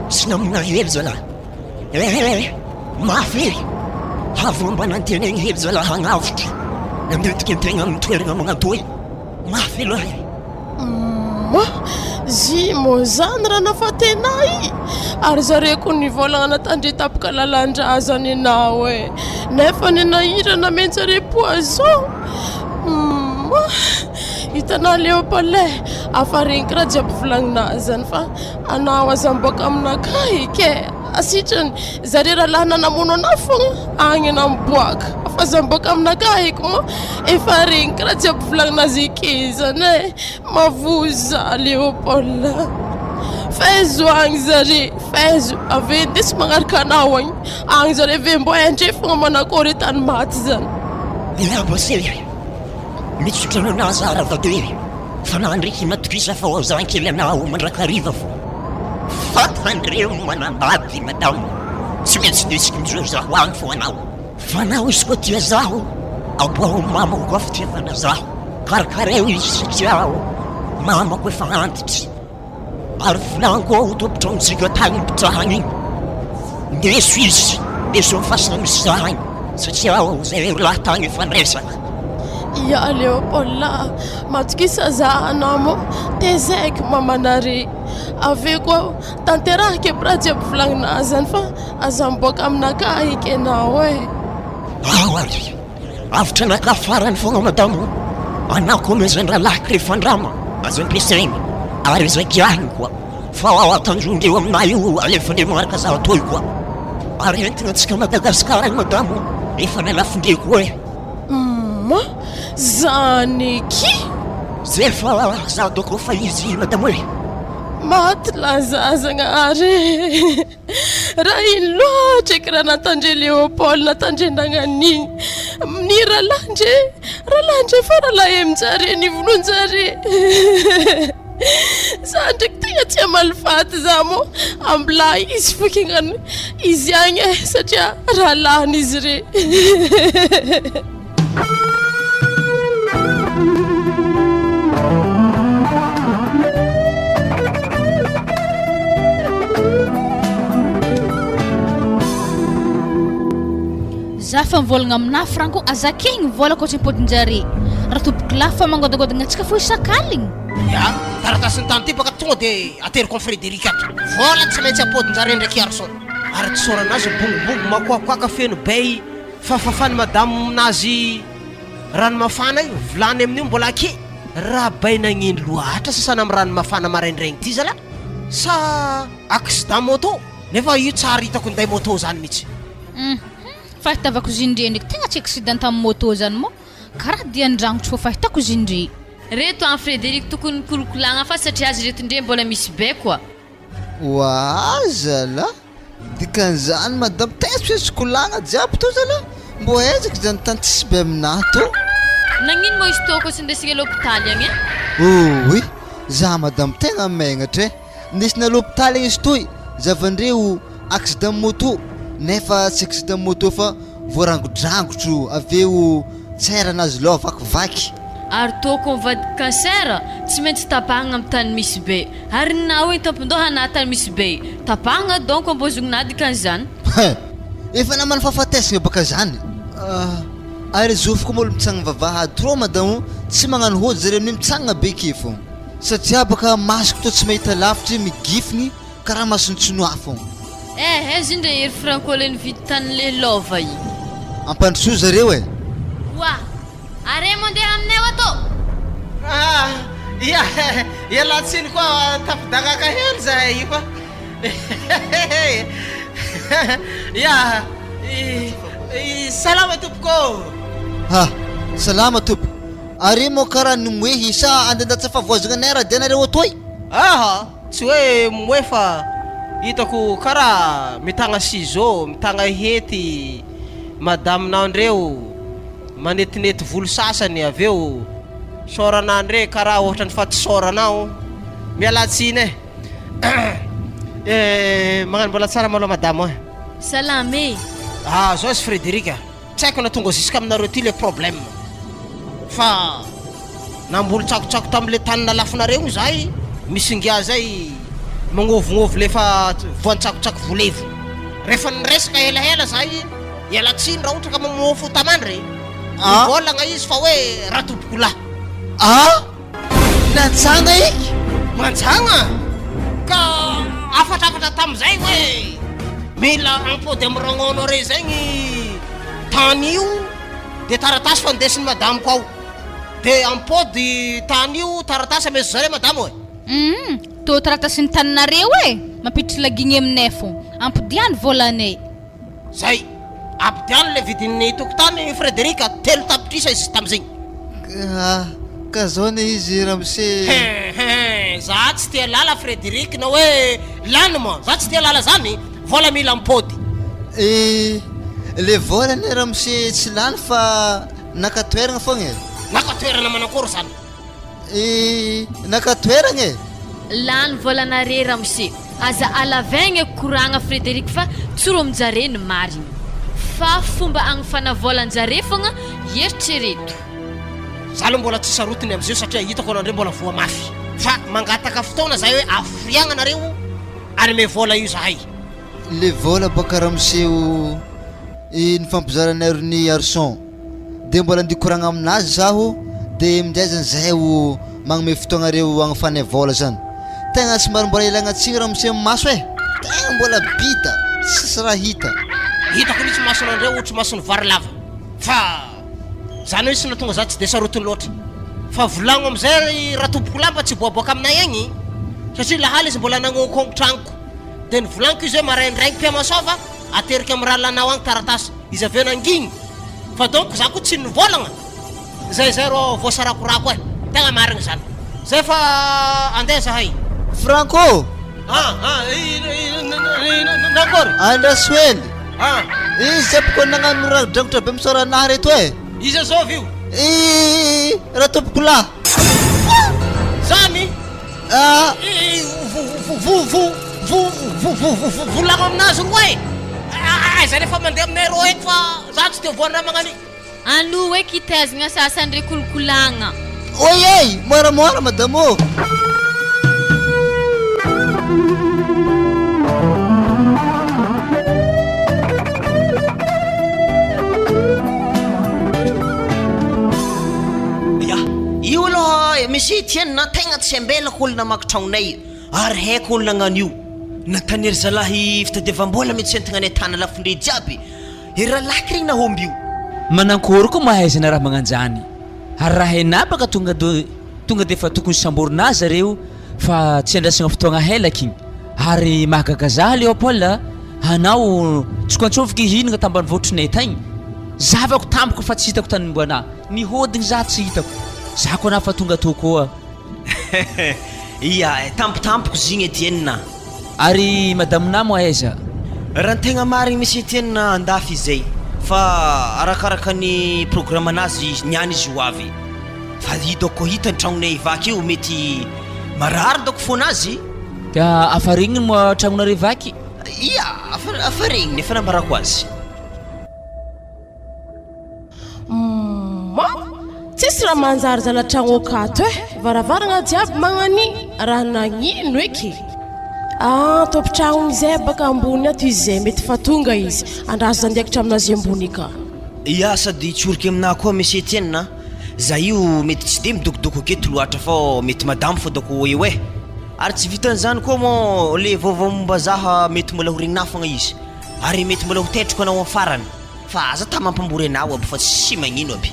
tsy namina hely zalahy mafy avy mba nantenegny hely zalahy hagnavotro nandetika antegna amin'ny toeragna magnatoy mafy aloha
zy mo zany raha nafatenay ary zareko nivolagna natandre tapaka lalandrazany anao e nefa ny nahirana mentsare poison hitanao leopolay afarenky raha jiaby volagninay zany fa anao azamboaka aminakay ke asitrany zare raha lahy nanamono anao fogna agny anamboaka fa zamboaka aminakay ko mo efa renky raha jiaby volagninazy ake zany e mavoza leopold faizo agny zare faizo ave ndesy magnaraka anao agny zare ve mbo andre fogna manakôry tany maty zany
miabosely mitsotrano anazy aravade fa nandreky matokisa fa ozankely anao mandrakariva fo fatandreo manambady madamo tsy maintsy desika mizo zaho agny fo anao fa anao izy koa tia zaho aboao mamako koa fa tiavana zaho karakareo izy satria mamako efa antitry ary filanko topitra amintsika tagny pitrahagny igny ndeso izy ndeso mifasina misy zahagny satria zay lahy tagny efa nresaka
ya Leopold matokisa za anamo tezaiky mamanare ave koa tanterahake bra jiaby volagninazy zany fa azamboaka aminaka iky anao e
ary avitra naka farany fogna madamo anao koa mezany raha lahiky rehefa andrama azo ampiasaigny ary zakiahiny koa fa atanjondreo aminay io alefandre magnaraka za atoy koa ary entina antsika Madagasikara madamo efa nalafindre koa e
zany ki
zay fa za doko fa izy madamo e
maty lazazagna ary raha iny loatra eky raha natandre Leopold natandre ndagnan'igny ny rahalandre fa rahalahy aminjare nivolonjare za ndraiky tegna tsy amalifaty za mo ambila izy fokignany izy agny e satria rahalahiny re
za fa mivolagna amina franco azakegny vola koa tsy mipodinjare raha toboky lafa mangodagodagna antsika fo isakaligny
ya taratasiny tany ty baka tonga de ateriko Frédéric ato vola tsy maintsy apodinjare ndraiky arson ary tsy soranazy bongbongo makoakoaka feno bay fafafany madamo nazy rano mafana io volany amin'io mbola ake raha bay nagnino loatra sasana amin'ny rano mafana maraindraigny ty zala sa accident moto nefa io tsara hitako nday moto zany mihitsy
fahitavako zindre ndraiky tegna tsy accident amin'ny moto zany mo karaha dia andrangotro fo fahitako zindre
reto an Frédéric tokony kolokolagna fa satria azy reto ndre mbola misy be koa
zala dikan'izany madame tesy kolagna jiaby to zala mbo ezaka zany tany tsisy be aminahy to
nagnino mo izy toko sy ndesika l'hôpitaly agny
oui za madame tegna magnatra ndesina l'hôpitaly agny izy toy zavandreo accident moto nefa tsy accident moto fa voarangodrangotro aveo tsara anazy lova vakivaky
ary toko mivady cancer tsy maintsy tapahagna amin'ny tany misy be ary na hoe tampondoha na tany misy be tapahagna donc ambozogna dikan'izany
efa namana fahafatesagna baka zany ary zofiko molo mitsagna vavahady tro madamo tsy magnano hody zare amin'ny mitsagna be ke fo satria baka masoko to tsy mahita lavitry migifiny karaha masontsinoa fo
zindre ery franco le nividy tany le lova i
ampandroso zareo e
wa are mandeha aminay ato
ialatsiny koa tapidagaka hely zahay io fa salama tompoko
salama tompo ary mo karaha nimoehy sa andendatsy favoazagna anay raha dia anareo atoy
tsy hoe moe fa hitako karaha mitagna ciseau mitagna hety madaminao andreo manetinety volo sasany aveo soranandre karaha ohatrany fa tsy soranao mialatsiny magnano mbola tsara maloha madamo
salame
zao izy Frédéric tsy haiko na tonga ziska aminareo ty le problème fa nambolo tsakotsako tamile tany nalafinareo zay misy ngia zay magnovognôvo lefa voantsakotsaky volevo rehefa niresaka helahela zay ialatsiny raha ohatra ka mamofo tamandry mivolagna izy fa hoe ratobokolahy
natsanga iky
mantsagna ka afatrafatra tamizay hoe mila ampody am'ragnono re zegny tany io de taratasy fandesiny madamoko ao de ampody tany io taratasy amesy zare madamo hoe
tô taratasiny taninareo mampiditry lagigny aminay fo ampidiany volanay
zay ampidiany le vidin'ny tokotany Frederika 3 tapitrisa izy tamizegny
ka zao ne izy ramose
za tsy tia lala Frederik na hoe lany moa za tsy tia lala zany vola mila ampody
le vola ne ramose tsy lany fa nakatoeragna fogna
nakatoerana manakory zany
nakatoeragna
lany volanare ramose aza alavegna koragna Frederik fa tsoro aminjare ny mariny fa fomba agnafana volanjare fogna eritrereto
zalo mbola tsy sarotiny amizio satria hitako anandre mbola voa mafy fa mangataka fotoana zay hoe afriagna nareo ary me vola io zahay
le vola baka ramoseo ny fampizarana ny arson de mbola ndikoragna aminazy zaho de mindraizany zahay o magnome fotoagnareo agnafana vola zany tegna tsy mbola ilagnatsiny ramoseo maso tegna mbola bita tsisy raha
hitako mitsy masonandreo ohatry masony vary lava fa zany hoe sy natonga za tsy de sarotiny loatra fa volagno amizay raha tompoko lamba tsy boaboaka aminay agny satria lahaly izy mbola nagnokogno tragnoko de ny volagniko izy hoe maraindraiky mpiamasova aterika amin'ny raha lanao agny taratasy izy aveo nangigny fa donc za koa tsy nivolagna zay ro voasarakorako tegna marigny zany zay fa andeha zahay
Franco
nakory
andrasoely izy zapoko nagnano raha drangotra be misoranahy reto
izy azovy io
raha tompokolahy
zany volagno aminazy roa zay rehefa mandeha aminay ro eky fa za tsy te voanraha magnany
alo hoe kitezagna sasandre kolokolagna
oyey moramora madamo
io aloha misy tiana tegna tsy ambelako olona makitragnonay ary haiko olona agnano io natanery zalahy fitadiavam-bola mety tsy antegnany tana lafindre jiaby iralaky regny nahomby io
manankory koa mahaizana raha magnanjany ary raha enapaka tonga de fa tokony samborina zareo fa tsy andrasagna fotoagna helaky igny ary mahagaga za Léopold anao tsy koantsoviky hinagna tambany votronay tagny zavako tampoko fa tsy hitako tany mboana nihodigny za tsy hitako za koa na fa tonga to koa
iya tampotampoko zigny Etienne
ary madame namo aiza
raha tegna marigny misy Etienne andafy izay fa arakaraka ny programme anazy niany izy ho avy fa hitako hita ny tragnonay vaky io mety marary doko fonazy
ka afarigniny moa tragnonare vaky
iya afarigniny efa nambarako azy
tsisy raha manjary zalatragno akato varavaragna jiaby magnany raha nagnino eky tompotragno izay baka ambony ato izy zay mety fa tonga izy andraso zandiakitra aminazy ambony ka
ia sady tsoriky amina koa monsieur Etienne za io mety tsy de midokidoko aketo loatra fa mety madamo fô dako eo ary tsy vitan'izany koa mo le vaovao momba zaha mety mbola ho regnina fogna izy ary mety mbola ho tetriko anao afarany fa za ta mampambory anao aby fa tsy magnino aby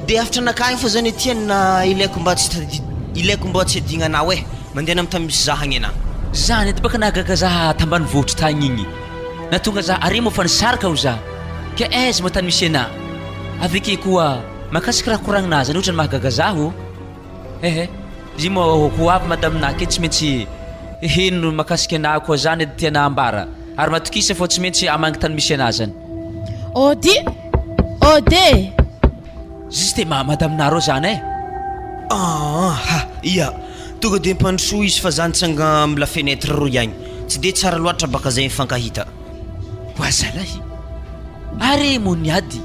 de afatra nakagny fa zany Etienne ilaiko mba tsy adigna anao mandeha namita misy zaha agny ana
zany edy baka nahagaga zaha tambany votro tagny igny natonga za are mo fa nisaraka ho za ke aiza matany misy ana aveke koa makasiky raha koragninazy ohatrany mahagaga zaho zy mo ho avy madame nake tsy maintsy heno makasiky ana koa zany edy tiana ambara ary matokisa fô tsy maintsy amangy tany misy ana zany
ode
juste madame naro zany
iya tonga de mpandrosoa izy fa zany tsanga amla fenêtre ro iagny tsy de tsara loatra baka zay mifankahita
voazalahy ary mo niady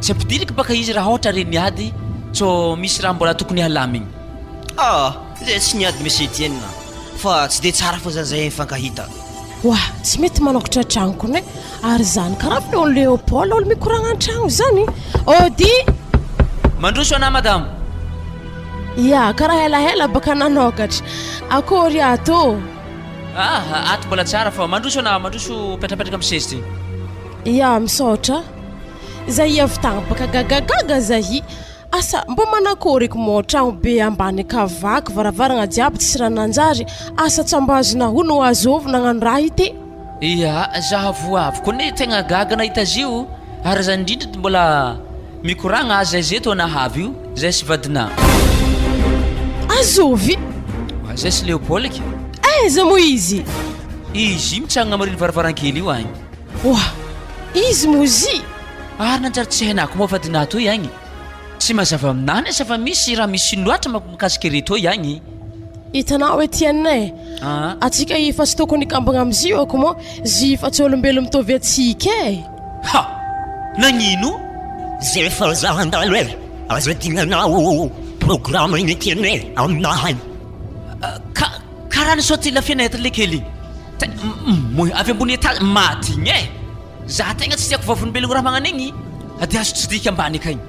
tsy ampidiriky baka izy raha ohatra re niady tsô misy raha mbola tokony halamigny
zay tsy niady monsieur Etienne fa tsy de tsara fa zany zay mifankahita.
Wah, tsy mety manokatra tragnoko ne ary zany karaha fi olo Léopold olo mikoragna an-tragno zany. Ody
mandroso ana madame.
Ya, karaha helahela baka nanokatra. Akory ato?
Ato mbola tsara fa mandroso petrapetraka amin'ny sezy ty.
Ya, misaotra. Zay avy tagny baka gagagaga zay. Asa mbo manakory mo tragno be ambany kavaky varavaragna jiaby tsisy rananjary. Asa tsambazona ho no azovy nagnano raha ity.
Ia, zaho voavy ne tegna gaga nahita zio ary zany indrindra mbola mikoragna aza zay to nahavy io zay sy vadina.
Azovy?
Zay sy Léopold ki.
Aiza mo izy?
Izy mitsangana mariny varavarankely io agny.
Wah, izy mozy?
Ary nanjary tsy hainako moa vadina to agny. Tsy mazava aminany sa fa misy raha misy loatra mikasika reto agny.
Hitanao Etienne, atsika efa tsy tokony ikambagna amizio ako mo, zifa tsy olombelo mitovy atsika e.
Ha! Nagnino?
Zay fa zaho andalo e, aza dinanao programme igny Etienne aminahy.
Karaha ny saoty la fenêtre le kely. Avy ambony étage maty igny e. Za tegna tsy tiako vavolombelogno raha magnan'igny. Ady azo tsy dika ambany akagny.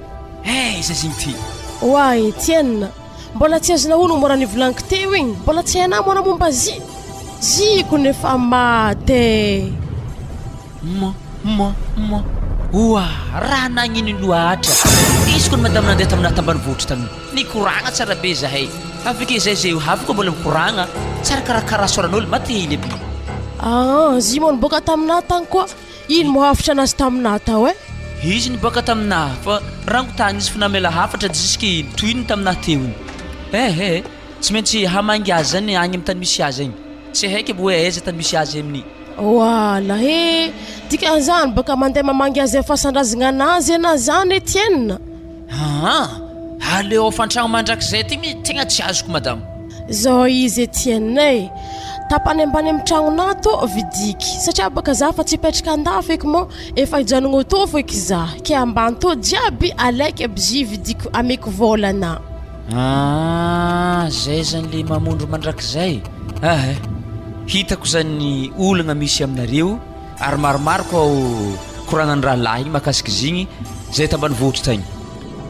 Iza zigny ty.
Wa Etienne, mbola tsy azona ono mora nivolaniko teo igny, mbola tsy hainao mora momba ziko nefa maty.
Oa, raha nagnino loatra. Izy koa madame nandeha taminahy tambanivohitra tany. Nikoragna tsara be zahay. Avike zay haviko mbola mikoragna. Tsara karakara soran'olo mately be.
Zimon boka taminahy tany koa. Ino mohafitra anazy taminahy tao e?
Izy niboaka taminahy fa rango tany izy fa namela hafatra jusky toyiny taminahy teo igny. Tsy maintsy hamangy azy zany agny amin'ny tany misy azy igny. Tsy haiko hoe aiza tany misy azy amin'ny.
Wala dikan'izany baka mandeha mamangy azy fahasandrazagna anazy ana zany Etienne.
Aleo fantragno mandrakizay ty tegna tsy azoko madame.
Zao izy Etienne tapany ambany amin'ny tragnonah to vidiky satria baka za fa tsy petraka andafy eky mo efa hijanogno to feky za ke ambany to jiaby alaiky abzy vidiko ameko volana.
Zay zany le mamondro mandrakizay. Hitako zany olagna misy aminareo ary maromaro koa koragnany rahalahy makasika zigny zay tambanivohitra tagny.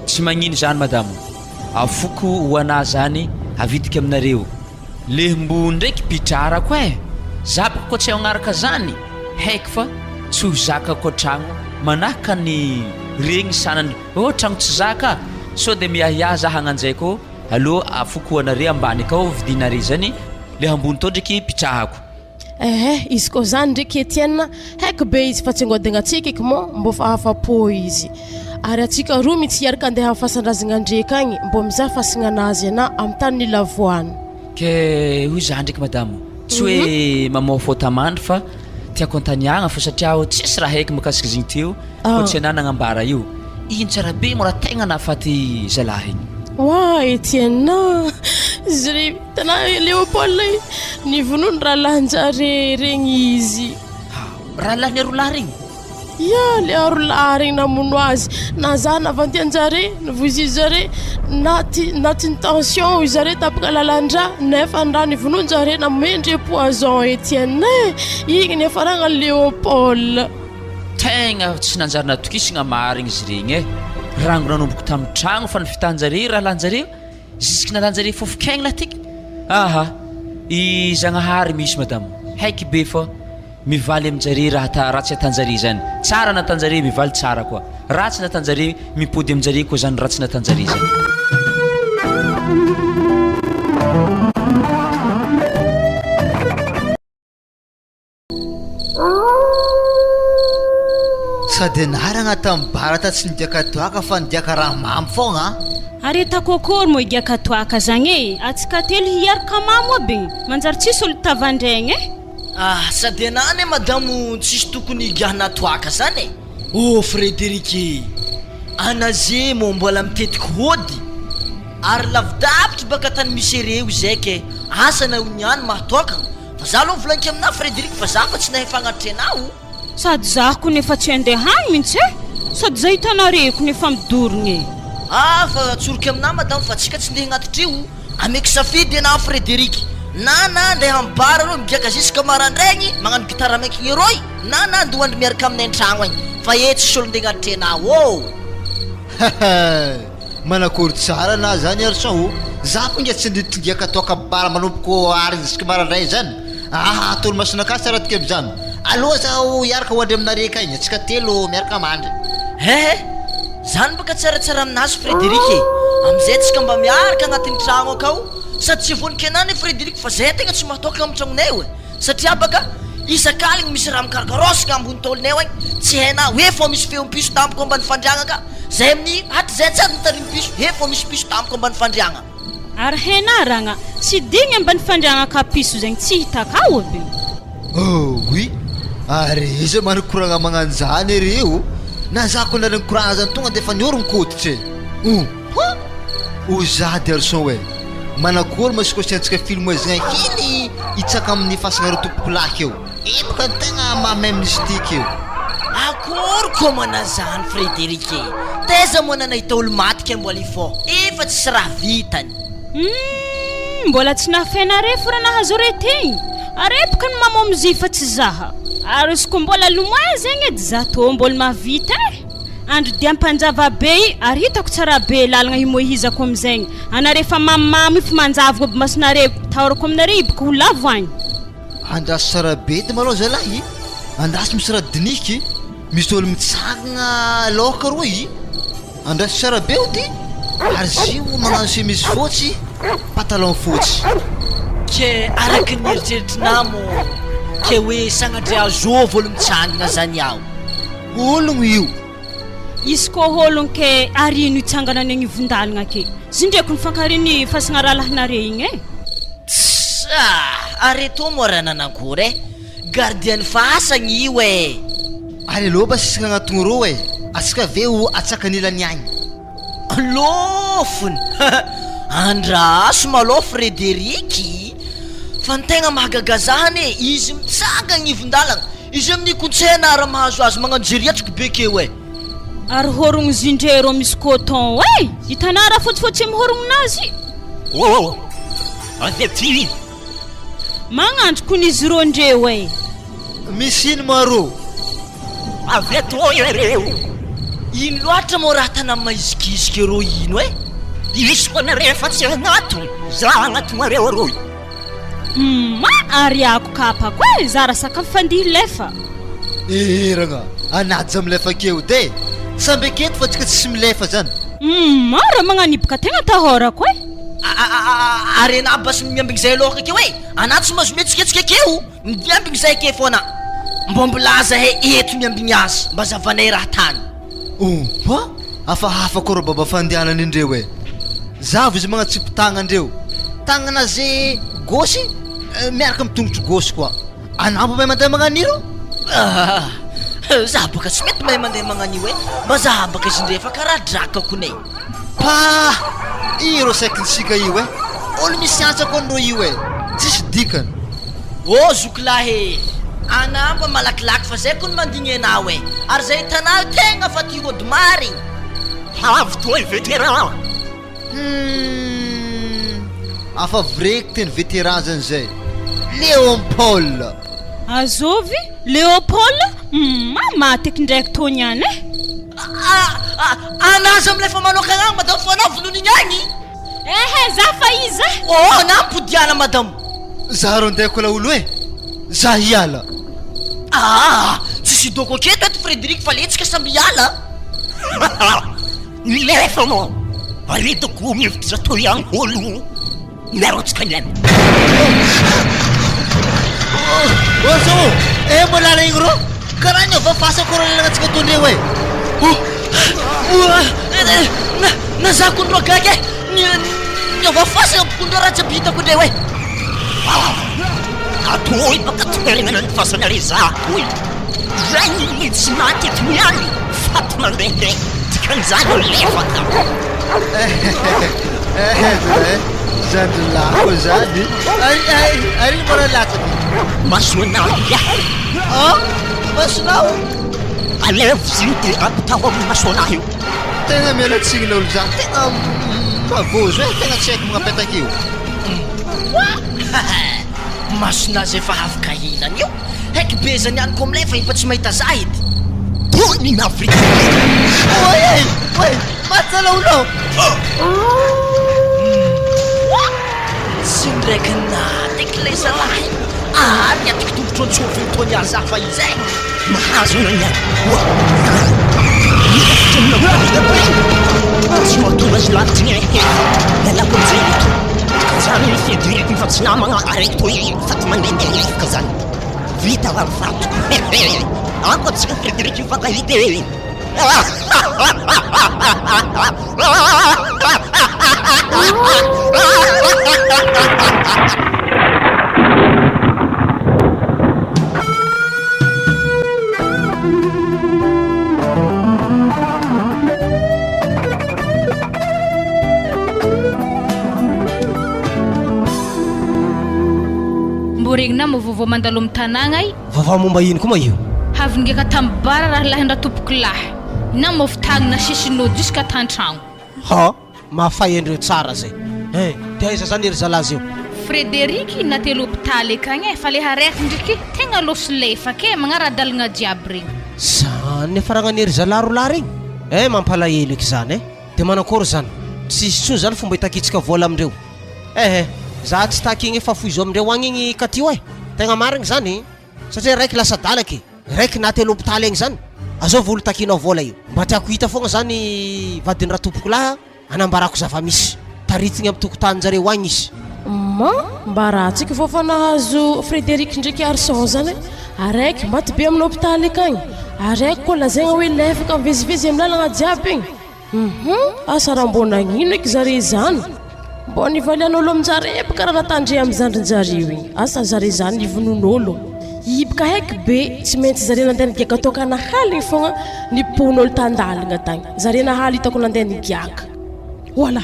Tsy magnino zany madame. Afoko ho anahy zany avidika aminareo. Le mbo ndraiky pitrara koa e. Zabako koa tsy agnaraka zany. Haiko fa tsy ho zaka koa tragno manahaka ny regny sanany. Tragno tsy zaka so de miahiahy za hagnanjay koa. Allo afoko anare ambany akao vidinare zany. Le ambony to ndraiky pitrahako.
Izy koa zany ndraiky Etienne haiko be izy fa tsy angodagna atsika eky mo mbo fa afapo izy. Ary atsika roa mitsy hiaraka andeha amin'ny fahasandrazagna ndraika agny mbo mizaha fasigna anazy ana amin'ny tany ny lavoany.
Ke hoy za ndraiky madame tsy hoe mamofo tamandry fa tiako antaniagna fa satria tsisy raha haiko makasika zigny teo fa tsy anah nagnambara io. Ino tsara be mora tegna nahafaty zalahy igny.
Wa Etienne zry tana Léopold nivonono rahalanjare regny izy.
Rahalahy ny arolahy regny?
Ya, le arolahy regny namono azy na za navantianjare nivozizare naty tension izare tapaka lalandra nefa ndraha nivononjare namendry poison Etienne igny nefa ragna Léopold.
Tegna tsy nanjary natokisagna marigny izy regny e. Rango nanomboko tamin'ny tragno fa nifitanjare rahalanjare jusky nalanjare fofokegna tiky. I Zagnahary misy madame haiky be fa mivaly aminjare raha ratsy atanjare zany. Tsara natanjare mivaly tsara koa. Ratsy natanjare mipody aminjare koa zany ratsy natanjare zany.
Sady naragna tamin'ny barata tsy nidiaka toaka fa nidiaka raha mamy fogna.
Aretako akory mo igiaka toaka zagny e. Atsika telo hiaraka mamo aby manjary tsisy olo tavandraigny e.
Sady anany madamo tsisy tokony igiahana toaka zany e. Frédéric anaze mo mbola mitetiky hody ary lavidavitra baka tany misy ereo zay ke asana niany mahatokana fa za aloha volanky amina Frédéric fa za fa tsy nahay fagnatrenao.
Sady za ko nefa tsy andeha hany mintsy e. Sady za hitanareko nefa midorigny e.
Fa tsoroky amina madame fa tsika tsy ndeha agnatitra io ameko safidy ana Frédéric na andeha ambara rô migiaka jusque marandraigny magnano gitara maiky igny na andoandro miaraka aminay an-tragno agny fa tsisy olo ndeha agnatrenao ô.
Manakory tsara na zany arson o. Za ko nge tsy nditingiaka toka bara manomboko ary jusque marandray zany. Tolo masina ka tsara tikeby zany. Aloha zaho iaraka hoandry aminare ka igny atsika telo miaraka mandry.
Zany baka tsaratsara aminazy Frédéric amizay tsika mba miaraka agnatin'ny tragno akao sady tsy vonika anany Frédéric fa zay tegna tsy mahatoka amin'ny tragnonay hoe satria baka isakaligny misy raha mikarakaroska ambony taolinay agny tsy haina hoe fô misy feom-piso tampoko ambany fandriagna ka zay amin'ny aty zay tsady mitarimy piso fô misy piso tampoko ambany fandriagna
ary henaragna tsy digny ambany fandriagna ka piso zegny tsy hitakao aby.
Oui ary izy manakoragna magnano zany reo na za ko nareny koragna zany tonga defa niorony koditry ozady arson hoe manakory masikosiantsika film zay hiny itsaka amin'ny fasagnareo tompoko laky eo baka tegna mamay mystique eo.
Akory ko mana zany Frédéric teza moa nanahita olo matika mbola ifô efa tsisy raha vitany.
Mbola tsy nahafainare fora nahazo retegny arepaka ny mama amizay fa tsy zaha ary izy ko mbola lomoa zegny edy za tô mbola mavita andro dia ampanjava be ary hitako tsara be lalagna himohizako amizegny anarefa mamamy fa manjavako aby masinare taorako aminare ibaka ho lavo agny.
Andraso tsara be ty malao zalahy andraso misy raha diniky misy olo mitsagna loka roy andraso tsara be o ty ary zio magnano chemise fotsy pantalon fotsy
ke araky ny eritreritrinamo ke hoe sagnatry azovy olo mitsangana zany aho
ologno io
izy ko ologno ke arino itsangana ny ivondalagna ke zindreko ny fankariny fasagna rahalahinare igny
areto moa raha nanakory gardienne fasagny io
ary aloha ba sisaka agnatogno ro atsika veo atsakanilany agny
lofony andraso malô Frédéric fa ny tegna mahagagazahany izy mitsangana ivondalagna izy amin'ny kontsena raha mahazoazo magnano jeriatriko bekeo
ary horogno zindrero misy coton hitanà raha fotsifotsy mihorognonazy
avety
magnandroko n'izy ro ndreo
misy ino maro
aveto reo
ino loatra moa raha tana maizikizika ro ino
isy ko nare fa tsy agnatony za agnatonareo aroy
ary ako kapako za raha sakafo fandihy lefa
ragna anaty za milefa keo de samby aketo fa tsika tsisy milefa zany
raha magnanibaka tegna tahorako
ary ana basy miambigny zay aloha keo anaty tsy mahazo metsiketsika keo miambigny zay ke foana mba mbolaza eto miambigny azy mba zavanay raha tany
afa koa baba fandianany indreo zavo izy magnatsipo tagnandreo tagnana zay gosy miaraka mitongotro gosy koa anambo mahay mandeha magnaniro
za baka tsy mety mahay mandeha magnanio mba za baka izy ndrefa karaha draka konay
iro saiknisika io olo misy antsa koa andro io tsisy dikany
zokolahy anamba malakilaky fa zay koa ny mandigny anao ary zay hitanao tegna fa ty ody marigny
avy toy vétéran
afa vreky teny vétéran zany zay Léopold
azovy Léopold mateky ndraiky toniany
anazy amlefa manokana agny madamo fa anao vononigny agny
za fa izy
nampodiana madamo
za ro andeko la olo za hiala
tsisy doko aketo eto Frédéric fa letsika samby hiala
nilefa mo aritako mihevitra toy agny olo miarotsika niany
molala igny ro karaha ny avafasa koa lalagnatsika tondreo
na za kondro agaky ny avafasa kondro raha tsy abitako ndreo
atoy baka toeragna ny fasanare za atoy zagny tsy maty eto miany faty mandehandeha dikan'izany lefaka
zandry lako zany ary mbora latsaky
masonao
masonao
alevo ziny de ampitaho amin'ny masona io
tegna mialatsigny laolo zany tegna mavozo tegna tsy haiko magnapetaka io
Masinazy efa afaka hinana io. Haiky be zany ihany ko amilay fa efa tsy mahita za edy.
Tony na Afrika.
Oe, matsalaonao. Tsy ndraiky naty lay zalahy. Ny atiky tongotra ny tsofiny tony aza fa izay.
Mahazo na niany. Tsy mahatonga azy lavitsy ny ahy. Ialako am'izay eto. Ka zany ny fidiriko fa tsy namagna araiky toy fa tsy mandehandeha efaka zany. Vita va fatto. Ako tsy fidiriko mifankahita e.
Mboregna mavovô mandalo amin'ny tanàgna i.
Vava momba ino koa ma io?
Havy ngeka tambara raha lahy ndra tompoko lahy. Na mofotagna sisinao jusqu'à tantragno.
Ha, mahafay andreo tsara zay. Dia aiza zany ery zalazy io?
Frederiky na telo hôpitaly akagny fa le haraiky ndraiky tegna loso lefaka magnaradalagna jiaby regny.
Zany faragna ery zalarolahy regny? Mampalahelo eky zany dia manakory zany? Tsisy tsony zany fomba hitakitsika vola amindreo. Za tsy taky igny efa foizo amindreo agny igny katio tegna marigny zany satria raiky lasa dalaky, raiky na telo hôpitaly egny zany. Azao volo takinao vola io. Mba tiako hita fogna zany vadiny raha tompoko lahy anambarako zava-misy taritigny amin'ny tokotanin-jareo agny izy.
Mba rahatsika vao fa nahazo Frederiky ndraiky Arson zany araiky maty be amin'ny hôpitaly akagny, araiky koa lazaigna hoe lefaka mivezivezy amin'ny lalagna jiaby igny. Asa raha mbona ino eky zare zany? Mbô nivalian'olo aminjare karaha natandre amin'ny zandrinjareo igny. Asa zare zany nivonon'olo ibaka haiky be tsy maintsy zare nandeha nigiaka toka nahaly igny fogna nipon'olo tandalagna tagny. Zare nahaly hitako nandeha nigiaka. Voilà.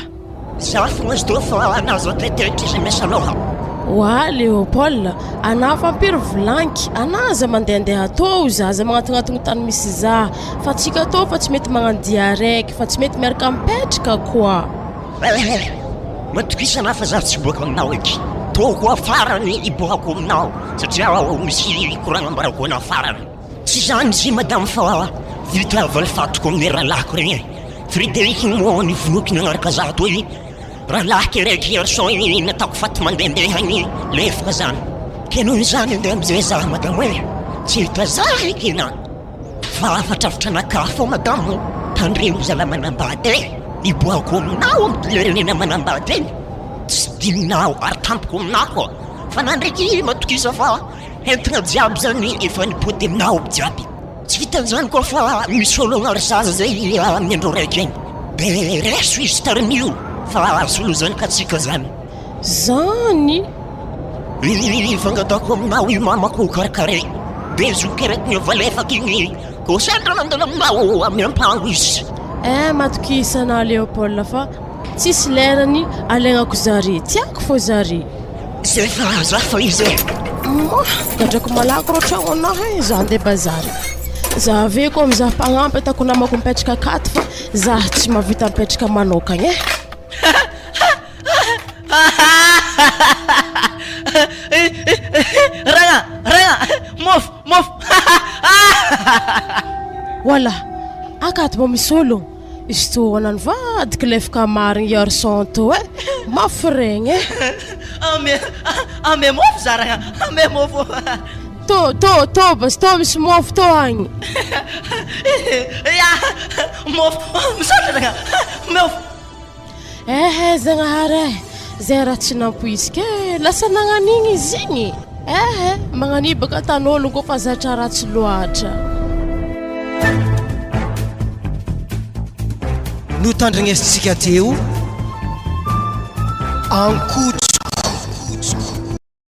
Za fogna izy tô fa nazo atletetra izy miasanao.
Wa Léopold, ana fampiry volanky, ana za mandehandeha atao zaza magnatinatiny tany misy za. Fa tsika atao fa tsy mety magnano diarrhea, fa tsy mety miaraka mipetraka koa.
Matokisana fa za tsy boaka aminao eky. Toko afarany iboako aminao satria misy koragna ambarako ana afarany. Tsy zany zy madame fa vita valfatoko amin'ny rahalahiko regny. Frederiky mo nivonoky nagnaraka za toy. Rahalahy raiky Arson igny nataoko faty mandehandeha agny lefaka zany. Ke noho izany andeha amizay za madame hoe tsy hita za eky na. Fa fatrafitra anakahy fô madame tandremo zala manambady niboako aminao amin'ny lerenena manambady egny. Tsy dininao ary tampoko aminako fa nandraiky matokisa fa entina jiaby zany efa nipoty aminao jiaby. Tsy vitan'izany koa fa misy olo agnary zaza zay amin'ny andro raiky egny. Be reso izy tarin'io fa solo zany ka tsika zany.
Zany?
Fangatako aminao io mamako karakare. Be zokeraiky nivalefaka igny ko sandra nandala aminao amin'ny ampango izy.
Matokisana Léopold fa tsisy lerany alagnako zare, tiako fô zare.
Zay fa za fa izy
gadrako malako rô tragno anahy za andeha bazary. Za ave koa mizaha mpagnampy atako namako mipetraka akaty fa za tsy mahavita mipetraka manokagny
Ragna, mofo.
Voilà, akaty mba misy olo. Izy tô anany vadika lefaka marigny Arson tô mafy regny
Ame mofo za ragna, ame mofo.
Tô bas tô misy mofo tô agny.
Mofo, misaotra ragna, mofo.
Zagnahary zay raha tsy nampoisika lasa nagnan'igny izy igny. Magnanibaka tan'olo koa fa zatra ratsy loatra.
No tandrignesitsika teo ankotsy